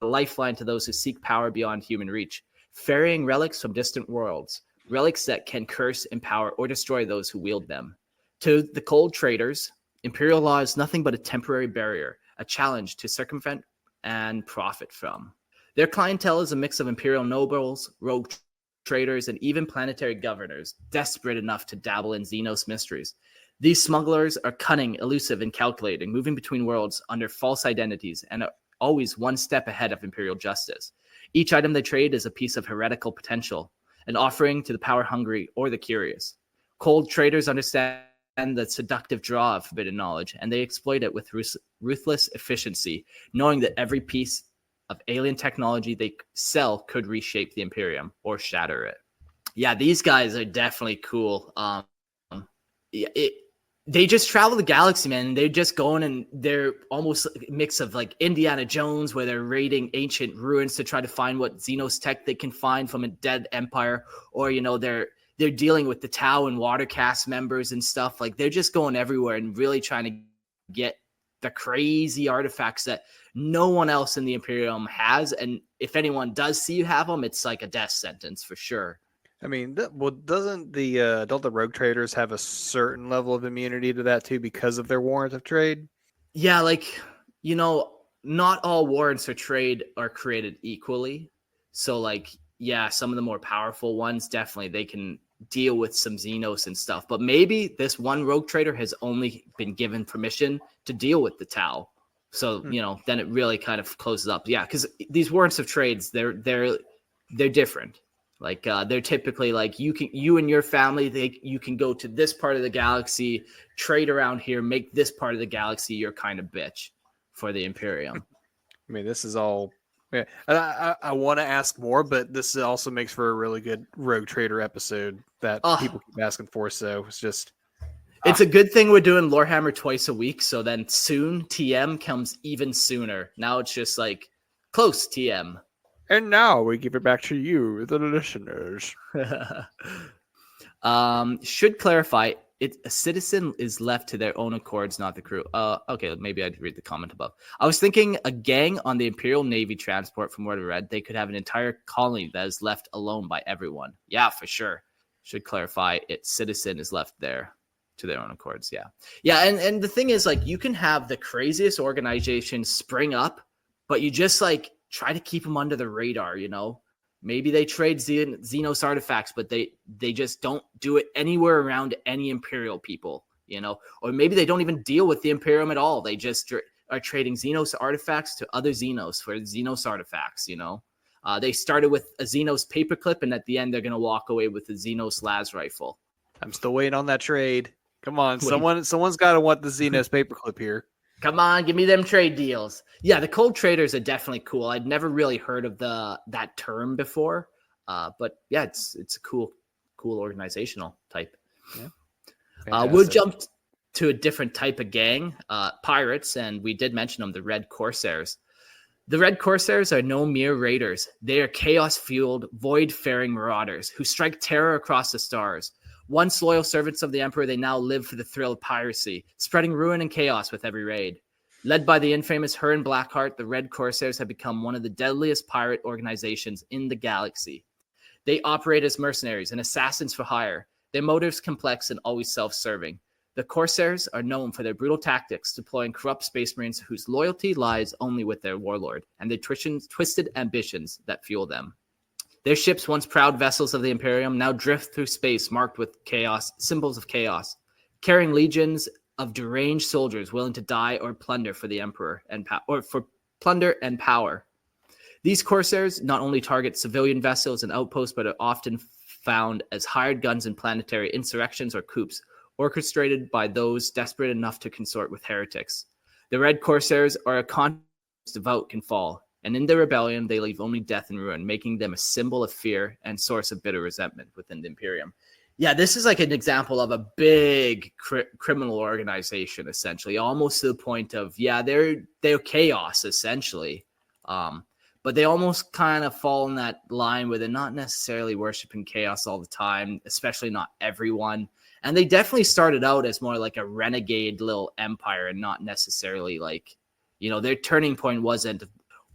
lifeline to those who seek power beyond human reach, ferrying relics from distant worlds, relics that can curse, empower, or destroy those who wield them. To the cold traders, Imperial law is nothing but a temporary barrier, a challenge to circumvent and profit from. Their clientele is a mix of Imperial nobles, rogue traders, and even planetary governors, desperate enough to dabble in Xenos mysteries. These smugglers are cunning, elusive, and calculating, moving between worlds under false identities and are always one step ahead of Imperial justice. Each item they trade is a piece of heretical potential, an offering to the power-hungry or the curious. Cold traders understand the seductive draw of forbidden knowledge, and they exploit it with ruthless efficiency, knowing that every piece of alien technology they sell could reshape the Imperium or shatter it. Yeah, these guys are definitely cool. They just travel the galaxy, man. They're just going, and they're almost a mix of like Indiana Jones, where they're raiding ancient ruins to try to find what Xenos tech they can find from a dead empire, or they're dealing with the Tau and water caste members and stuff. Like, they're just going everywhere and really trying to get the crazy artifacts that no one else in the Imperium has. And if anyone does see you have them, it's like a death sentence for sure. I mean, don't the rogue traders have a certain level of immunity to that too because of their warrant of trade? Yeah, not all warrants of trade are created equally. So, some of the more powerful ones, definitely they can deal with some Xenos and stuff. But maybe this one rogue trader has only been given permission to deal with the Tau. So, then it really kind of closes up. Yeah, because these warrants of trades, they're different. They're typically like you and your family, you can go to this part of the galaxy, trade around here, make this part of the galaxy your kind of bitch for the Imperium. I mean, this is all. Yeah, I want to ask more, but this also makes for a really good rogue trader episode that people keep asking for. So it's just. It's a good thing we're doing Lorehammer twice a week. So then soon TM comes even sooner. Now it's just like close TM. And now we give it back to you, the listeners. Should clarify, a citizen is left to their own accords, not the crew. Okay, maybe I'd read the comment above. I was thinking a gang on the Imperial Navy transport, from what I read, they could have an entire colony that is left alone by everyone. Yeah, for sure. Should clarify, citizen is left there to their own accords. Yeah. Yeah, and the thing is, you can have the craziest organization spring up, but you just try to keep them under the radar, Maybe they trade Xenos artifacts, but they just don't do it anywhere around any Imperial people, Or maybe they don't even deal with the Imperium at all. They just are trading Xenos artifacts to other Xenos for Xenos artifacts, They started with a Xenos paperclip, and at the end, they're going to walk away with a Xenos las rifle. I'm still waiting on that trade. Come on, someone's got to want the Xenos paperclip here. Come on, give me them trade deals. Yeah, the cold traders are definitely cool. I'd never really heard of that term before, but yeah, it's a cool organizational type. Yeah. We'll jump to a different type of gang, pirates, and we did mention them, the Red Corsairs. The Red Corsairs are no mere raiders. They are chaos-fueled, void-faring marauders who strike terror across the stars. Once loyal servants of the Emperor, they now live for the thrill of piracy, spreading ruin and chaos with every raid. Led by the infamous Huron Blackheart, the Red Corsairs have become one of the deadliest pirate organizations in the galaxy. They operate as mercenaries and assassins for hire, their motives complex and always self-serving. The Corsairs are known for their brutal tactics, deploying corrupt space marines whose loyalty lies only with their warlord, and the twisted ambitions that fuel them. Their ships, once proud vessels of the Imperium, now drift through space marked with chaos, symbols of chaos, carrying legions of deranged soldiers willing to die or plunder for the Emperor or for plunder and power. These Corsairs not only target civilian vessels and outposts, but are often found as hired guns in planetary insurrections or coups, orchestrated by those desperate enough to consort with heretics. The Red Corsairs are a conscience devout can fall, and in their rebellion, they leave only death and ruin, making them a symbol of fear and source of bitter resentment within the Imperium. Yeah, this is like an example of a big criminal organization, essentially, almost to the point of, yeah, they're chaos, essentially. But they almost kind of fall in that line where they're not necessarily worshiping chaos all the time, especially not everyone. And they definitely started out as more like a renegade little empire and not necessarily like, their turning point wasn't,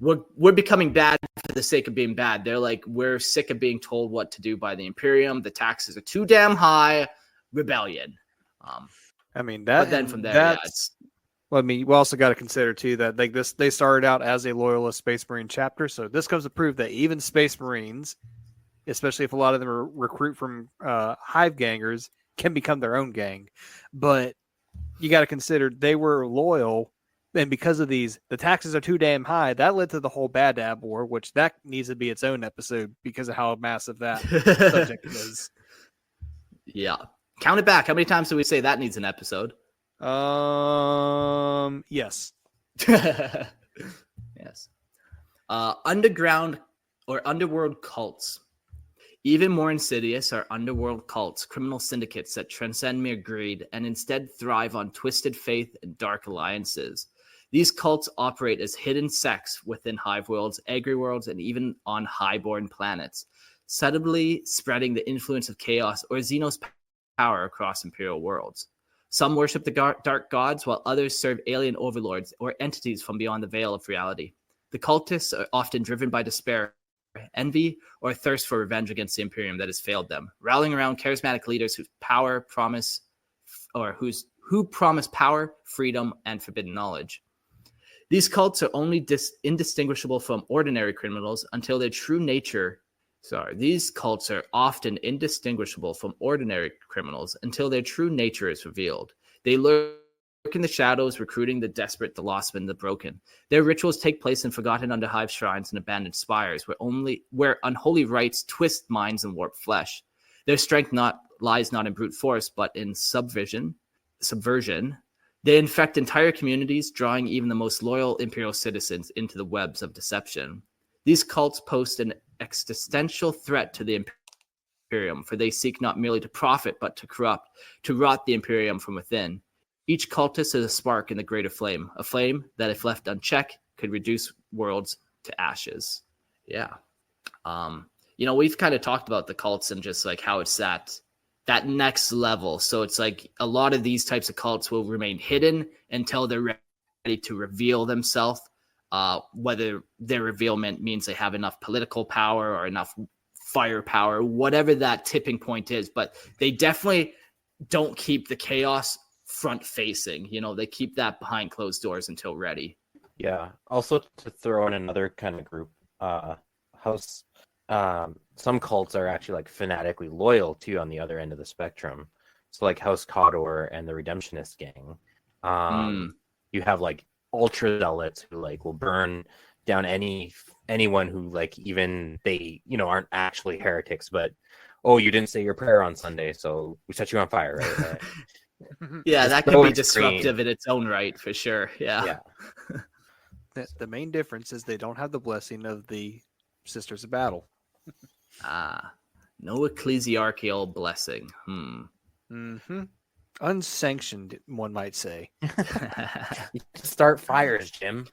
we're becoming bad for the sake of being bad. They're like, we're sick of being told what to do by the Imperium. The taxes are too damn high. Rebellion. I mean, but then from there, yeah, it's. Well, I mean, we also got to consider too that like this, they started out as a loyalist Space Marine chapter, so this comes to prove that even Space Marines, especially if a lot of them recruit from hive gangers, can become their own gang. But you got to consider they were loyal, and because of these, the taxes are too damn high. That led to the whole Bad Dab War, which that needs to be its own episode because of how massive that subject is. Yeah, count it back. How many times do we say that needs an episode? Yes. Yes. Underground or underworld cults. Even more insidious are underworld cults, criminal syndicates that transcend mere greed and instead thrive on twisted faith and dark alliances. These cults operate as hidden sects within hive worlds, agri worlds, and even on highborn planets, subtly spreading the influence of chaos or xenos power across imperial worlds. Some worship the dark gods, while others serve alien overlords or entities from beyond the veil of reality. The cultists are often driven by despair, envy, or thirst for revenge against the Imperium that has failed them, rallying around charismatic leaders who promise power, freedom, and forbidden knowledge. These cults are only indistinguishable from ordinary criminals until their true nature. These cults are often indistinguishable from ordinary criminals until their true nature is revealed. They lurk in the shadows, recruiting the desperate, the lost, and the broken. Their rituals take place in forgotten underhive shrines and abandoned spires, where unholy rites twist minds and warp flesh. Their strength lies not in brute force, but in subversion. They infect entire communities, drawing even the most loyal imperial citizens into the webs of deception. These cults pose an existential threat to the Imperium, for they seek not merely to profit, but to corrupt, to rot the Imperium from within. Each cultist is a spark in the greater flame, a flame that, if left unchecked, could reduce worlds to ashes. Yeah. We've kind of talked about the cults and just like how it's that next level. So it's like a lot of these types of cults will remain hidden until they're ready to reveal themselves. Whether their revealment means they have enough political power or enough firepower, whatever that tipping point is. But they definitely don't keep the chaos front facing. They keep that behind closed doors until ready. Yeah. Also, to throw in another kind of group, some cults are actually like fanatically loyal too on the other end of the spectrum. So like House Cawdor and the Redemptionist Gang. You have like ultra zealots who like will burn down anyone who like even they aren't actually heretics, but you didn't say your prayer on Sunday, so we set you on fire, right? Yeah, that could be disruptive in its own right, for sure. Yeah. The main difference is they don't have the blessing of the Sisters of Battle. No ecclesiarchal blessing. Unsanctioned, one might say. Start fires, Jim.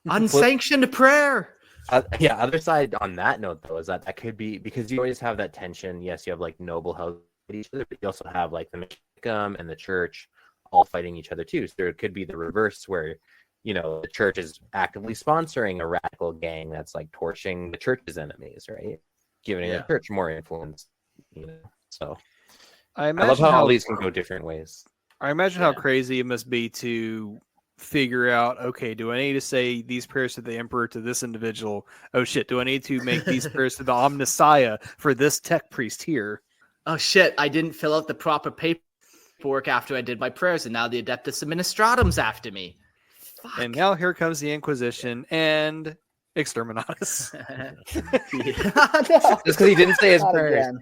Unsanctioned prayer. Other side on that note, though, is that could be because you always have that tension. Yes, you have like noble houses, but you also have like the Mishkam and the church all fighting each other too. So there could be the reverse where, the church is actively sponsoring a radical gang that's like torching the church's enemies, right? Giving the church more influence, So I love how all these can go different ways. I imagine how crazy it must be to figure out, okay, do I need to say these prayers to the Emperor to this individual? Oh shit, do I need to make these prayers to the Omnissiah for this tech priest here? Oh shit, I didn't fill out the proper paperwork after I did my prayers, and now the Adeptus Administratum's after me. Fuck. And now here comes the Inquisition and Exterminatus. Just because he didn't say his prayers.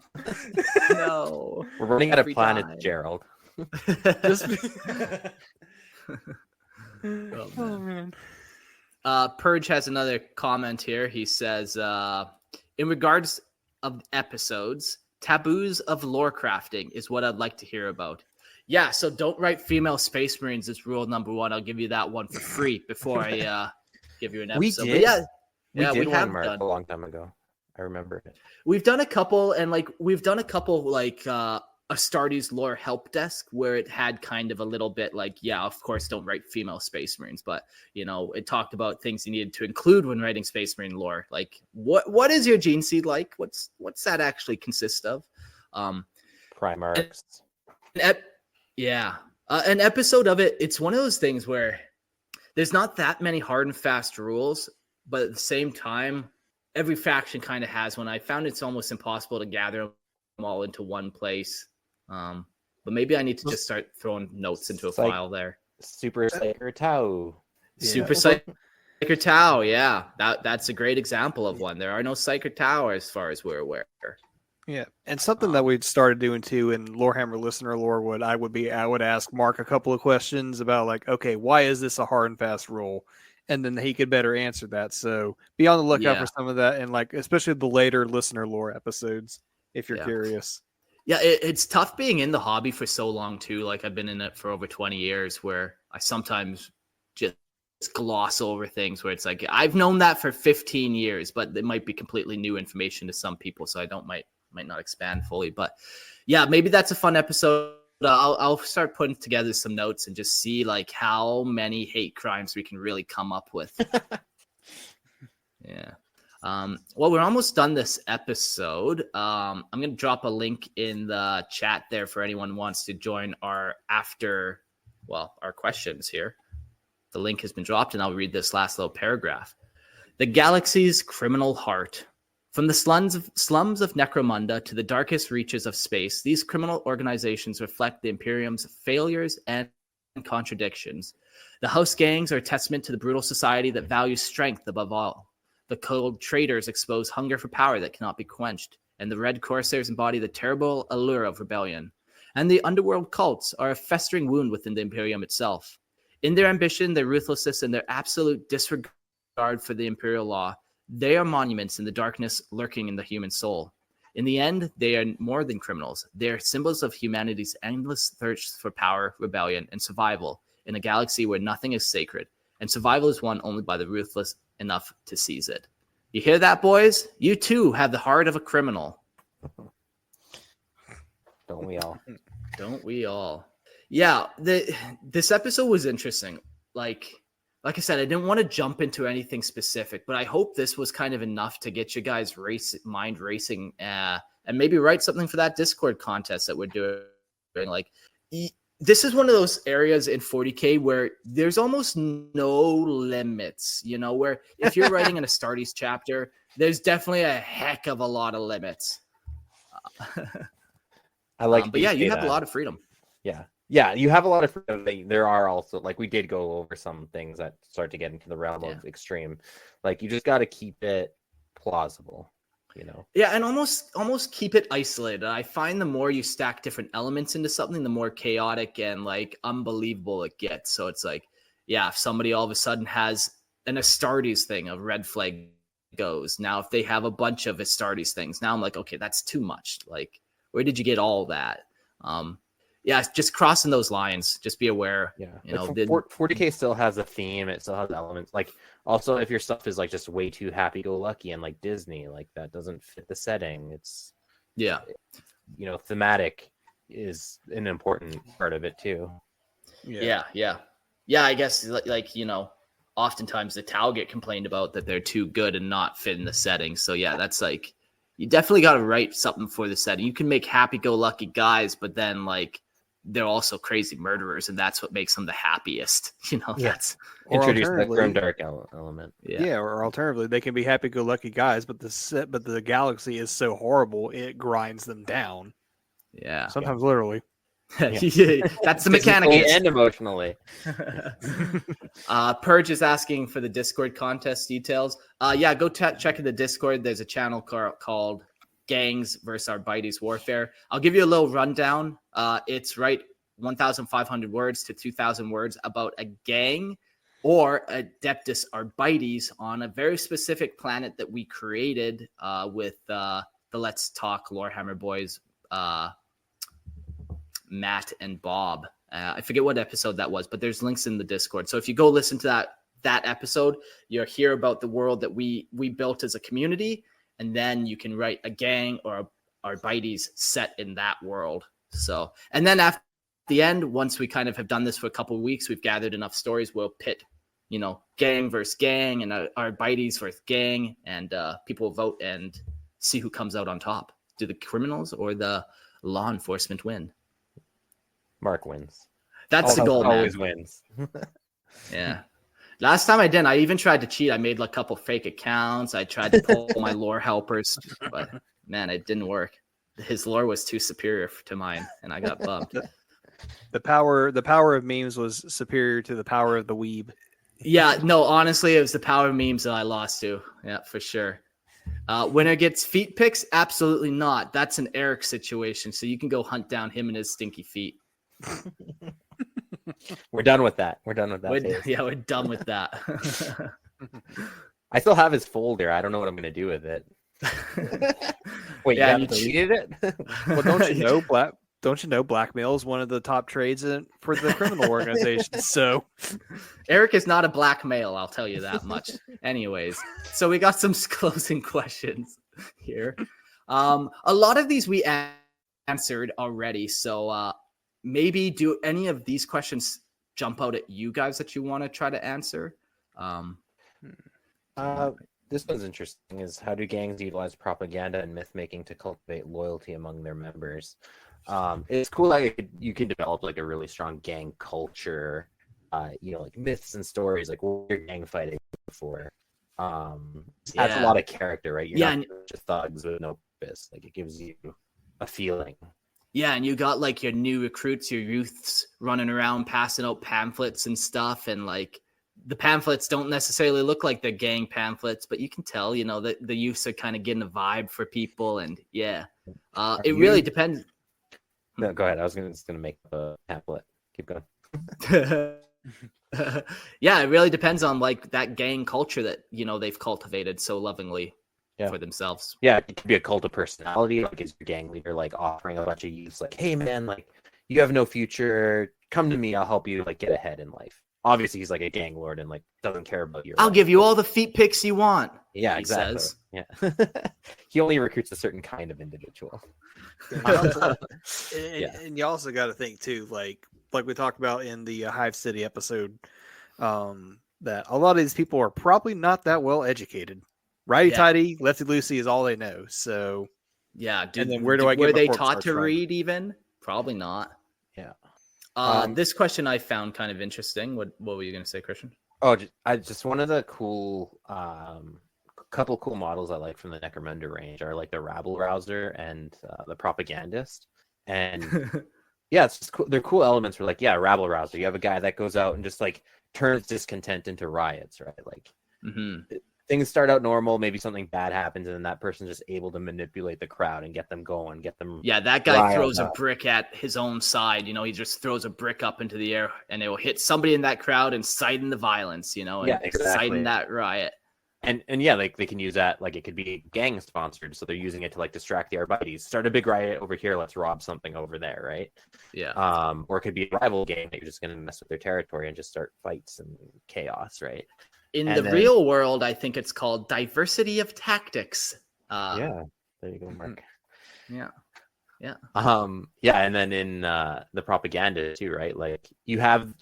No. We're running out of planets, Gerald. Oh man. Purge has another comment here. He says, in regards of episodes, taboos of lore crafting is what I'd like to hear about. Yeah, so don't write female space marines is rule number 1. I'll give you that one for free before I give you an episode. We But did. yeah, we one, have Mark, done a long time ago. I remember it. We've done a couple, and we've done a couple Astartes lore help desk where it had kind of a little bit of course, don't write female space marines, but it talked about things you needed to include when writing space marine lore. Like what is your gene seed like? What's that actually consist of? Primarchs. An episode of it. It's one of those things where there's not that many hard and fast rules, but at the same time, every faction kind of has one. I found it's almost impossible to gather them all into one place. But maybe I need to just start throwing notes into a file there. Super Psyker Tau. Super Psyker Tau, yeah. That's a great example of one. There are no Psyker Tau as far as we're aware. Yeah, and something that we'd started doing too in Lorehammer Listener Lore I would ask Mark a couple of questions about okay, why is this a hard and fast rule? And then he could better answer that. So be on the lookout for some of that, and especially the later Listener Lore episodes, if you're curious. Yeah, it's tough being in the hobby for so long too. I've been in it for over 20 years, where I sometimes just gloss over things where it's I've known that for 15 years, but it might be completely new information to some people, so I might not expand fully. But yeah, maybe that's a fun episode. I'll start putting together some notes and just see how many hate crimes we can really come up with. Yeah. Well, we're almost done this episode. I'm going to drop a link in the chat there for anyone who wants to join our questions here. The link has been dropped, and I'll read this last little paragraph. The galaxy's criminal heart. From the slums of Necromunda to the darkest reaches of space, these criminal organizations reflect the Imperium's failures and contradictions. The house gangs are a testament to the brutal society that values strength above all. The cold traders expose hunger for power that cannot be quenched, and the red corsairs embody the terrible allure of rebellion. And the underworld cults are a festering wound within the Imperium itself. In their ambition, their ruthlessness, and their absolute disregard for the imperial law, they are monuments in the darkness lurking in the human soul. In the end, they are more than criminals. They are symbols of humanity's endless thirst for power, rebellion, and survival in a galaxy where nothing is sacred, and survival is won only by the ruthless enough to seize it. You hear that, boys? You too have the heart of a criminal. Don't we all? Don't we all? Yeah, this episode was interesting. Like I said, I didn't want to jump into anything specific, but I hope this was kind of enough to get you guys mind racing and maybe write something for that Discord contest that we're doing. This is one of those areas in 40K where there's almost no limits, where if you're writing an Astartes chapter, there's definitely a heck of a lot of limits. I like but yeah, you have a lot of freedom. Yeah, you have a lot of freedom. There are also, we did go over some things that start to get into the realm of extreme. You just got to keep it plausible, Yeah, and almost keep it isolated. I find the more you stack different elements into something, the more chaotic and unbelievable it gets. So it's if somebody all of a sudden has an Astartes thing, a red flag goes. Now, if they have a bunch of Astartes things, now I'm okay, that's too much. Where did you get all that? Yeah, just crossing those lines. Just be aware. Yeah, 40K still has a theme. It still has elements. Also, if your stuff is just way too happy-go-lucky and Disney, that doesn't fit the setting. It's thematic is an important part of it too. Yeah. I guess oftentimes the Tau get complained about that they're too good and not fit in the setting. So yeah, that's you definitely got to write something for the setting. You can make happy-go-lucky guys, but then they're also crazy murderers, and that's what makes them the happiest. That's introduce that grimdark element. Yeah, or alternatively, they can be happy-go-lucky guys, but the galaxy is so horrible it grinds them down. Yeah, sometimes literally. That's the mechanic and emotionally. Purge is asking for the Discord contest details. Go check in the Discord. There's a channel called Gangs versus Arbites Warfare. I'll give you a little rundown. It's 1,500 words to 2,000 words about a gang or Adeptus Arbites on a very specific planet that we created with the Let's Talk Lorehammer boys, Matt and Bob. I forget what episode that was, but there's links in the Discord. So if you go listen to that episode, you'll hear about the world that we built as a community, and then you can write a gang or Arbites set in that world. So, and then after the end, once we kind of have done this for a couple of weeks, we've gathered enough stories, we'll pit, gang versus gang and Arbites versus gang, and people will vote and see who comes out on top. Do the criminals or the law enforcement win? Mark wins. That's the goal, man. Always wins. Yeah. Last time I didn't. I even tried to cheat. I made a couple fake accounts. I tried to pull my lore helpers, but man, it didn't work. His lore was too superior to mine, and I got bummed. The power of memes was superior to the power of the weeb. Yeah, no, honestly, it was the power of memes that I lost to. Yeah, for sure. Winner gets feet pics? Absolutely not. That's an Eric situation, so you can go hunt down him and his stinky feet. We're done with that. We're done with that. We're done with that. I still have his folder. I don't know what I'm going to do with it. Wait, Yeah, you deleted it? Well, don't you know blackmail is one of the top trades for the criminal organization? So Eric is not a black male, I'll tell you that much. Anyways, so we got some closing questions here. A lot of these we answered already, so maybe do any of these questions jump out at you guys that you want to try to answer? This one's interesting, is how do gangs utilize propaganda and myth making to cultivate loyalty among their members? It's cool that you can develop like a really strong gang culture, like myths and stories, like what you're gang fighting for. That's a lot of character, right? You're not just thugs with no purpose. Like it gives you a feeling. Yeah, and you got like your new recruits, your youths running around passing out pamphlets and stuff, and like the pamphlets don't necessarily look like they're gang pamphlets, but you can tell, that the youths are kind of getting a vibe for people, and it really depends. No, go ahead. I was just gonna make a pamphlet. Keep going. Yeah, it really depends on like that gang culture that they've cultivated so lovingly for themselves. Yeah, it could be a cult of personality. Like, is your gang leader like offering a bunch of youths like, "Hey, man, like you have no future. Come to me. I'll help you like get ahead in life." Obviously, he's like a gang lord and like doesn't care about your. I'll give you all the feet pics you want. Yeah, he exactly. Says. Yeah, he only recruits a certain kind of individual. And you also got to think too, like we talked about in the Hive City episode, that a lot of these people are probably not that well educated. Righty tighty, lefty loosey is all they know. So yeah, and then were they taught to read even? Probably not. Yeah. This question I found kind of interesting. What were you going to say, Christian? Oh, I just one of the cool, couple cool models I like from the Necromunda range are like the rabble rouser and the propagandist. And yeah, it's just cool. They're cool elements for like, rabble rouser. You have a guy that goes out and just like turns discontent into riots, right? Like things start out normal, maybe something bad happens, and then that person's just able to manipulate the crowd and get them going, get them. Yeah, that guy throws a brick at his own side. He just throws a brick up into the air, and it will hit somebody in that crowd, inciting the violence. And inciting that riot. And like they can use that, like it could be gang sponsored, so they're using it to like distract the Arbites. Start a big riot over here, let's rob something over there, right? Yeah. Or it could be a rival gang that you're just going to mess with their territory and just start fights and chaos, right? In the real world, I think it's called diversity of tactics. There you go, Mark. Yeah. And then in the propaganda too, right? Like you have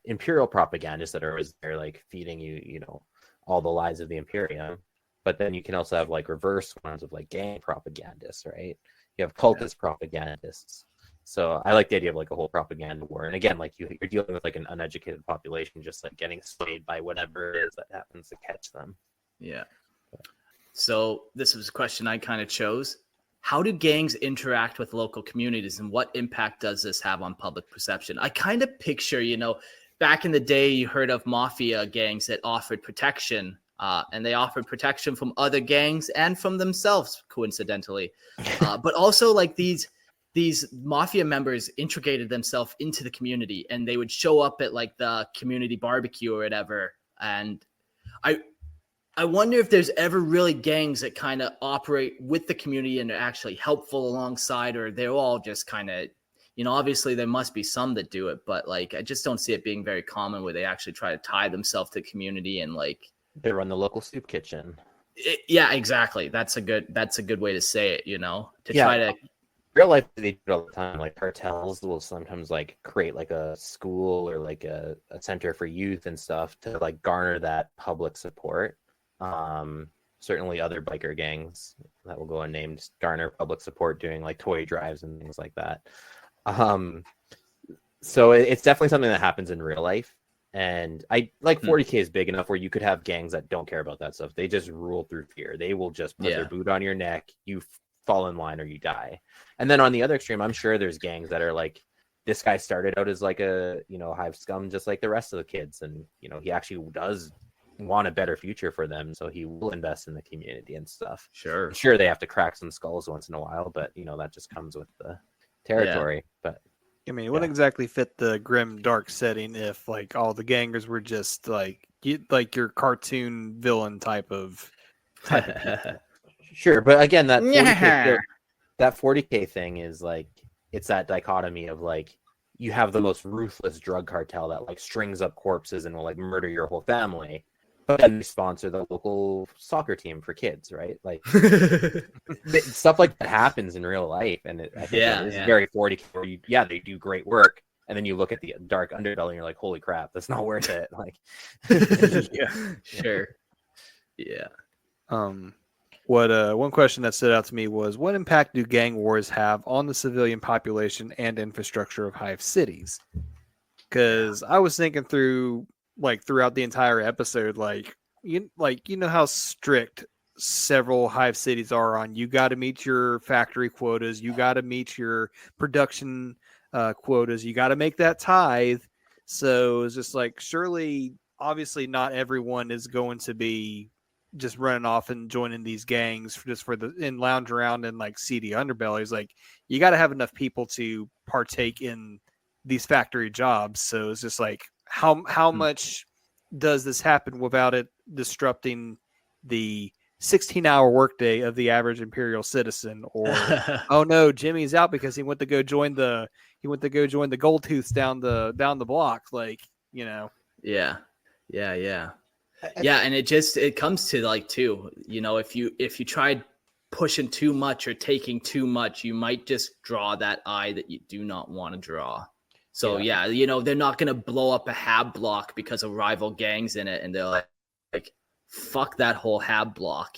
Imperial propagandists that are always there, like feeding you, all the lies of the Imperium. But then you can also have like reverse ones of like gang propagandists, right? You have cultist propagandists. So I like the idea of like a whole propaganda war. And again, like you're dealing with like an uneducated population, just like getting swayed by whatever it is that happens to catch them. Yeah. So this was a question I kind of chose. How do gangs interact with local communities, and what impact does this have on public perception? I kind of picture, back in the day, you heard of mafia gangs that offered protection, and they offered protection from other gangs and from themselves, coincidentally. But also like these these mafia members integrated themselves into the community, and they would show up at like the community barbecue or whatever. And I wonder if there's ever really gangs that kind of operate with the community and are actually helpful alongside, or they're all just kind of, obviously there must be some that do it, but like, I just don't see it being very common where they actually try to tie themselves to the community and like. They run the local soup kitchen. Yeah, exactly. That's a good way to say it, try to. Real life, they do it all the time. Like cartels will sometimes like create like a school or like a center for youth and stuff to like garner that public support. Certainly other biker gangs that will go unnamed garner public support doing like toy drives and things like that. So it's definitely something that happens in real life. And I like 40K is big enough where you could have gangs that don't care about that stuff. They just rule through fear. They will just put their boot on your neck. You fall in line or you die. And then on the other extreme, I'm sure there's gangs that are like, this guy started out as like a, hive scum, just like the rest of the kids. And, he actually does want a better future for them. So he will invest in the community and stuff. Sure. I'm sure they have to crack some skulls once in a while, but that just comes with the territory. Yeah. But I mean, it wouldn't exactly fit the grim, dark setting if like all the gangers were just like your cartoon villain type of people. Sure, but again, that 40K thing is like, it's that dichotomy of like, you have the most ruthless drug cartel that like strings up corpses and will like murder your whole family, but then they sponsor the local soccer team for kids, right? Like stuff like that happens in real life, and I think it is very 40K where they do great work, and then you look at the dark underbelly and you're like, holy crap, that's not worth it. Like, sure, yeah. One question that stood out to me was, what impact do gang wars have on the civilian population and infrastructure of hive cities? Because I was thinking through, like, throughout the entire episode, you know how strict several hive cities are on, you got to meet your factory quotas, you got to meet your production quotas, you got to make that tithe. So it's just like, surely, obviously, not everyone is going to be just running off and joining these gangs and lounge around in like seedy underbellies. Like, you got to have enough people to partake in these factory jobs. So it's just like, how much does this happen without it disrupting the 16-hour workday of the average Imperial citizen? Or oh no, Jimmy's out because he went to go join the gold tooths down the block. Like, Yeah. And it comes to like, too, if you tried pushing too much or taking too much, you might just draw that eye that you do not want to draw. So they're not going to blow up a hab block because of rival gangs in it, and they're like fuck that whole hab block,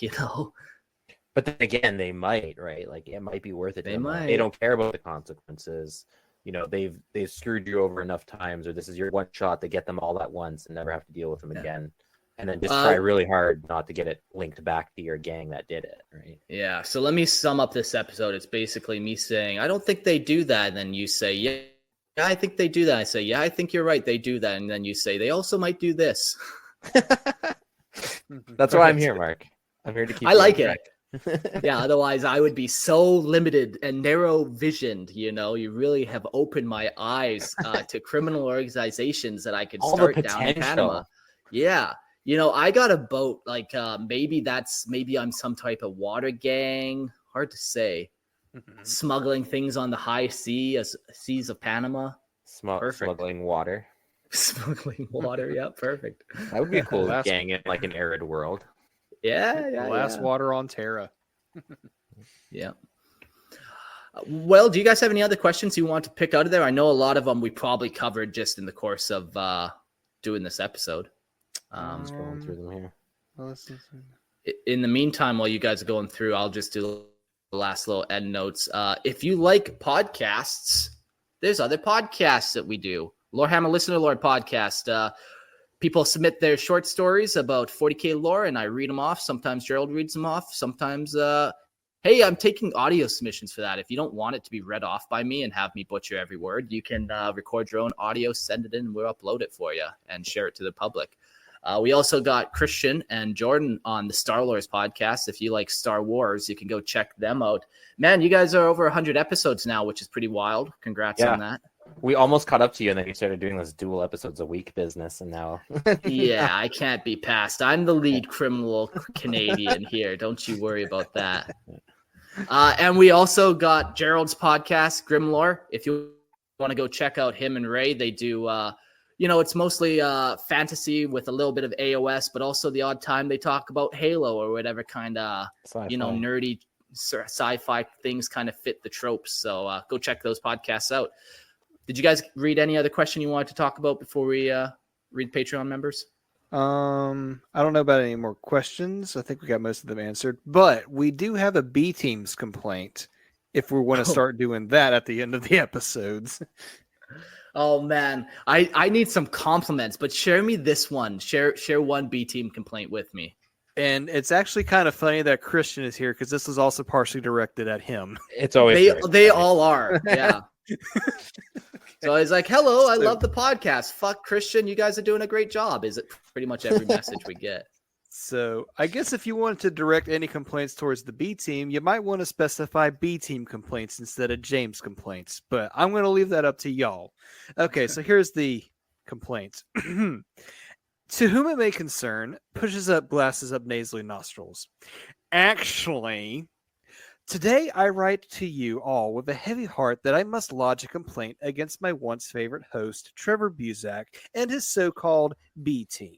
But then again, they might, right? Like, it might be worth it. They might. They don't care about the consequences. They've screwed you over enough times, or this is your one shot to get them all at once and never have to deal with them again. And then just try really hard not to get it linked back to your gang that did it, right? Yeah. So let me sum up this episode. It's basically me saying, I don't think they do that. And then you say, yeah, I think they do that. I say, yeah, I think you're right. They do that. And then you say, they also might do this. That's why I'm here, Mark. I'm here to keep. I like it. Yeah. Otherwise, I would be so limited and narrow visioned. You really have opened my eyes to criminal organizations that I could start down in Panama. Yeah. I got a boat, like maybe I'm some type of water gang. Hard to say. Smuggling things on the high seas of Panama. Smuggling water. Smuggling water. Yeah, perfect. That would be a cool gang in like an arid world. Yeah. Last water on Terra. Yeah. Well, do you guys have any other questions you want to pick out of there? I know a lot of them we probably covered just in the course of doing this episode. Scrolling through them here. In the meantime, while you guys are going through, I'll just do the last little end notes. If you like podcasts, there's other podcasts that we do. Lorehammer Listener Lore podcast. People submit their short stories about 40K lore, and I read them off. Sometimes Gerald reads them off. Sometimes, hey, I'm taking audio submissions for that. If you don't want it to be read off by me and have me butcher every word, you can record your own audio, send it in, and we'll upload it for you and share it to the public. We also got Christian and Jordan on the Star Wars podcast. If you like Star Wars, you can go check them out. Man, you guys are over 100 episodes now, which is pretty wild. Congrats on that. We almost caught up to you, and then you started doing this dual episodes a week business, and now... Yeah, I can't be passed. I'm the lead criminal Canadian here. Don't you worry about that. And we also got Gerald's podcast, Grimlore. If you want to go check out him and Ray, they do, it's mostly fantasy with a little bit of AOS, but also the odd time they talk about Halo or whatever kind of, nerdy sci-fi things kind of fit the tropes. So go check those podcasts out. Did you guys read any other question you wanted to talk about before we read Patreon members? I don't know about any more questions. I think we got most of them answered, but we do have a B teams complaint if we want to start doing that at the end of the episodes. Oh man, I need some compliments, but share me this one. Share one B team complaint with me. And it's actually kind of funny that Christian is here because this was also partially directed at him. It's always they all are, yeah. So he's like, hello, I love the podcast. Fuck Christian, you guys are doing a great job. Is it pretty much every message we get? So I guess if you wanted to direct any complaints towards the B team, you might want to specify B team complaints instead of James complaints. But I'm going to leave that up to y'all. Okay, so here's the complaint. To whom it may concern, pushes up, glasses up, nasally nostrils. Actually... Today, I write to you all with a heavy heart that I must lodge a complaint against my once favorite host, Trevor Buzak, and his so-called B team.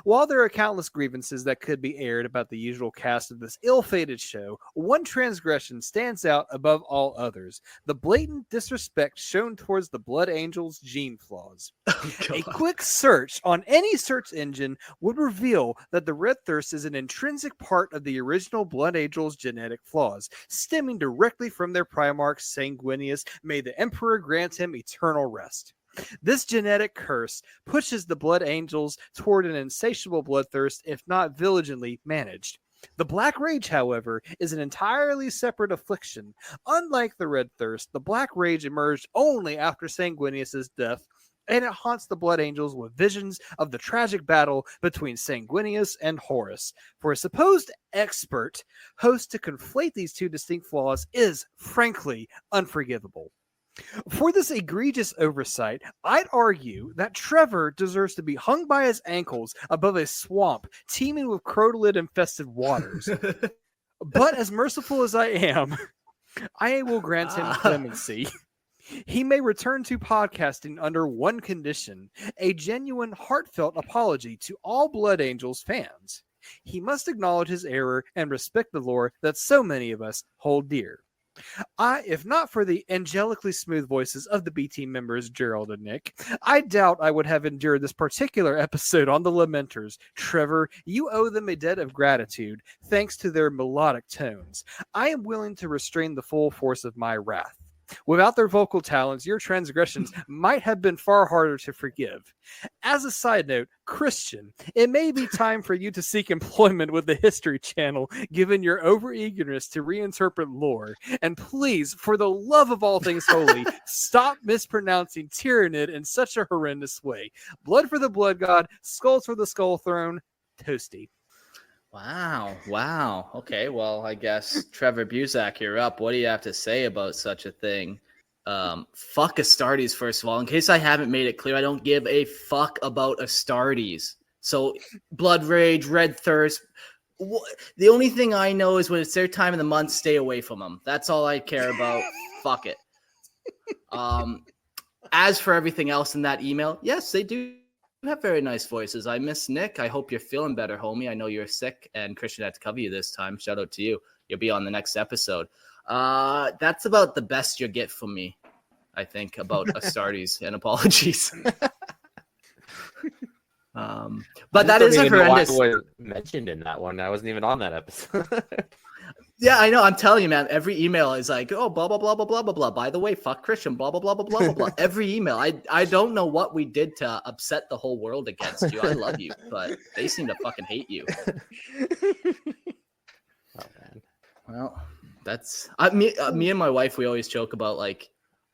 While there are countless grievances that could be aired about the usual cast of this ill-fated show, one transgression stands out above all others: the blatant disrespect shown towards the Blood Angels' gene flaws. A quick search on any search engine would reveal that the red thirst is an intrinsic part of the original Blood Angels' genetic flaws, stemming directly from their Primarch Sanguinius. May the Emperor grant him eternal rest. This genetic curse pushes the Blood Angels toward an insatiable bloodthirst if not diligently managed. The Black Rage, however, is an entirely separate affliction. Unlike the Red Thirst, the Black Rage emerged only after Sanguinius' death, and it haunts the Blood Angels with visions of the tragic battle between Sanguinius and Horus. For a supposed expert host to conflate these two distinct flaws is, frankly, unforgivable. For this egregious oversight, I'd argue that Trevor deserves to be hung by his ankles above a swamp teeming with crotolid-infested waters. But as merciful as I am, I will grant him clemency. He may return to podcasting under one condition: a genuine, heartfelt apology to all Blood Angels fans. He must acknowledge his error and respect the lore that so many of us hold dear. If not for the angelically smooth voices of the B team members Gerald and Nick, I doubt I would have endured this particular episode on the Lamenters. Trevor, you owe them a debt of gratitude, thanks to their melodic tones. I am willing to restrain the full force of my wrath. Without their vocal talents, your transgressions might have been far harder to forgive. As a side note, Christian, it may be time for you to seek employment with the History Channel, given your overeagerness to reinterpret lore. And please, for the love of all things holy, stop mispronouncing Tyrannid in such a horrendous way. Blood for the Blood God, skulls for the Skull Throne, Toasty. Wow. Okay, well, I guess Trevor Buzak, you're up. What do you have to say about such a thing? Fuck Astartes, first of all. In case I haven't made it clear, I don't give a fuck about Astartes. So, Blood Rage, Red Thirst. The only thing I know is when it's their time of the month, stay away from them. That's all I care about. Fuck it. As for everything else in that email, yes, they do have very nice voices. I miss Nick. I hope you're feeling better, homie. I know you're sick, and Christian had to cover you this time. Shout out to you. You'll be on the next episode. That's about the best you'll get from me, I think, about Astartes, and apologies. But that is a horrendous. I was mentioned in that one. I wasn't even on that episode. Yeah, I know. I'm telling you, man. Every email is like, oh, blah blah blah blah blah blah blah. By the way, fuck Christian. Blah blah blah blah blah blah blah. Every email. I don't know what we did to upset the whole world against you. I love you, but they seem to fucking hate you. Oh man. Well, that's me and my wife. We always joke about like,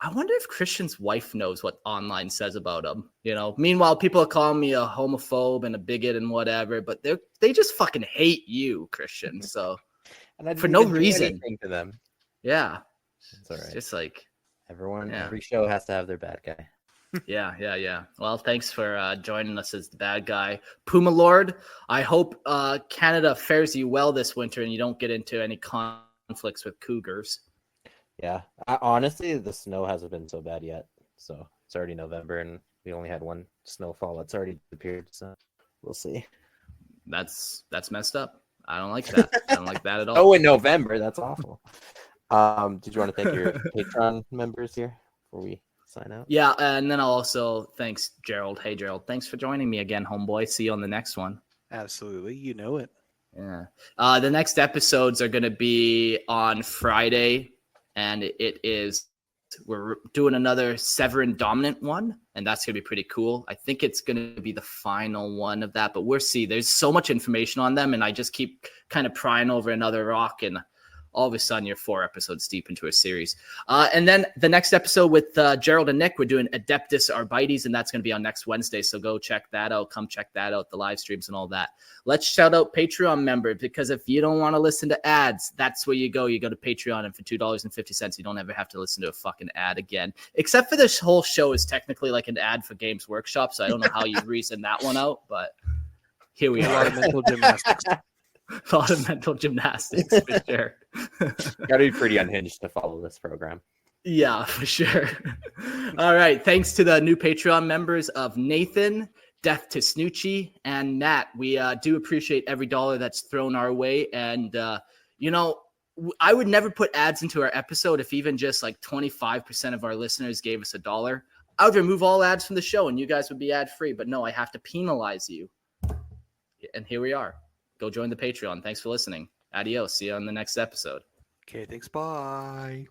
I wonder if Christian's wife knows what online says about him. Meanwhile, people are calling me a homophobe and a bigot and whatever, but they just fucking hate you, Christian. So And I didn't for no even do reason. anything to them. Yeah, It's all right. It's just like Every show has to have their bad guy. Yeah. Well, thanks for joining us as the bad guy, Puma Lord. I hope Canada fares you well this winter and you don't get into any conflicts with cougars. Yeah, honestly, the snow hasn't been so bad yet. So it's already November, and we only had one snowfall that's already disappeared. So we'll see. That's messed up. I don't like that. I don't like that at all. Oh, in November, that's awful. Did you want to thank your Patreon members here before we sign out? Yeah, and then I'll also thanks Gerald. Hey, Gerald, thanks for joining me again, homeboy. See you on the next one. Absolutely, you know it. Yeah. The next episodes are going to be on Friday. And we're doing another Severin Dominant one, and that's going to be pretty cool. I think it's going to be the final one of that, but we'll see. There's so much information on them, and I just keep kind of prying over another rock, and all of a sudden you're 4 episodes deep into a series. And then the next episode with Gerald and Nick, we're doing Adeptus Arbites, and that's going to be on next Wednesday. So go check that out. Come check that out, the live streams and all that. Let's shout out Patreon members, because if you don't want to listen to ads, that's where you go. You go to Patreon, and for $2.50, you don't ever have to listen to a fucking ad again. Except for this whole show is technically like an ad for Games Workshop, so I don't know how you reason that one out, but here we are. A lot of mental gymnastics. A lot of mental gymnastics, for sure. Got to be pretty unhinged to follow this program. Yeah, for sure. All right. Thanks to the new Patreon members of Nathan, Death to Snoochie, and Nat. We do appreciate every dollar that's thrown our way. And, I would never put ads into our episode if even just like 25% of our listeners gave us $1. I would remove all ads from the show and you guys would be ad free. But no, I have to penalize you. And here we are. Go join the Patreon. Thanks for listening. Adios. See you on the next episode. Okay, thanks. Bye.